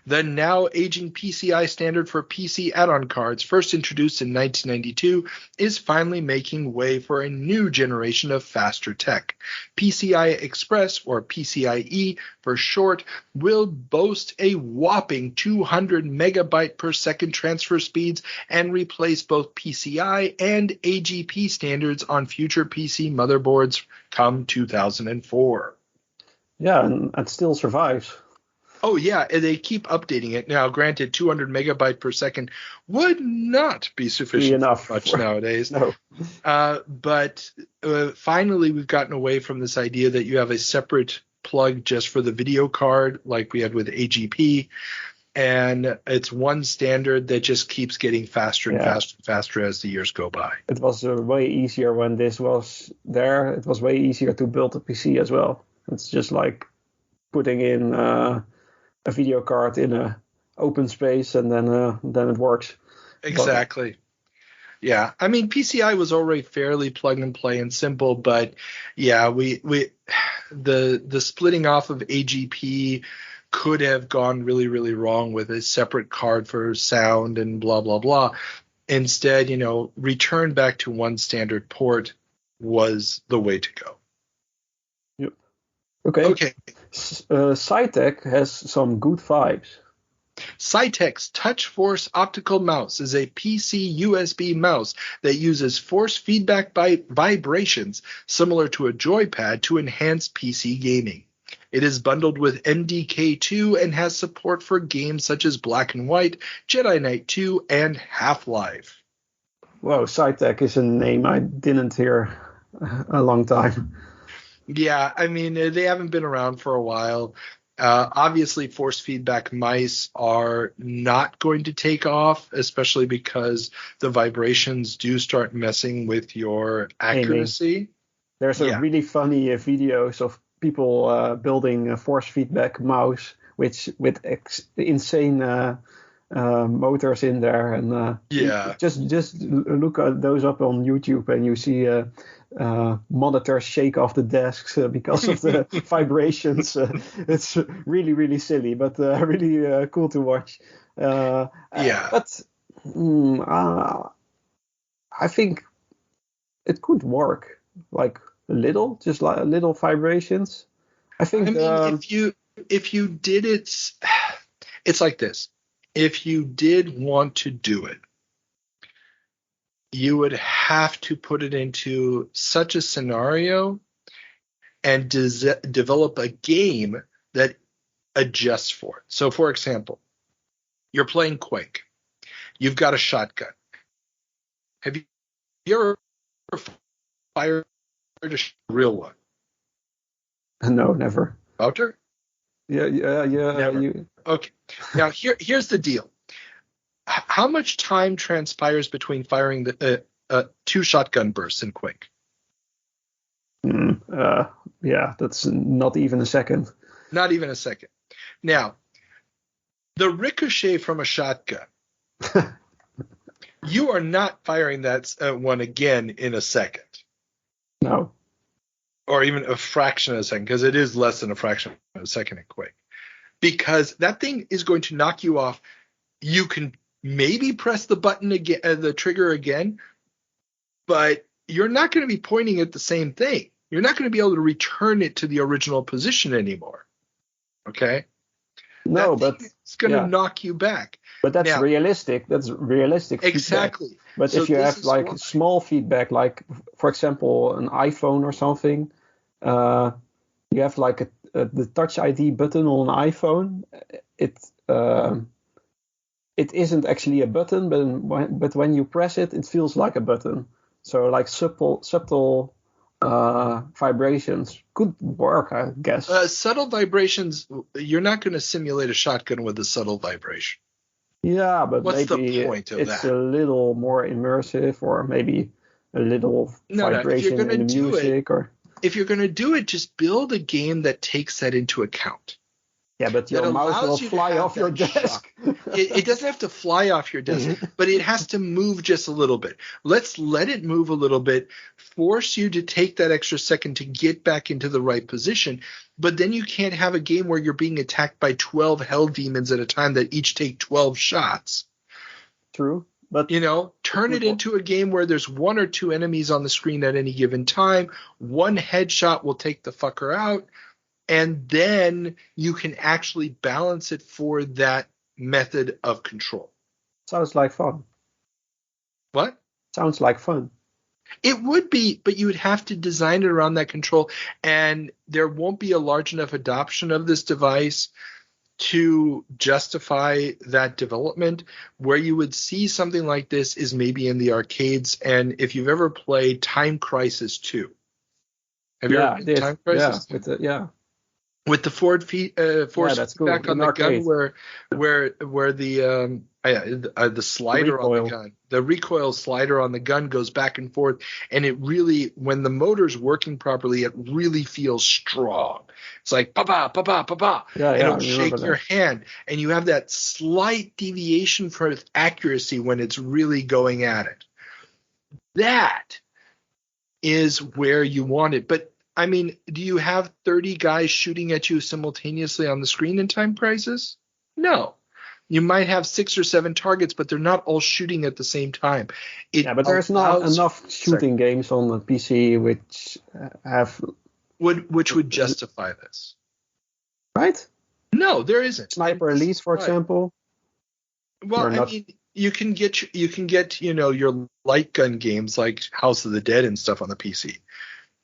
The now aging PCI standard for PC add-on cards, first introduced in 1992, is finally making way for a new generation of faster tech. PCI Express, or PCIe for short, will boast a whopping 200 megabyte per second transfer speeds and replace both PCI and AGP standards on future PC motherboards come 2004. Yeah, and it still survives. Oh, yeah, and they keep updating it. Now, granted, 200 megabyte per second would not be sufficient enough much nowadays. No. But finally, we've gotten away from this idea that you have a separate plug just for the video card, like we had with AGP. And it's one standard that just keeps getting faster and faster and faster as the years go by. It was way easier when this was there. It was way easier to build a PC as well. It's just like putting in a video card in a open space, and then it works. Exactly. Yeah, I mean, PCI was already fairly plug and play and simple, but yeah, the splitting off of AGP could have gone really, really wrong with a separate card for sound and blah blah blah. Instead, return back to one standard port was the way to go. Yep. Okay. Cytec has some good vibes. Cytec's Touch Force optical mouse is a PC USB mouse that uses force feedback by vibrations similar to a joypad to enhance PC gaming. It is bundled with MDK2 and has support for games such as Black and White, Jedi Knight 2, and Half-Life. Wow, Cytec is a name I didn't hear a long time. Yeah, I mean, they haven't been around for a while. Obviously, force feedback mice are not going to take off, especially because the vibrations do start messing with your accuracy. There's a really funny videos of people building a force feedback mouse with insane motors in there, and just look at those up on YouTube, and you see monitors shake off the desks because of the vibrations. It's really, really silly, but really cool to watch. But I think it could work, like a little vibrations. I think. I mean, if you did it, it's like this. If you did want to do it, you would have to put it into such a scenario and develop a game that adjusts for it. So, for example, you're playing Quake. You've got a shotgun. Have you ever fired a real one? No, never. Wouter? Yeah. Never. Okay. Now, here's the deal. How much time transpires between firing the two shotgun bursts in Quake? Yeah, that's not even a second. Not even a second. Now, the ricochet from a shotgun, you are not firing that one again in a second. No. Or even a fraction of a second, because it is less than a fraction of a second in Quake. Because that thing is going to knock you off. You can maybe press the button again, the trigger again, but you're not going to be pointing at the same thing. You're not going to be able to return it to the original position anymore. Okay? No, but it's going to knock you back. But that's realistic. That's realistic. Exactly. Feedback. But if you have like small feedback, like for example an iPhone or something, you have like the Touch ID button on an iPhone. It isn't actually a button, but when you press it, it feels like a button. So like subtle vibrations could work, I guess. Subtle vibrations, you're not going to simulate a shotgun with a subtle vibration. Yeah, but what's maybe the point of it's that? a little more immersive, or maybe a little vibration in the music. If you're going to do it, just build a game that takes that into account. Yeah, but your mouse will fly off your desk. It doesn't have to fly off your desk, but it has to move just a little bit. Let's let it move a little bit, force you to take that extra second to get back into the right position. But then you can't have a game where you're being attacked by 12 hell demons at a time that each take 12 shots. True. But turn it into a game where there's 1 or 2 enemies on the screen at any given time. One headshot will take the fucker out. And then you can actually balance it for that method of control. Sounds like fun. What? Sounds like fun. It would be, but you would have to design it around that control. And there won't be a large enough adoption of this device to justify that development. Where you would see something like this is maybe in the arcades. And if you've ever played Time Crisis 2. Have you ever played Time Crisis? Yeah, with the force feedback on the gun, where the slider on the gun, the recoil slider on the gun goes back and forth, and it really, when the motor's working properly, it really feels strong. It's like pa pa pa pa pa pa, and it'll shake your hand, and you have that slight deviation from accuracy when it's really going at it. That is where you want it, but. I mean, do you have 30 guys shooting at you simultaneously on the screen in Time Crisis? No. You might have 6 or 7 targets, but they're not all shooting at the same time. But there's not enough shooting games on the PC which would justify this. Right? No, there isn't. Sniper Elite, for example. Well, I mean, you can get your light gun games like House of the Dead and stuff on the PC.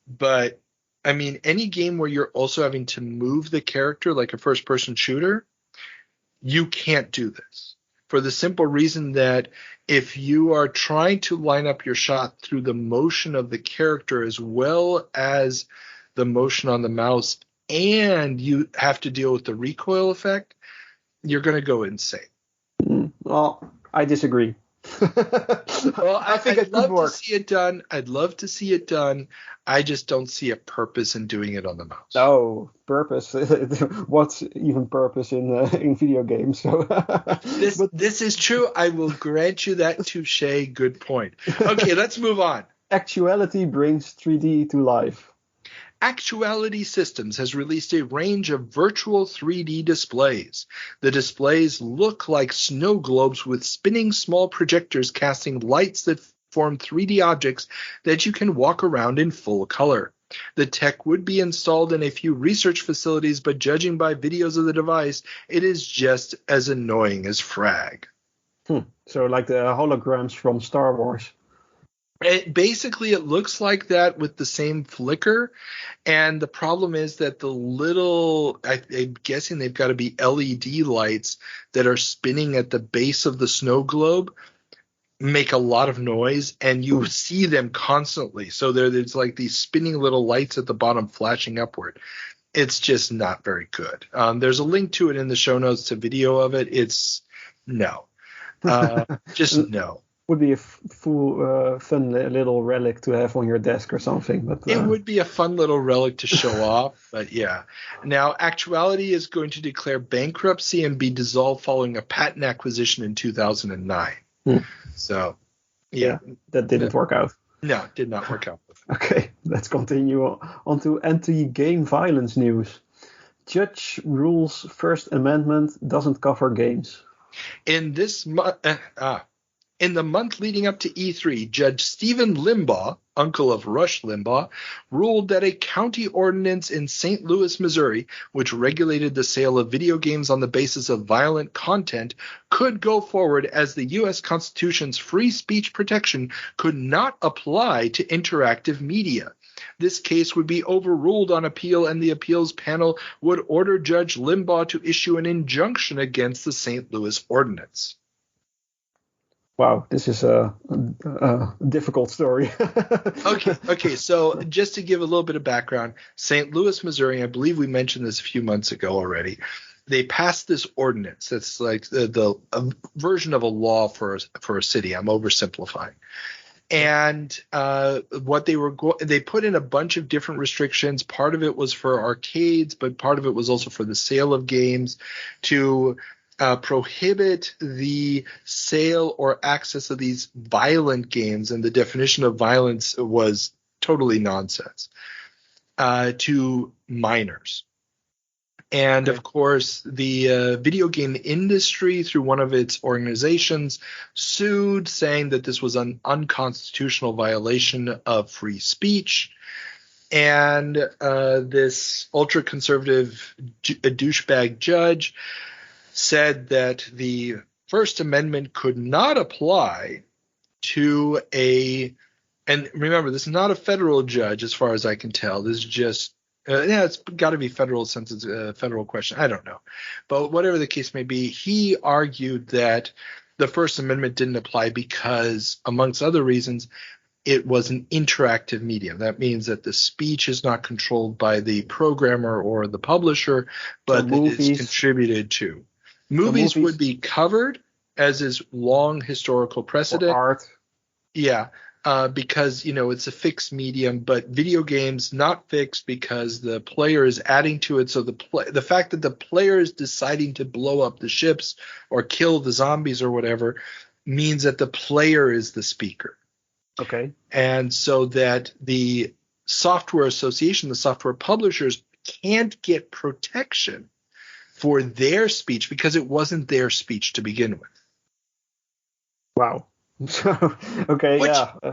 But I mean, any game where you're also having to move the character like a first-person shooter, you can't do this. For the simple reason that if you are trying to line up your shot through the motion of the character as well as the motion on the mouse, and you have to deal with the recoil effect, you're going to go insane. Well, I disagree. Well, I think I'd love to see it done. I'd love to see it done. I just don't see a purpose in doing it on the mouse. No, purpose. What's even purpose in video games? So this is true. I will grant you that touche. Good point. Okay, let's move on. Actuality brings 3D to life. Actuality Systems has released a range of virtual 3D displays. The displays look like snow globes with spinning small projectors casting lights that form 3D objects that you can walk around in full color. The tech would be installed in a few research facilities, but judging by videos of the device, it is just as annoying as frag. So like the holograms from Star Wars. Basically, it looks like that with the same flicker, and the problem is that the little, I'm guessing they've got to be LED lights that are spinning at the base of the snow globe, make a lot of noise, and you see them constantly. So there's like these spinning little lights at the bottom flashing upward. It's just not very good. There's a link to it in the show notes to video of it. It's no. Just no. Would be a fun little relic to have on your desk or something. But it would be a fun little relic to show off, but yeah. Now, Actuality is going to declare bankruptcy and be dissolved following a patent acquisition in 2009. So, yeah. That didn't work out. No, it did not work out. Okay, let's continue on to anti-game violence news. Judge rules First Amendment doesn't cover games. In the month leading up to E3, Judge Stephen Limbaugh, uncle of Rush Limbaugh, ruled that a county ordinance in St. Louis, Missouri, which regulated the sale of video games on the basis of violent content, could go forward as the U.S. Constitution's free speech protection could not apply to interactive media. This case would be overruled on appeal, and the appeals panel would order Judge Limbaugh to issue an injunction against the St. Louis ordinance. Wow, this is a difficult story. Okay. So just to give a little bit of background, St. Louis, Missouri, I believe we mentioned this a few months ago already. They passed this ordinance that's like the version of a law for a city. I'm oversimplifying. And what they put in a bunch of different restrictions. Part of it was for arcades, but part of it was also for the sale of games, to prohibit the sale or access of these violent games, and the definition of violence was totally nonsense, to minors. And of course, the video game industry, through one of its organizations, sued, saying that this was an unconstitutional violation of free speech. And this ultra-conservative douchebag judge said that the First Amendment could not apply to and remember, this is not a federal judge as far as I can tell. This is just, it's got to be federal since it's a federal question. I don't know. But whatever the case may be, he argued that the First Amendment didn't apply because, amongst other reasons, it was an interactive medium. That means that the speech is not controlled by the programmer or the publisher, but it's contributed to. Movies would be covered, as is long historical precedent. Or art. Yeah, because, it's a fixed medium, but video games not fixed because the player is adding to it. So the fact that the player is deciding to blow up the ships or kill the zombies or whatever means that the player is the speaker. Okay. And so that the software association, the software publishers, can't get protection for their speech because it wasn't their speech to begin with. Wow. Okay,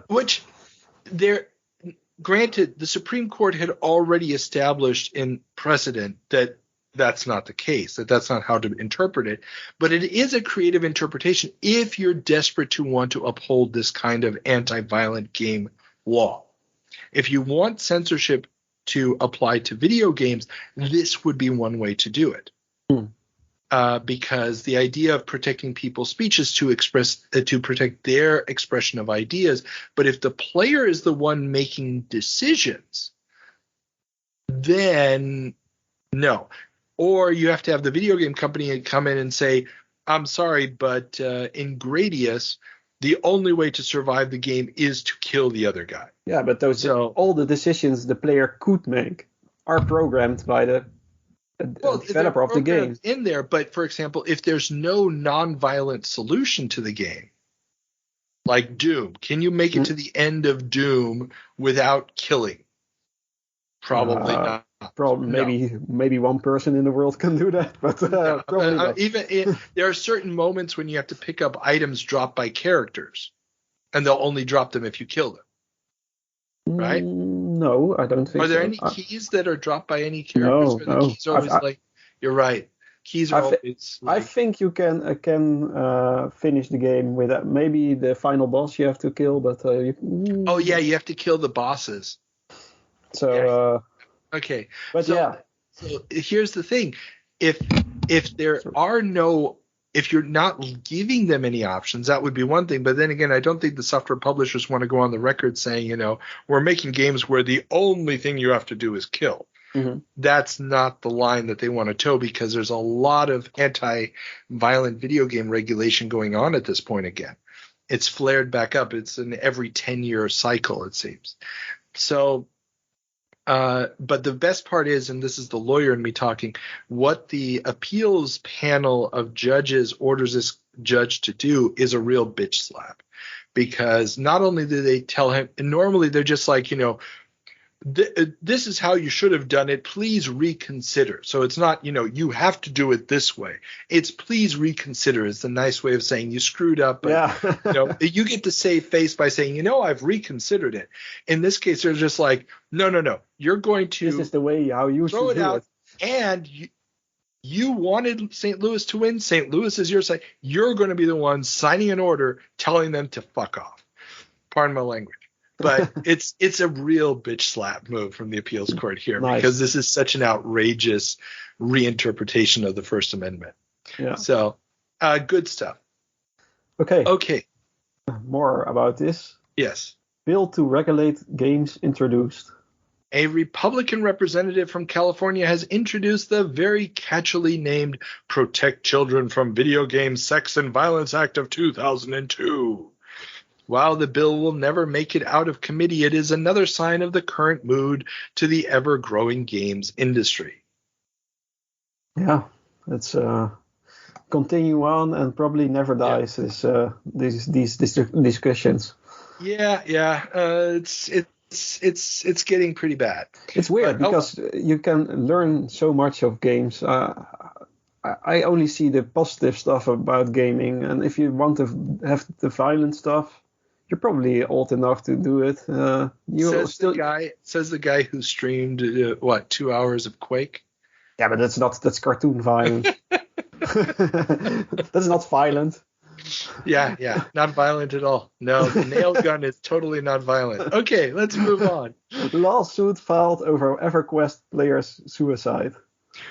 Which granted, the Supreme Court had already established in precedent that that's not the case, that's not how to interpret it. But it is a creative interpretation if you're desperate to want to uphold this kind of anti-violent game law. If you want censorship to apply to video games, this would be one way to do it. Because the idea of protecting people's speech is to protect their expression of ideas. But if the player is the one making decisions, then no. Or you have to have the video game company come in and say, I'm sorry, but in Gradius, the only way to survive the game is to kill the other guy. Yeah, but all the decisions the player could make are programmed by the developer of the game in there. But for example, if there's no non-violent solution to the game, like Doom, can you make it to the end of Doom without killing? Probably not. Maybe one person in the world can do that, but probably not. There are certain moments when you have to pick up items dropped by characters, and they'll only drop them if you kill them. Right? No, I don't think. Are there any keys that are dropped by any characters? No. The keys are always you're right. Keys are always. I think you can finish the game with that. Maybe the final boss you have to kill, but you have to kill the bosses. So okay, but so here's the thing: if you're not giving them any options, that would be one thing. But then again, I don't think the software publishers want to go on the record saying, we're making games where the only thing you have to do is kill. Mm-hmm. That's not the line that they want to toe, because there's a lot of anti-violent video game regulation going on at this point again. It's flared back up. It's an every 10-year cycle, it seems. So, but the best part is, and this is the lawyer in me talking, what the appeals panel of judges orders this judge to do is a real bitch slap. Because not only do they tell him, and normally they're just like, this is how you should have done it. Please reconsider. So it's not, you have to do it this way. It's please reconsider. It's a nice way of saying you screwed up. But, you get to save face by saying, I've reconsidered it. In this case, they're just like, no. You're going to. This is the way how you throw should it do out. it. And you wanted St. Louis to win. St. Louis is your side. You're going to be the one signing an order telling them to fuck off. Pardon my language. But it's a real bitch slap move from the appeals court here, because this is such an outrageous reinterpretation of the First Amendment. Yeah. So good stuff. Okay. more about this. Yes. Bill to regulate games introduced. A Republican representative from California has introduced the very catchily named Protect Children from Video Game Sex and Violence Act of 2002. While the bill will never make it out of committee, it is another sign of the current mood to the ever-growing games industry. Yeah, it's continue on and probably never dies. These discussions. Yeah. It's getting pretty bad. It's weird because you can learn so much of games. I only see the positive stuff about gaming, and if you want to have the violent stuff, you're probably old enough to do it. Says the guy who streamed 2 hours of Quake. Yeah, but that's cartoon violence. That's not violent. Yeah, not violent at all. No, the nail gun is totally not violent. Okay, let's move on. Lawsuit filed over EverQuest player's suicide.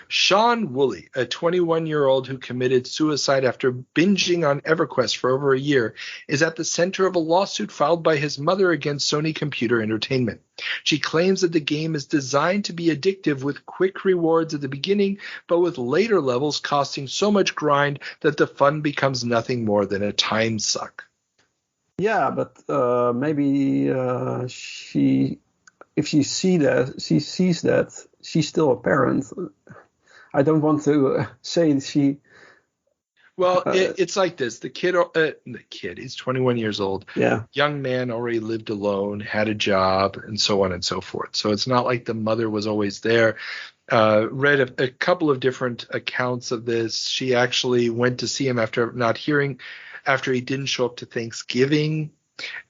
Sean Woolley, a 21-year-old who committed suicide after binging on EverQuest for over a year, is at the center of a lawsuit filed by his mother against Sony Computer Entertainment. She claims that the game is designed to be addictive with quick rewards at the beginning, but with later levels costing so much grind that the fun becomes nothing more than a time suck. Yeah, but maybe if she sees that, she's still a parent. I don't want to say she. Well, it's like this. The kid, he's 21 years old. Yeah. Young man, already lived alone, had a job, and so on and so forth. So it's not like the mother was always there. Read a couple of different accounts of this. She actually went to see him after he didn't show up to Thanksgiving.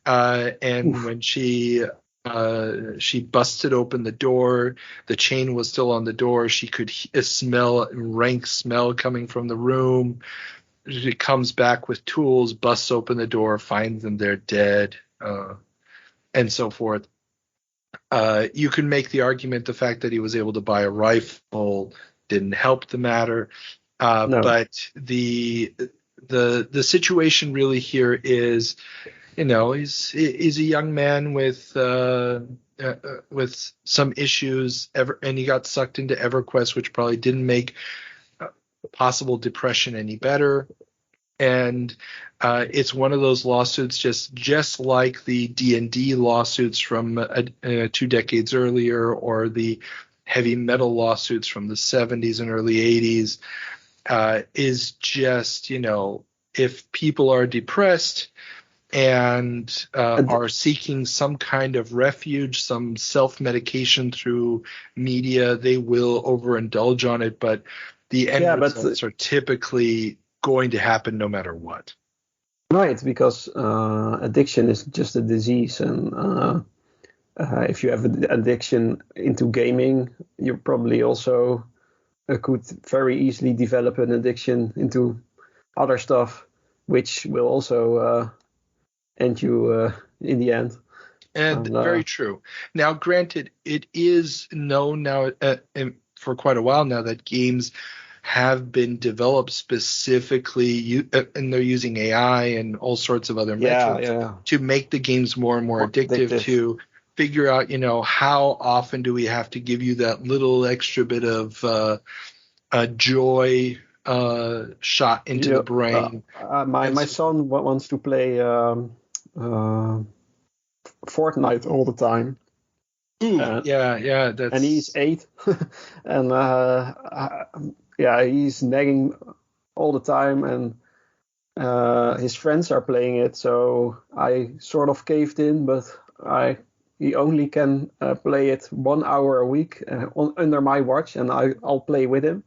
And when she busted open the door, the chain was still on the door. She could smell rank smell coming from the room. She comes back with tools, busts open the door, finds them there dead, and so forth. You can make the argument the fact that he was able to buy a rifle didn't help the matter. No. But the situation really here is, he's a young man with some issues, and he got sucked into EverQuest, which probably didn't make possible depression any better. And it's one of those lawsuits, just like the D&D lawsuits from 2 decades earlier, or the heavy metal lawsuits from the 70s and early 80s, is just, if people are depressed and are seeking some kind of refuge, some self-medication through media, they will overindulge on it, but the end results are typically going to happen no matter what. Right, because addiction is just a disease, and if you have an addiction into gaming, you probably also could very easily develop an addiction into other stuff, which will also end you in the end. And very true. Now, granted, it is known now for quite a while now that games have been developed specifically, and they're using AI and all sorts of other methods to make the games more and more addictive, to figure out, how often do we have to give you that little extra bit of joy shot into the brain. My son wants to play Fortnite all the time. And he's 8, and he's nagging all the time, and his friends are playing it, so I sort of caved in, but he only can play it 1 hour a week under my watch, and I'll play with him.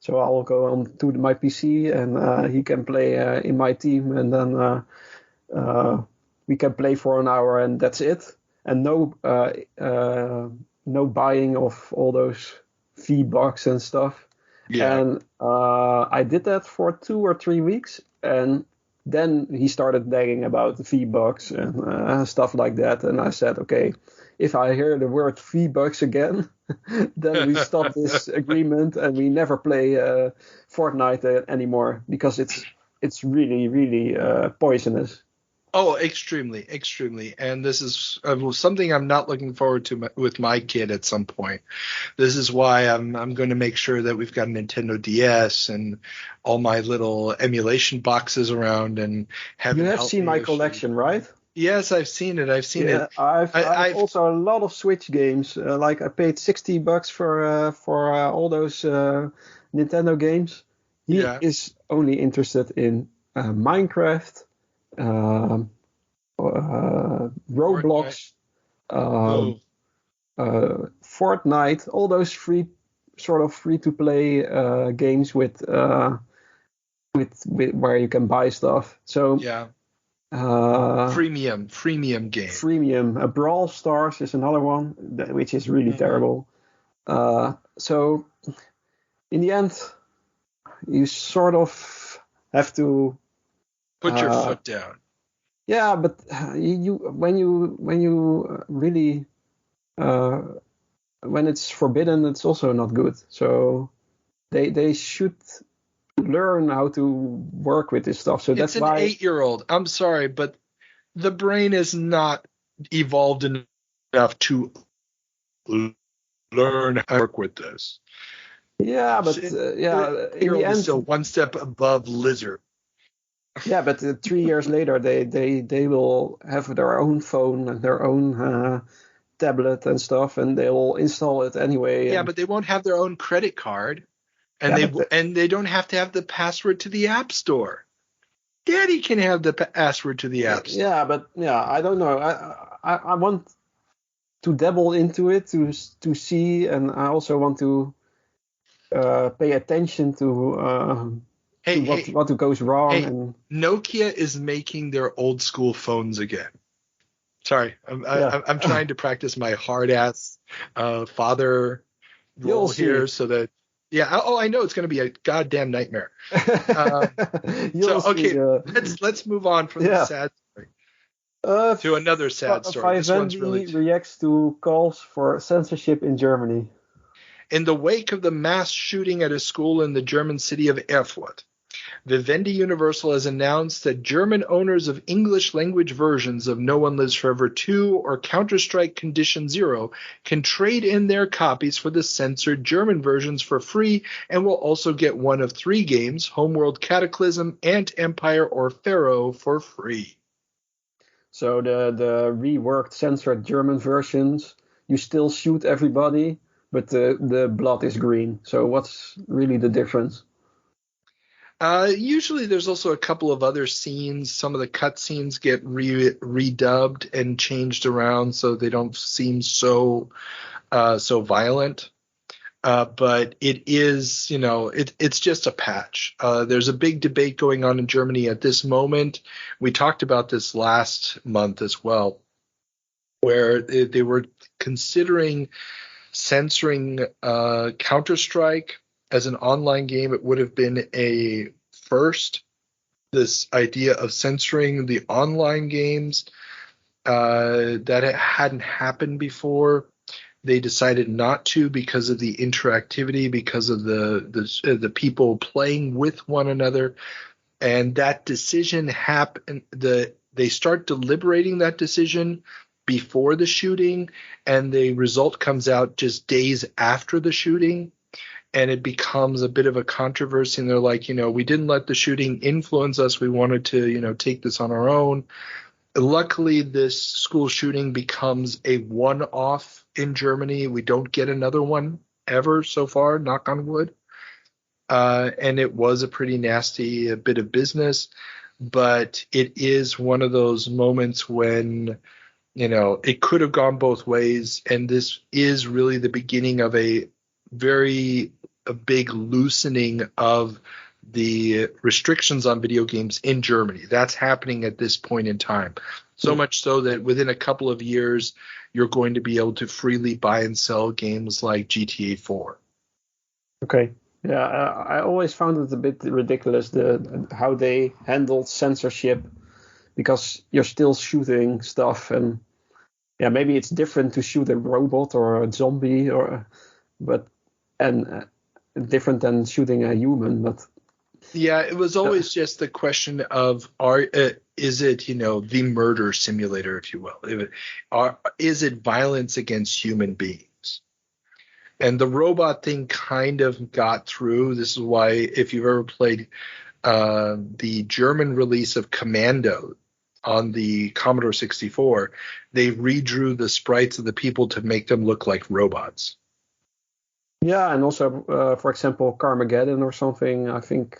So I'll go on to my PC, and he can play in my team, and then we can play for an hour, and that's it. And no buying of all those V-Bucks and stuff. Yeah. And I did that for 2 or 3 weeks, and then he started nagging about the V-Bucks and stuff like that. And I said, okay, if I hear the word V-Bucks again, then we stop this agreement and we never play Fortnite anymore, because it's really, really poisonous. Oh, extremely, extremely. And this is something I'm not looking forward to with my kid at some point. This is why I'm going to make sure that we've got a Nintendo DS and all my little emulation boxes around. And you have seen my collection, right? Yes, I've seen it. I've seen it. I've also a lot of Switch games. Like I paid $60 for all those Nintendo games. He is only interested in Minecraft, Roblox, Fortnite, all those free to play games with where you can buy stuff. So yeah. Freemium game. Freemium. Brawl Stars is another one, which is really terrible. So in the end, you sort of have to put your foot down. Yeah, but when you really when it's forbidden, it's also not good. So they should learn how to work with this stuff. So that's why it's an 8-year-old. I'm sorry, but the brain is not evolved enough to learn how to work with this. Yeah, but in the end, still one step above lizard. Yeah, but 3 years later, they will have their own phone and their own tablet and stuff, and they will install it anyway. Yeah, but they won't have their own credit card, and they don't have to have the password to the App Store. Daddy can have the password to the App Store. Yeah, but I don't know. I want to dabble into it to see, and I also want to pay attention to what goes wrong. And Nokia is making their old school phones again. Sorry, I'm trying to practice my hard ass father role here, so that I know it's going to be a goddamn nightmare. Let's move on from the sad story to another sad story. This one's really reacts to calls for censorship in Germany. In the wake of the mass shooting at a school in the German city of Erfurt, Vivendi Universal has announced that German owners of English language versions of No One Lives Forever 2 or Counter-Strike Condition Zero can trade in their copies for the censored German versions for free, and will also get one of 3 games, Homeworld Cataclysm, Ant Empire, or Pharaoh, for free. So the reworked censored German versions, you still shoot everybody, but the blood is green. So what's really the difference? Usually there's also a couple of other scenes. Some of the cut scenes get redubbed and changed around so they don't seem so violent. But it is, it's just a patch. There's a big debate going on in Germany at this moment. We talked about this last month as well, where they were considering censoring Counter-Strike as an online game. It would have been a first. This idea of censoring the online games that it hadn't happened before. They decided not to because of the interactivity, because of the people playing with one another, and that decision happened. They start deliberating that decision before the shooting, and the result comes out just days after the shooting. And it becomes a bit of a controversy. And they're like, we didn't let the shooting influence us. We wanted to, take this on our own. Luckily, this school shooting becomes a one-off in Germany. We don't get another one ever so far, knock on wood. And it was a pretty nasty bit of business. But it is one of those moments when, it could have gone both ways. And this is really the beginning of a big loosening of the restrictions on video games in Germany. That's happening at this point in time. So much so that within a couple of years, you're going to be able to freely buy and sell games like GTA 4. Okay. Yeah, I always found it a bit ridiculous how they handled censorship, because you're still shooting stuff, and maybe it's different to shoot a robot or a zombie different than shooting a human, but Yeah, it was always just the question of is it the murder simulator, if you will? Is it violence against human beings? And the robot thing kind of got through. This is why, if you've ever played the German release of Commando on the Commodore 64, they redrew the sprites of the people to make them look like robots. Yeah, and also, for example, Carmageddon or something, I think.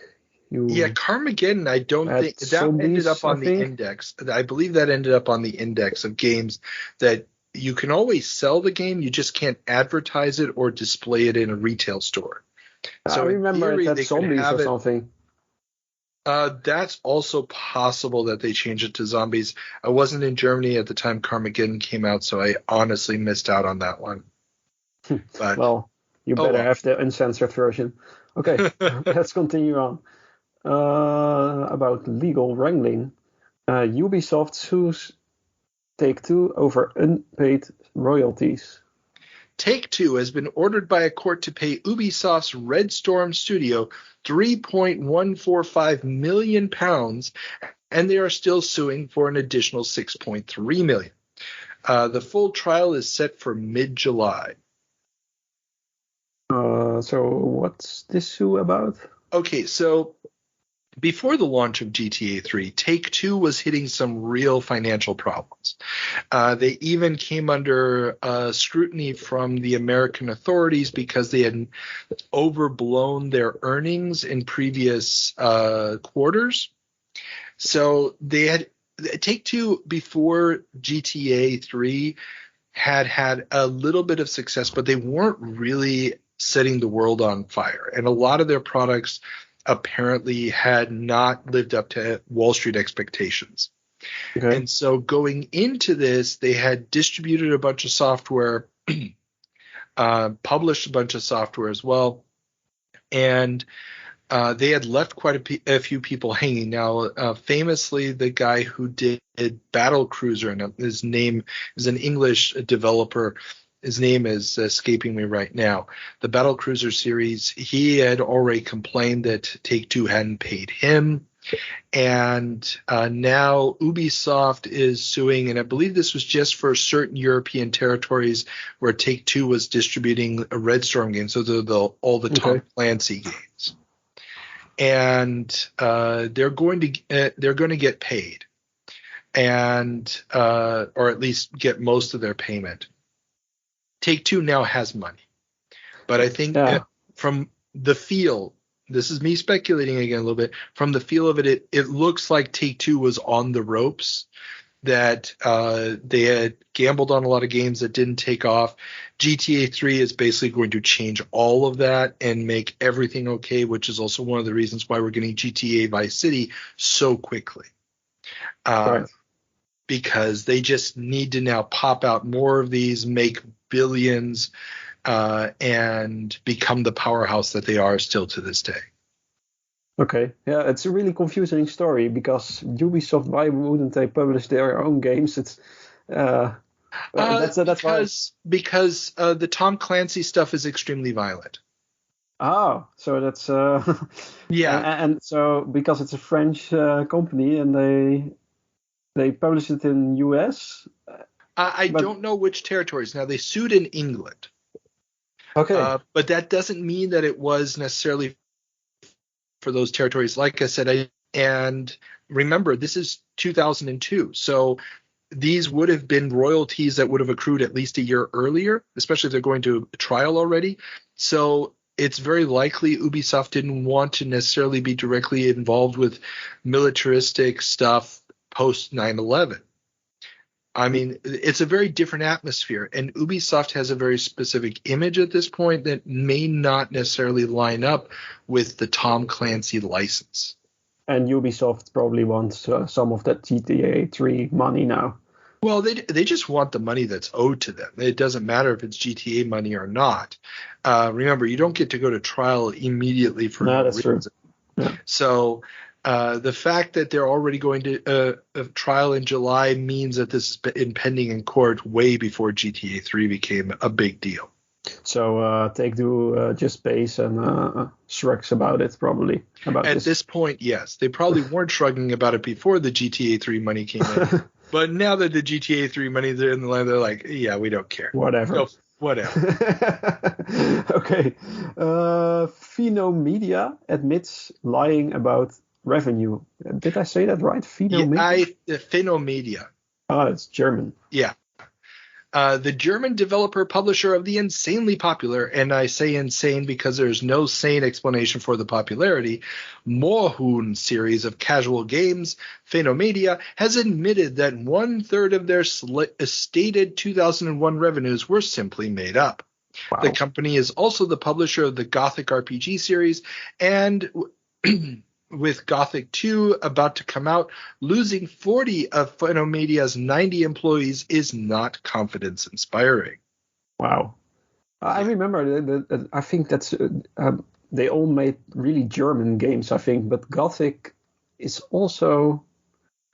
Yeah, Carmageddon, I don't think that ended up on the index. I believe that ended up on the index of games that you can always sell the game, you just can't advertise it or display it in a retail store. So I remember that Zombies or something. That's also possible that they changed it to Zombies. I wasn't in Germany at the time Carmageddon came out, so I honestly missed out on that one. But, well, you better have the uncensored version. Okay, let's continue on. About legal wrangling. Ubisoft sues Take-Two over unpaid royalties. Take-Two has been ordered by a court to pay Ubisoft's Red Storm studio £3.145 million, and they are still suing for an additional $6.3 million. The full trial is set for mid-July. So what's this sue about? Okay, so before the launch of GTA 3, Take-Two was hitting some real financial problems. They even came under scrutiny from the American authorities because they had overblown their earnings in previous quarters. So they had Take-Two before GTA 3 had a little bit of success, but they weren't really setting the world on fire. And a lot of their products apparently had not lived up to Wall Street expectations. Okay. And so going into this, they had distributed a bunch of software, published a bunch of software as well, and they had left quite a few people hanging. Now, famously, the guy who did Battle Cruiser, and his name is an English developer, his name is escaping me right now. The Battle Cruiser series, he had already complained that Take-Two hadn't paid him. And now Ubisoft is suing, and I believe this was just for certain European territories where Take-Two was distributing a Red Storm games. So they're all the Tom Clancy games. And they're going to get paid, and or at least get most of their payment. Take-Two now has money, but I think from the feel, this is me speculating again a little bit, from the feel of it, it looks like Take-Two was on the ropes, that they had gambled on a lot of games that didn't take off. GTA 3 is basically going to change all of that and make everything okay, which is also one of the reasons why we're getting GTA Vice City so quickly. Right. Because they just need to now pop out more of these, make billions, and become the powerhouse that they are still to this day. Okay, yeah, it's a really confusing story because Ubisoft, why wouldn't they publish their own games? It's because the Tom Clancy stuff is extremely violent. Oh, so that's yeah, and so because it's a French company and they publish it in US. I don't know which territories. Now they sued in England. Okay, but that doesn't mean that it was necessarily for those territories. Like I said, and remember, this is 2002, so these would have been royalties that would have accrued at least a year earlier, especially if they're going to a trial already. So it's very likely Ubisoft didn't want to necessarily be directly involved with militaristic stuff post 9/11. I mean, it's a very different atmosphere, and Ubisoft has a very specific image at this point that may not necessarily line up with the Tom Clancy license. And Ubisoft probably wants some of that GTA 3 money now. Well, they just want the money that's owed to them. It doesn't matter if it's GTA money or not. Remember, you don't get to go to trial immediately for no that's reason. True. Yeah. So the fact that they're already going to a trial in July means that this has been pending in court way before GTA 3 became a big deal. So Take-Two just pays and shrugs about it, probably. At this point, yes. They probably weren't shrugging about it before the GTA 3 money came in. But now that the GTA 3 money is in the line, they're like, yeah, we don't care. Whatever. No, whatever. Okay. Phenomedia admits lying about revenue. Did I say that right? Phenomedia. Oh, it's German. Yeah. The German developer publisher of the insanely popular, and I say insane because there's no sane explanation for the popularity, Moorhuhn series of casual games, Phenomedia, has admitted that 1/3 of their stated 2001 revenues were simply made up. Wow. The company is also the publisher of the Gothic RPG series, and with Gothic 2 about to come out, losing 40 of Phenomedia's 90 employees is not confidence-inspiring. Wow. I remember that I think that's they all made really German games, I think, but Gothic is also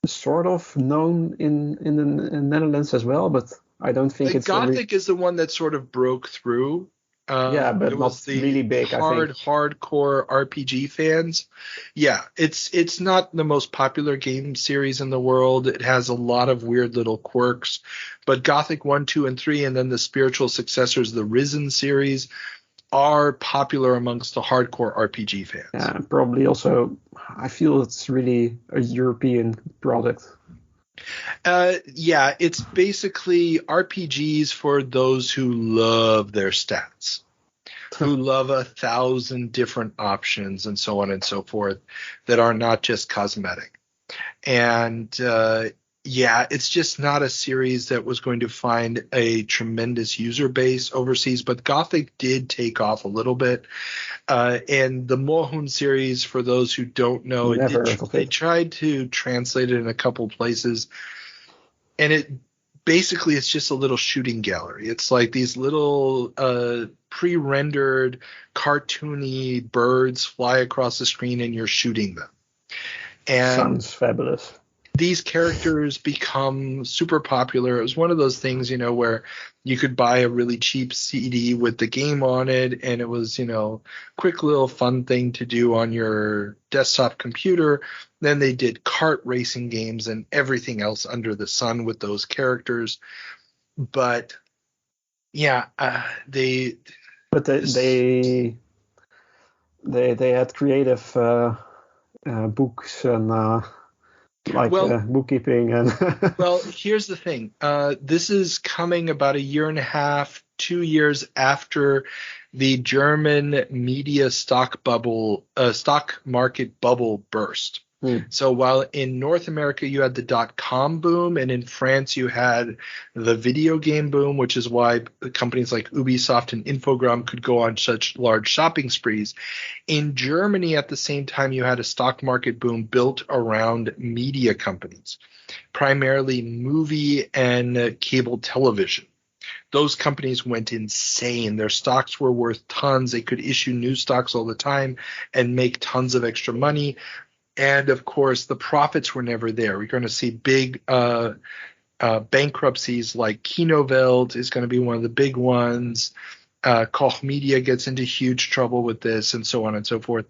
sort of known in the Netherlands as well, but I don't think it's... Gothic is the one that sort of broke through. Yeah, but not really big, I think. Hardcore RPG fans. Yeah, it's not the most popular game series in the world. It has a lot of weird little quirks. But Gothic 1, 2, and 3, and then the spiritual successors, the Risen series, are popular amongst the hardcore RPG fans. Yeah, probably also, I feel it's really a European product. Yeah, it's basically RPGs for those who love their stats, who love 1,000 different options and so on and so forth that are not just cosmetic. And yeah, it's just not a series that was going to find a tremendous user base overseas, but Gothic did take off a little bit. And the Moorhuhn series, for those who don't know, they tried to translate it in a couple places, and it's just a little shooting gallery. It's like these little pre-rendered cartoony birds fly across the screen and you're shooting them. And sounds fabulous. These characters become super popular. It was one of those things, where you could buy a really cheap CD with the game on it, and it was, quick little fun thing to do on your desktop computer. Then they did kart racing games and everything else under the sun with those characters. But yeah, they had creative books and bookkeeping and well, here's the thing. This is coming about 1.5 years, 2 years after the German media stock market bubble burst. So while in North America you had the .com boom, and in France you had the video game boom, which is why companies like Ubisoft and Infogrames could go on such large shopping sprees. In Germany at the same time you had a stock market boom built around media companies, primarily movie and cable television. Those companies went insane. Their stocks were worth tons. They could issue new stocks all the time and make tons of extra money. And, of course, the profits were never there. We're going to see big bankruptcies, like Kinowelt is going to be one of the big ones. Koch Media gets into huge trouble with this, and so on and so forth.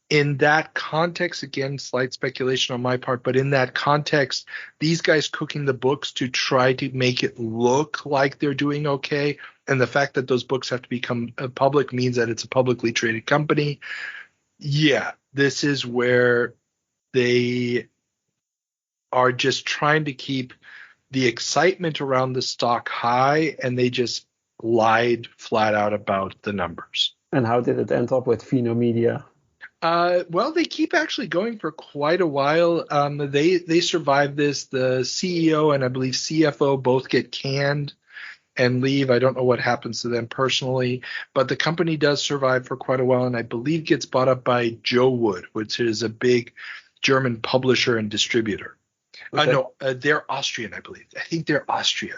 In that context, again, slight speculation on my part, but in that context, these guys cooking the books to try to make it look like they're doing okay, and the fact that those books have to become public means that it's a publicly traded company. Yeah, this is where they are just trying to keep the excitement around the stock high, and they just lied flat out about the numbers. And how did it end up with Phenomedia? Well, they keep actually going for quite a while. They survived this. The CEO and I believe CFO both get canned and leave. I don't know what happens to them personally, but the company does survive for quite a while, and I believe gets bought up by Joe Wood, which is a big German publisher and distributor. Okay. No, they're Austrian, I believe. I think they're Austrian.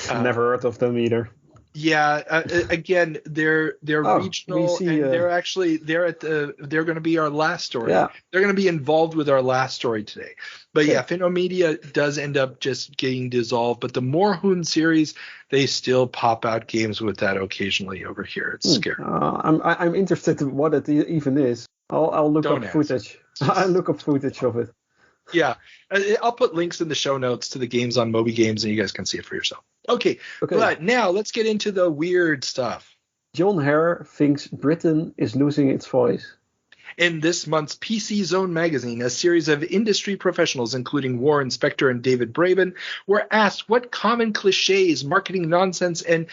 Never heard of them either. Yeah, again, they're regional, and they're going to be our last story. Yeah. They're going to be involved with our last story today. But Okay. yeah, Phenomedia does end up just getting dissolved. But the Morhoon series, they still pop out games with that occasionally over here. It's scary. I'm interested in what it even is. I'll look up footage. I'll look up footage of it. Yeah, I'll put links in the show notes to the games on Moby Games, and you guys can see it for yourself. Okay, but now let's get into the weird stuff. John Hare thinks Britain is losing its voice. In this month's PC Zone magazine, a series of industry professionals, including Warren Spector and David Braben, were asked what common cliches, marketing nonsense, and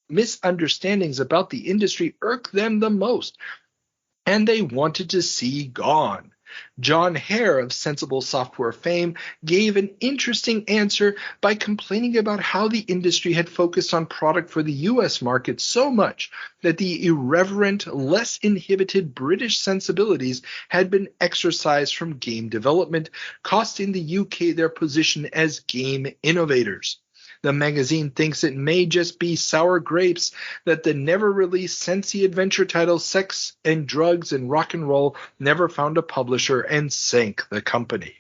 misunderstandings about the industry irk them the most, and they wanted to see gone. John Hare of Sensible Software fame gave an interesting answer by complaining about how the industry had focused on product for the US market so much that the irreverent, less inhibited British sensibilities had been exorcised from game development, costing the UK their position as game innovators. The magazine thinks it may just be sour grapes that the never-released Sensi adventure title Sex and Drugs and Rock and Roll never found a publisher and sank the company.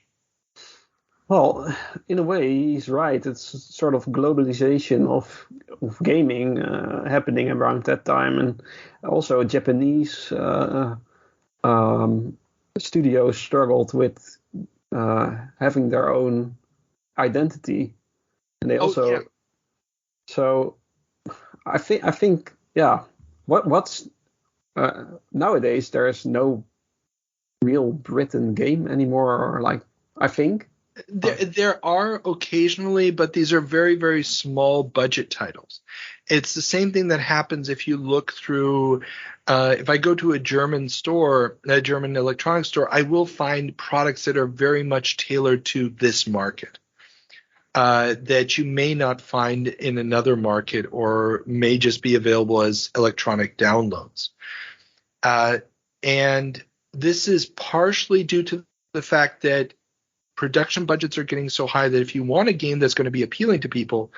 Well, in a way, he's right. It's sort of globalization of gaming happening around that time. And also Japanese studios struggled with having their own identity. And they also, so I think, what's nowadays there's no real Britain game anymore, or like, I think. There are occasionally, but these are very, very small budget titles. It's the same thing that happens if you look through, if I go to a German store, a German electronics store, I will find products that are very much tailored to this market. That you may not find in another market or may just be available as electronic downloads. And this is partially due to the fact that production budgets are getting so high that if you want a game that's going to be appealing to people,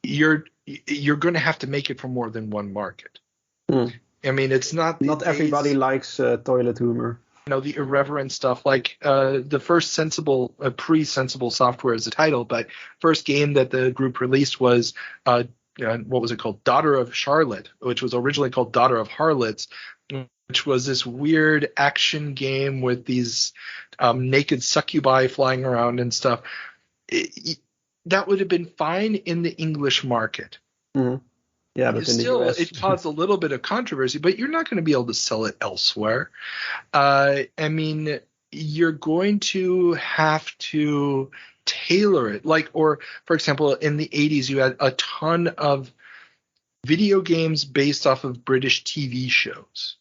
you're going to have to make it for more than one market. I mean, it's not everybody likes toilet humor. The irreverent stuff, like the first pre-Sensible Software is the title, but first game that the group released was what was it called? Daughter of Charlotte, which was originally called Daughter of Harlots, which was this weird action game with these naked succubi flying around and stuff. That would have been fine in the English market. Mm-hmm. Yeah, but still, in the US, it caused a little bit of controversy, but you're not going to be able to sell it elsewhere. I mean, you're going to have to tailor it. Or for example, in the 80s, you had a ton of video games based off of British TV shows,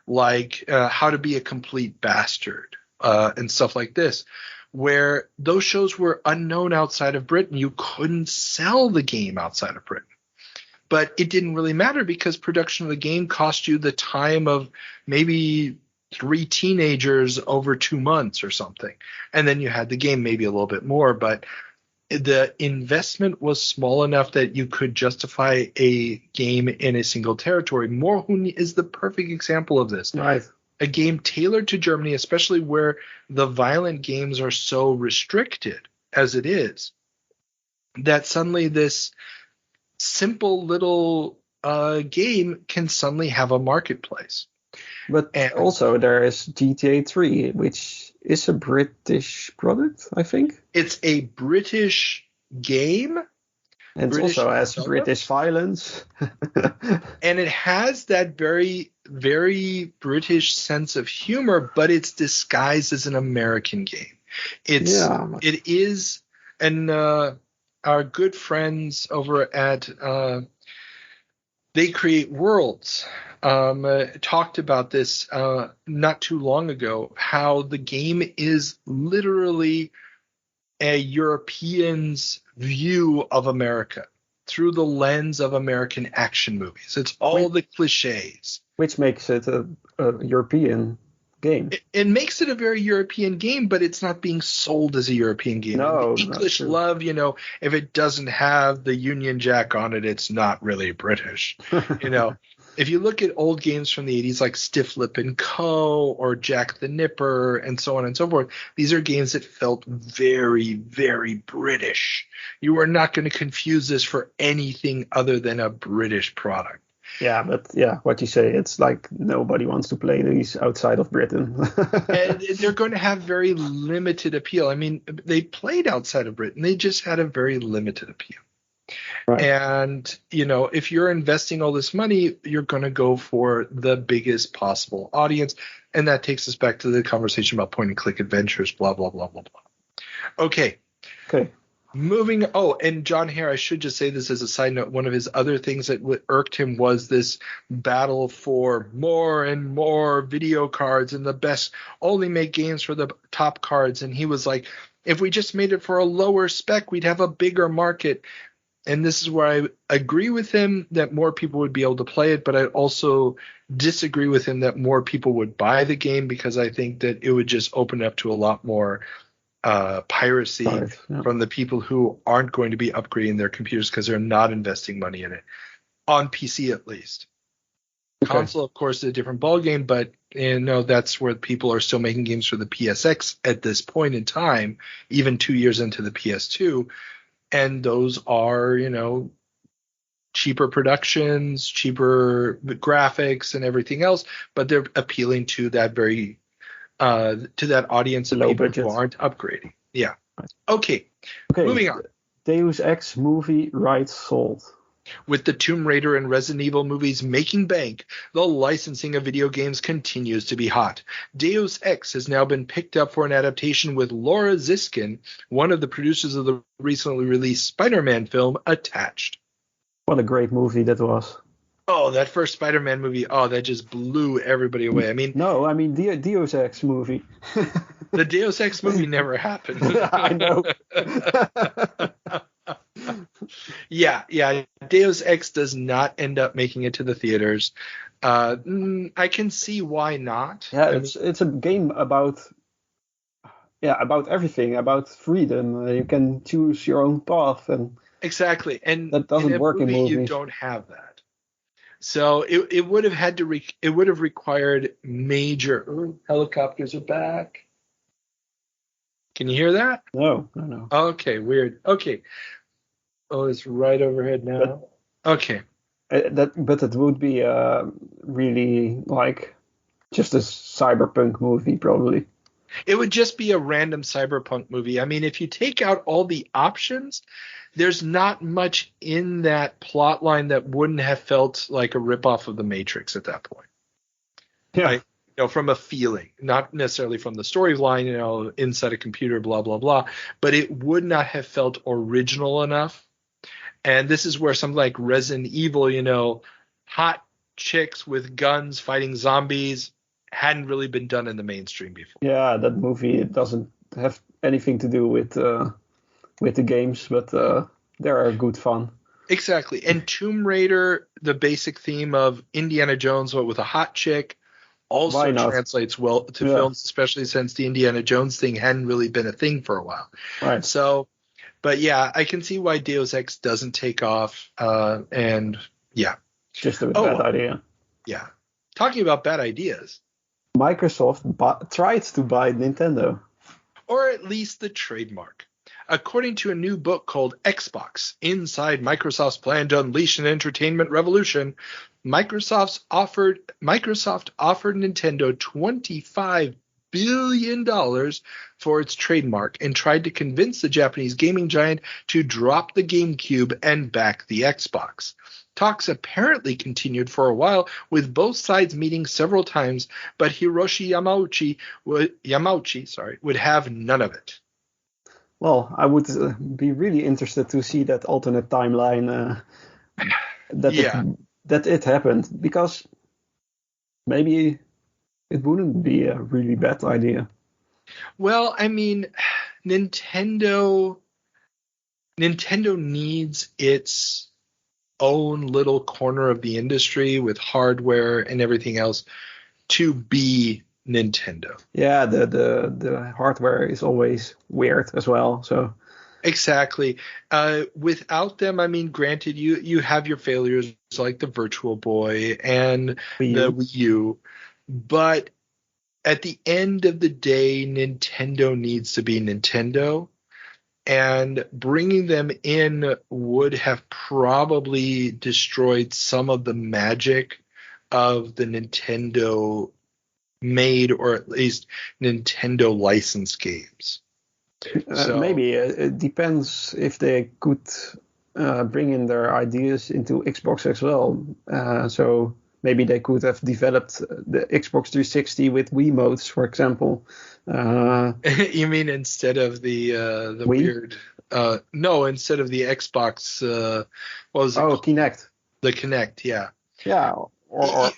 like How to Be a Complete Bastard and stuff like this, where those shows were unknown outside of Britain. You couldn't sell the game outside of Britain. But it didn't really matter because production of the game cost you the time of maybe 3 teenagers over 2 months or something. And then you had the game maybe a little bit more. But the investment was small enough that you could justify a game in a single territory. Morhoon is the perfect example of this. Right. A game tailored to Germany, especially where the violent games are so restricted as it is, that suddenly this simple little game can suddenly have a marketplace. But also there is GTA 3, which is a British product, I think. It's a British game. And it also has British violence. And it has that very, very British sense of humor, but it's disguised as an American game. It is, and our good friends over at They Create Worlds talked about this not too long ago, how the game is literally a European's view of America through the lens of American action movies. It's all the cliches. Which makes it a European game. It makes it a very European game, but it's not being sold as a European game. No, the English love, if it doesn't have the Union Jack on it, it's not really British. If you look at old games from the 80s like Stiff Lip and Co. or Jack the Nipper and so on and so forth, these are games that felt very, very British. You are not going to confuse this for anything other than a British product. Yeah, but what you say, it's like nobody wants to play these outside of Britain. And they're going to have very limited appeal. I mean, they played outside of Britain. They just had a very limited appeal. Right. And, if you're investing all this money, you're going to go for the biggest possible audience. And that takes us back to the conversation about point and click adventures, blah, blah, blah, blah, blah. Okay. Moving. Oh, and John Hare, I should just say this as a side note. One of his other things that irked him was this battle for more and more video cards, and the best only make games for the top cards. And he was like, if we just made it for a lower spec, we'd have a bigger market. And this is where I agree with him that more people would be able to play it, but I also disagree with him that more people would buy the game, because I think that it would just open up to a lot more piracy from the people who aren't going to be upgrading their computers because they're not investing money in it, on PC at least. Console, of course, is a different ballgame, but that's where people are still making games for the PSX at this point in time, even 2 years into the PS2. And those are, cheaper productions, cheaper graphics and everything else, but they're appealing to that very to that audience of people who aren't upgrading. Yeah. Okay. Moving on. Deus Ex movie rights sold. With the Tomb Raider and Resident Evil movies making bank, the licensing of video games continues to be hot. Deus Ex has now been picked up for an adaptation with Laura Ziskin, one of the producers of the recently released Spider-Man film, attached. What a great movie that was. Oh, that first Spider-Man movie, that just blew everybody away. I mean, the Deus Ex movie. The Deus Ex movie never happened. I know. Yeah. Deus Ex does not end up making it to the theaters. I can see why not. Yeah, it's a game about everything, about freedom. You can choose your own path, and exactly. And that doesn't work in movies. You don't have that. So it would have had to it would have required major. Helicopters are back. Can you hear that? No. Okay, weird. Okay. Oh, it's right overhead now. Okay. But it would be really like just a cyberpunk movie, probably. It would just be a random cyberpunk movie. I mean, if you take out all the options, there's not much in that plot line that wouldn't have felt like a ripoff of The Matrix at that point. Yeah. From a feeling, not necessarily from the storyline, inside a computer, blah, blah, blah, but it would not have felt original enough. And this is where something like Resident Evil, hot chicks with guns fighting zombies hadn't really been done in the mainstream before. Yeah, that movie doesn't have anything to do with the games, but they are good fun. Exactly. And Tomb Raider, the basic theme of Indiana Jones, but with a hot chick, also translates well to films, especially since the Indiana Jones thing hadn't really been a thing for a while. Right. So, but yeah, I can see why Deus Ex doesn't take off. And yeah. Just a bad idea. Yeah. Talking about bad ideas. Microsoft tried to buy Nintendo. Or at least the trademark. According to a new book called Xbox, Inside Microsoft's Plan to Unleash an Entertainment Revolution, Microsoft offered Nintendo $25 billion for its trademark and tried to convince the Japanese gaming giant to drop the GameCube and back the Xbox. Talks apparently continued for a while, with both sides meeting several times, but Hiroshi Yamauchi would have none of it. Well, I would be really interested to see that alternate timeline that it happened, because maybe it wouldn't be a really bad idea. Well, I mean, Nintendo needs its own little corner of the industry with hardware and everything else to be Nintendo. Yeah, the hardware is always weird as well. So exactly. Without them, I mean, granted, you have your failures like the Virtual Boy and the Wii U, but at the end of the day, Nintendo needs to be Nintendo. And bringing them in would have probably destroyed some of the magic of the Nintendo made, or at least Nintendo licensed games. Maybe it depends if they could bring in their ideas into Xbox as well. So maybe they could have developed the Xbox 360 with Wiimotes, for example. You mean instead of the Wii? weird? No, instead of the Xbox. What was it? Oh, Kinect. The Kinect, yeah. Yeah, or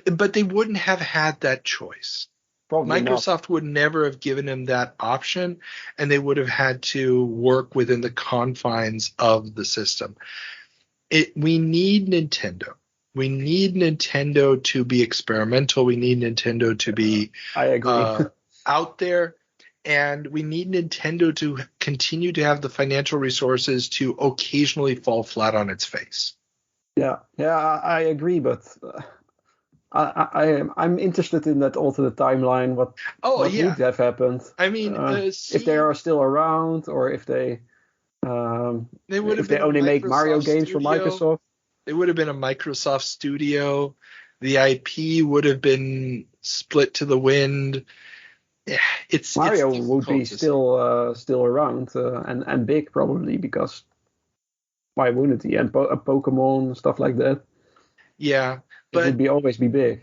but they wouldn't have had that choice. Probably Microsoft would never have given them that option, and they would have had to work within the confines of the system. We need Nintendo. We need Nintendo to be experimental. We need Nintendo to be I agree. out there. And we need Nintendo to continue to have the financial resources to occasionally fall flat on its face. Yeah, I agree, but I'm interested in that alternate timeline. What would have happened? I mean, if they are still around, or if they would have if they only make Mario games for Microsoft. They would have been a Microsoft studio. The IP would have been split to the wind. Mario would be still around and big probably, because why wouldn't he? And Pokemon, stuff like that. Yeah, but it would always be big.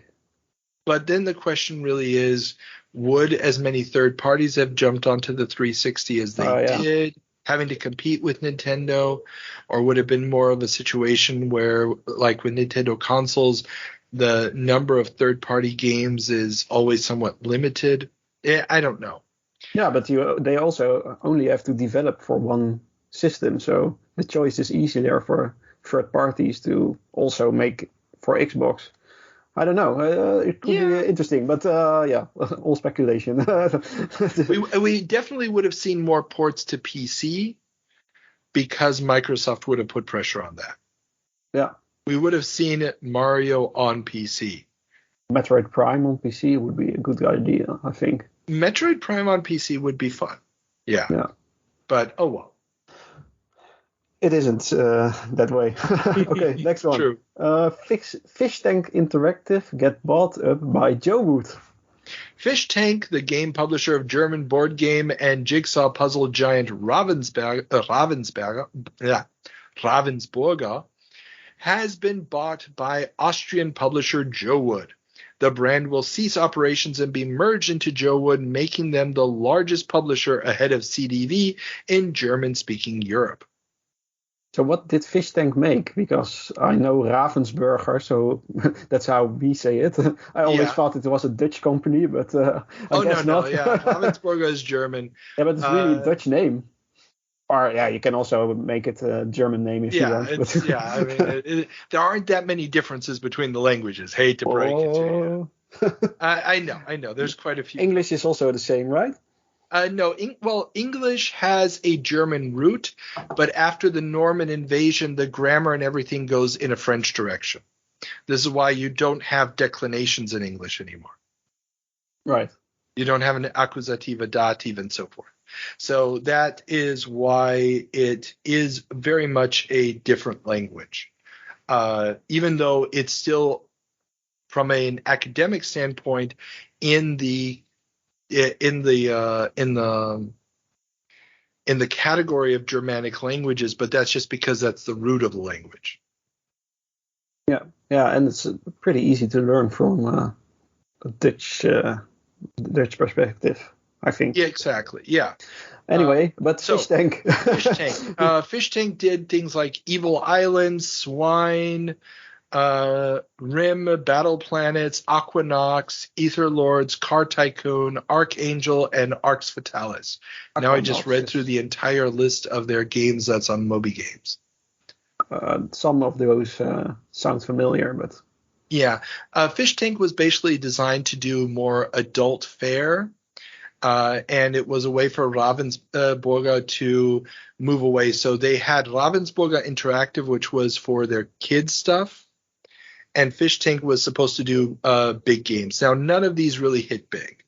But then the question really is, would as many third parties have jumped onto the 360 as they did, having to compete with Nintendo? Or would it have been more of a situation where, like with Nintendo consoles, the number of third-party games is always somewhat limited? I don't know. Yeah, but they also only have to develop for one system, so the choice is easier for third parties to also make for Xbox. I don't know. It could be interesting, but all speculation. we definitely would have seen more ports to PC because Microsoft would have put pressure on that. Yeah. We would have seen Mario on PC. Metroid Prime on PC would be a good idea, I think. Metroid Prime on PC would be fun. Yeah. But, oh well. It isn't that way. Okay, next one. True. Fish Tank Interactive get bought up by Joe Wood. Fish Tank, the game publisher of German board game and jigsaw puzzle giant Ravensburger, has been bought by Austrian publisher Joe Wood. The brand will cease operations and be merged into Joe Wood, making them the largest publisher ahead of CDV in German-speaking Europe. So what did Fish Tank make? Because I know Ravensburger, so that's how we say it. I always thought it was a Dutch company, but I guess not. Yeah, Ravensburger is German. Yeah, but it's really a Dutch name. Or you can also make it a German name if you want. I mean, there aren't that many differences between the languages. Hate to break it to you. I know. There's quite a few. English is also the same, right? No. English has a German root, but after the Norman invasion, the grammar and everything goes in a French direction. This is why you don't have declinations in English anymore. Right. You don't have an accusative, a dative, and so forth. So that is why it is very much a different language, even though it's still, from an academic standpoint, in the category of Germanic languages, but that's just because that's the root of the language. Yeah, and it's pretty easy to learn from a Dutch perspective, I think. Yeah, exactly. Yeah. Anyway, but Fish Tank. Fish Tank did things like Evil Island, Swine, Rim, Battle Planets, Aquanox, Ether Lords, Car Tycoon, Archangel, and Arx Fatalis. Now I just read through the entire list of their games that's on Moby Games. Some of those sound familiar, but Yeah. Fish Tank was basically designed to do more adult fare. And it was a way for Ravensburger to move away. So they had Ravensburger Interactive, which was for their kids stuff. And Fish Tank was supposed to do big games. Now, none of these really hit big.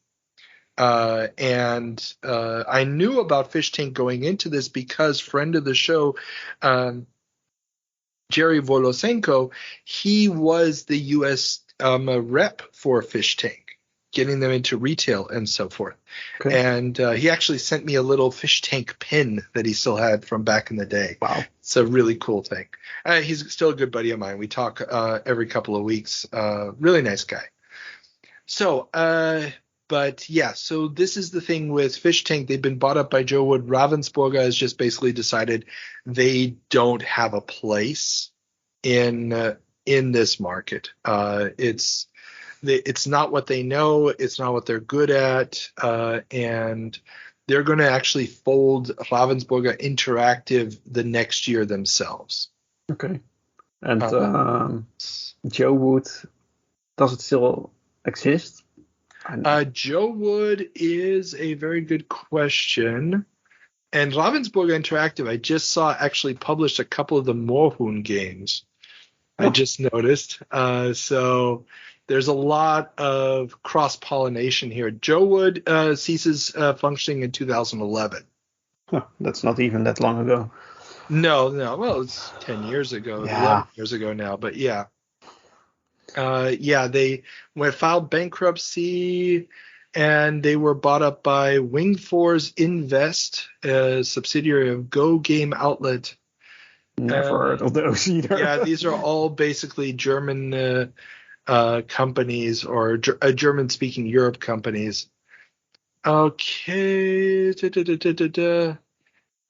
And I knew about Fish Tank going into this because friend of the show, Jerry Volosenko, he was the U.S. Rep for Fish Tank, getting them into retail and so forth. Okay. And he actually sent me a little Fish Tank pin that he still had from back in the day. Wow. It's a really cool thing. He's still a good buddy of mine. We talk every couple of weeks. Really nice guy. So, but yeah, so this is the thing with Fish Tank. They've been bought up by Joe Wood. Ravensburger has just basically decided they don't have a place in this market. It's not what they know. It's not what they're good at. And they're going to actually fold Ravensburger Interactive the next year themselves. Okay. And Joe Wood, does it still exist? Joe Wood is a very good question. And Ravensburger Interactive, I just saw actually published a couple of the Moorhuhn games. I just noticed. So there's a lot of cross-pollination here. Joe Wood ceases functioning in 2011. Huh, that's not even that long ago. No. Well, it's 10 years ago, 11 years ago now. But yeah. They filed bankruptcy, and they were bought up by Wingforce Invest, a subsidiary of Go Game Outlet. Never heard of those either. Yeah, these are all basically German companies or German-speaking Europe companies. Okay.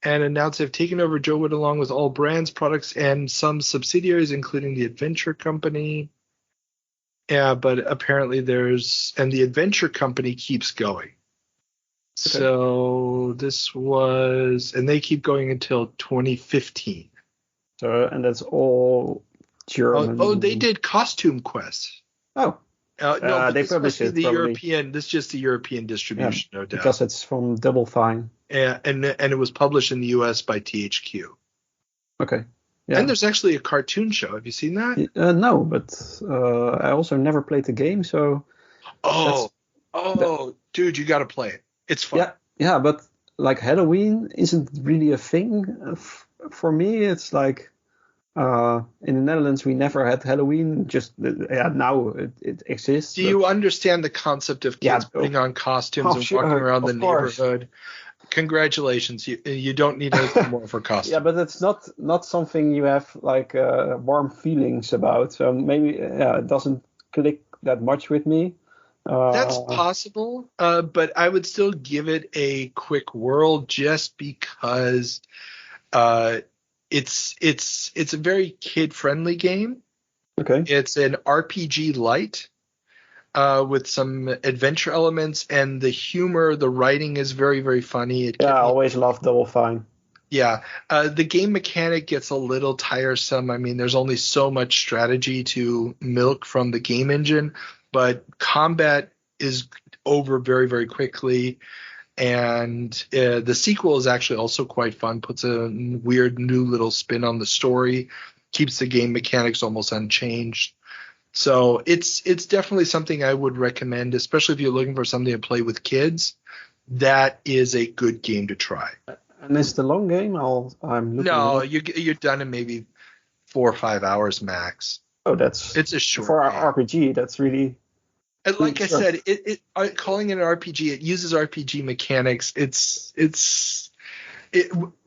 And announced they've taken over Joe Wood along with all brands, products, and some subsidiaries, including the Adventure Company. Yeah, but apparently the Adventure Company keeps going. Okay. So this was, and they keep going until 2015. So, and that's all German. Oh, they did Costume Quest. Oh. No, they published it. This is just the European distribution, no doubt. Because it's from Double Fine. Yeah, and it was published in the US by THQ. Okay. Yeah. And there's actually a cartoon show. Have you seen that? No, but I also never played the game, so. Dude, you got to play it. It's fun. Yeah, but like Halloween isn't really a thing for me. It's like in the Netherlands we never had Halloween. Just now it exists. Do you understand the concept of kids putting on costumes and walking around the neighborhood? Congratulations, you don't need anything more for costumes. Yeah, but it's not something you have like warm feelings about. So maybe it doesn't click that much with me. That's possible, but I would still give it a quick whirl just because it's a very kid-friendly game. Okay. It's an RPG light. With some adventure elements, and the humor, the writing is very, very funny. I always love Double Fine. Yeah. The game mechanic gets a little tiresome. I mean, there's only so much strategy to milk from the game engine, but combat is over very, very quickly. And the sequel is actually also quite fun, puts a weird new little spin on the story, keeps the game mechanics almost unchanged. So it's definitely something I would recommend, especially if you're looking for something to play with kids. That is a good game to try. And is the long game? I'm looking. No, you're done in maybe 4 or 5 hours max. Oh, it's a short for game. An RPG. That's really. And like I said, calling it an RPG, it uses RPG mechanics.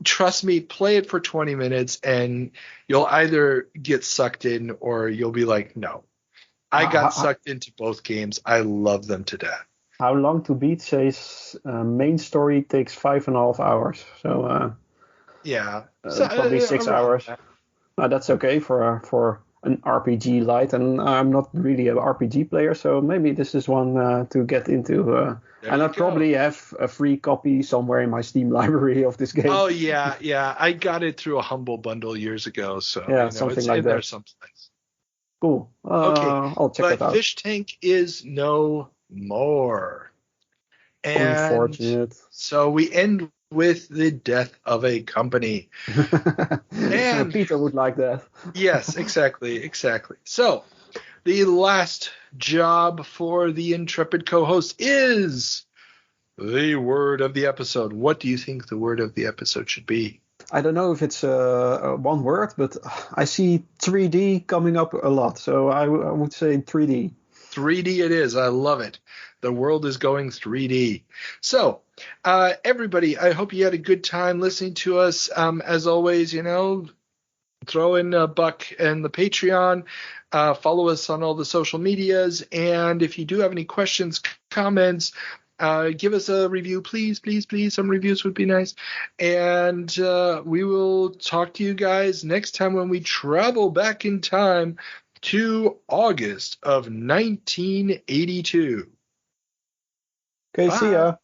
Trust me, play it for 20 minutes and you'll either get sucked in or you'll be like, no. I got sucked into both games. I love them to death. How long to beat says main story takes 5.5 hours. So probably 6 hours. That's okay for an RPG light, and I'm not really an RPG player, so maybe this is one to get into. And I probably have a free copy somewhere in my Steam library of this game. Oh yeah, I got it through a Humble Bundle years ago, so something like that. Someplace. Cool. Okay, I'll check but that out. Fish Tank is no more. And Unfortunate. so we end with the death of a company. And Peter would like that. Yes, exactly. So the last job for the intrepid co-host is the word of the episode. What do you think the word of the episode should be? I don't know if it's one word, but I see 3D coming up a lot. So I would say 3D. 3D it is. I love it. The world is going 3D. So, everybody, I hope you had a good time listening to us. As always, throw in a buck and the Patreon. Follow us on all the social medias. And if you do have any questions, comments, give us a review, please. Some reviews would be nice. And we will talk to you guys next time when we travel back in time to August of 1982. Okay, Bye. see ya.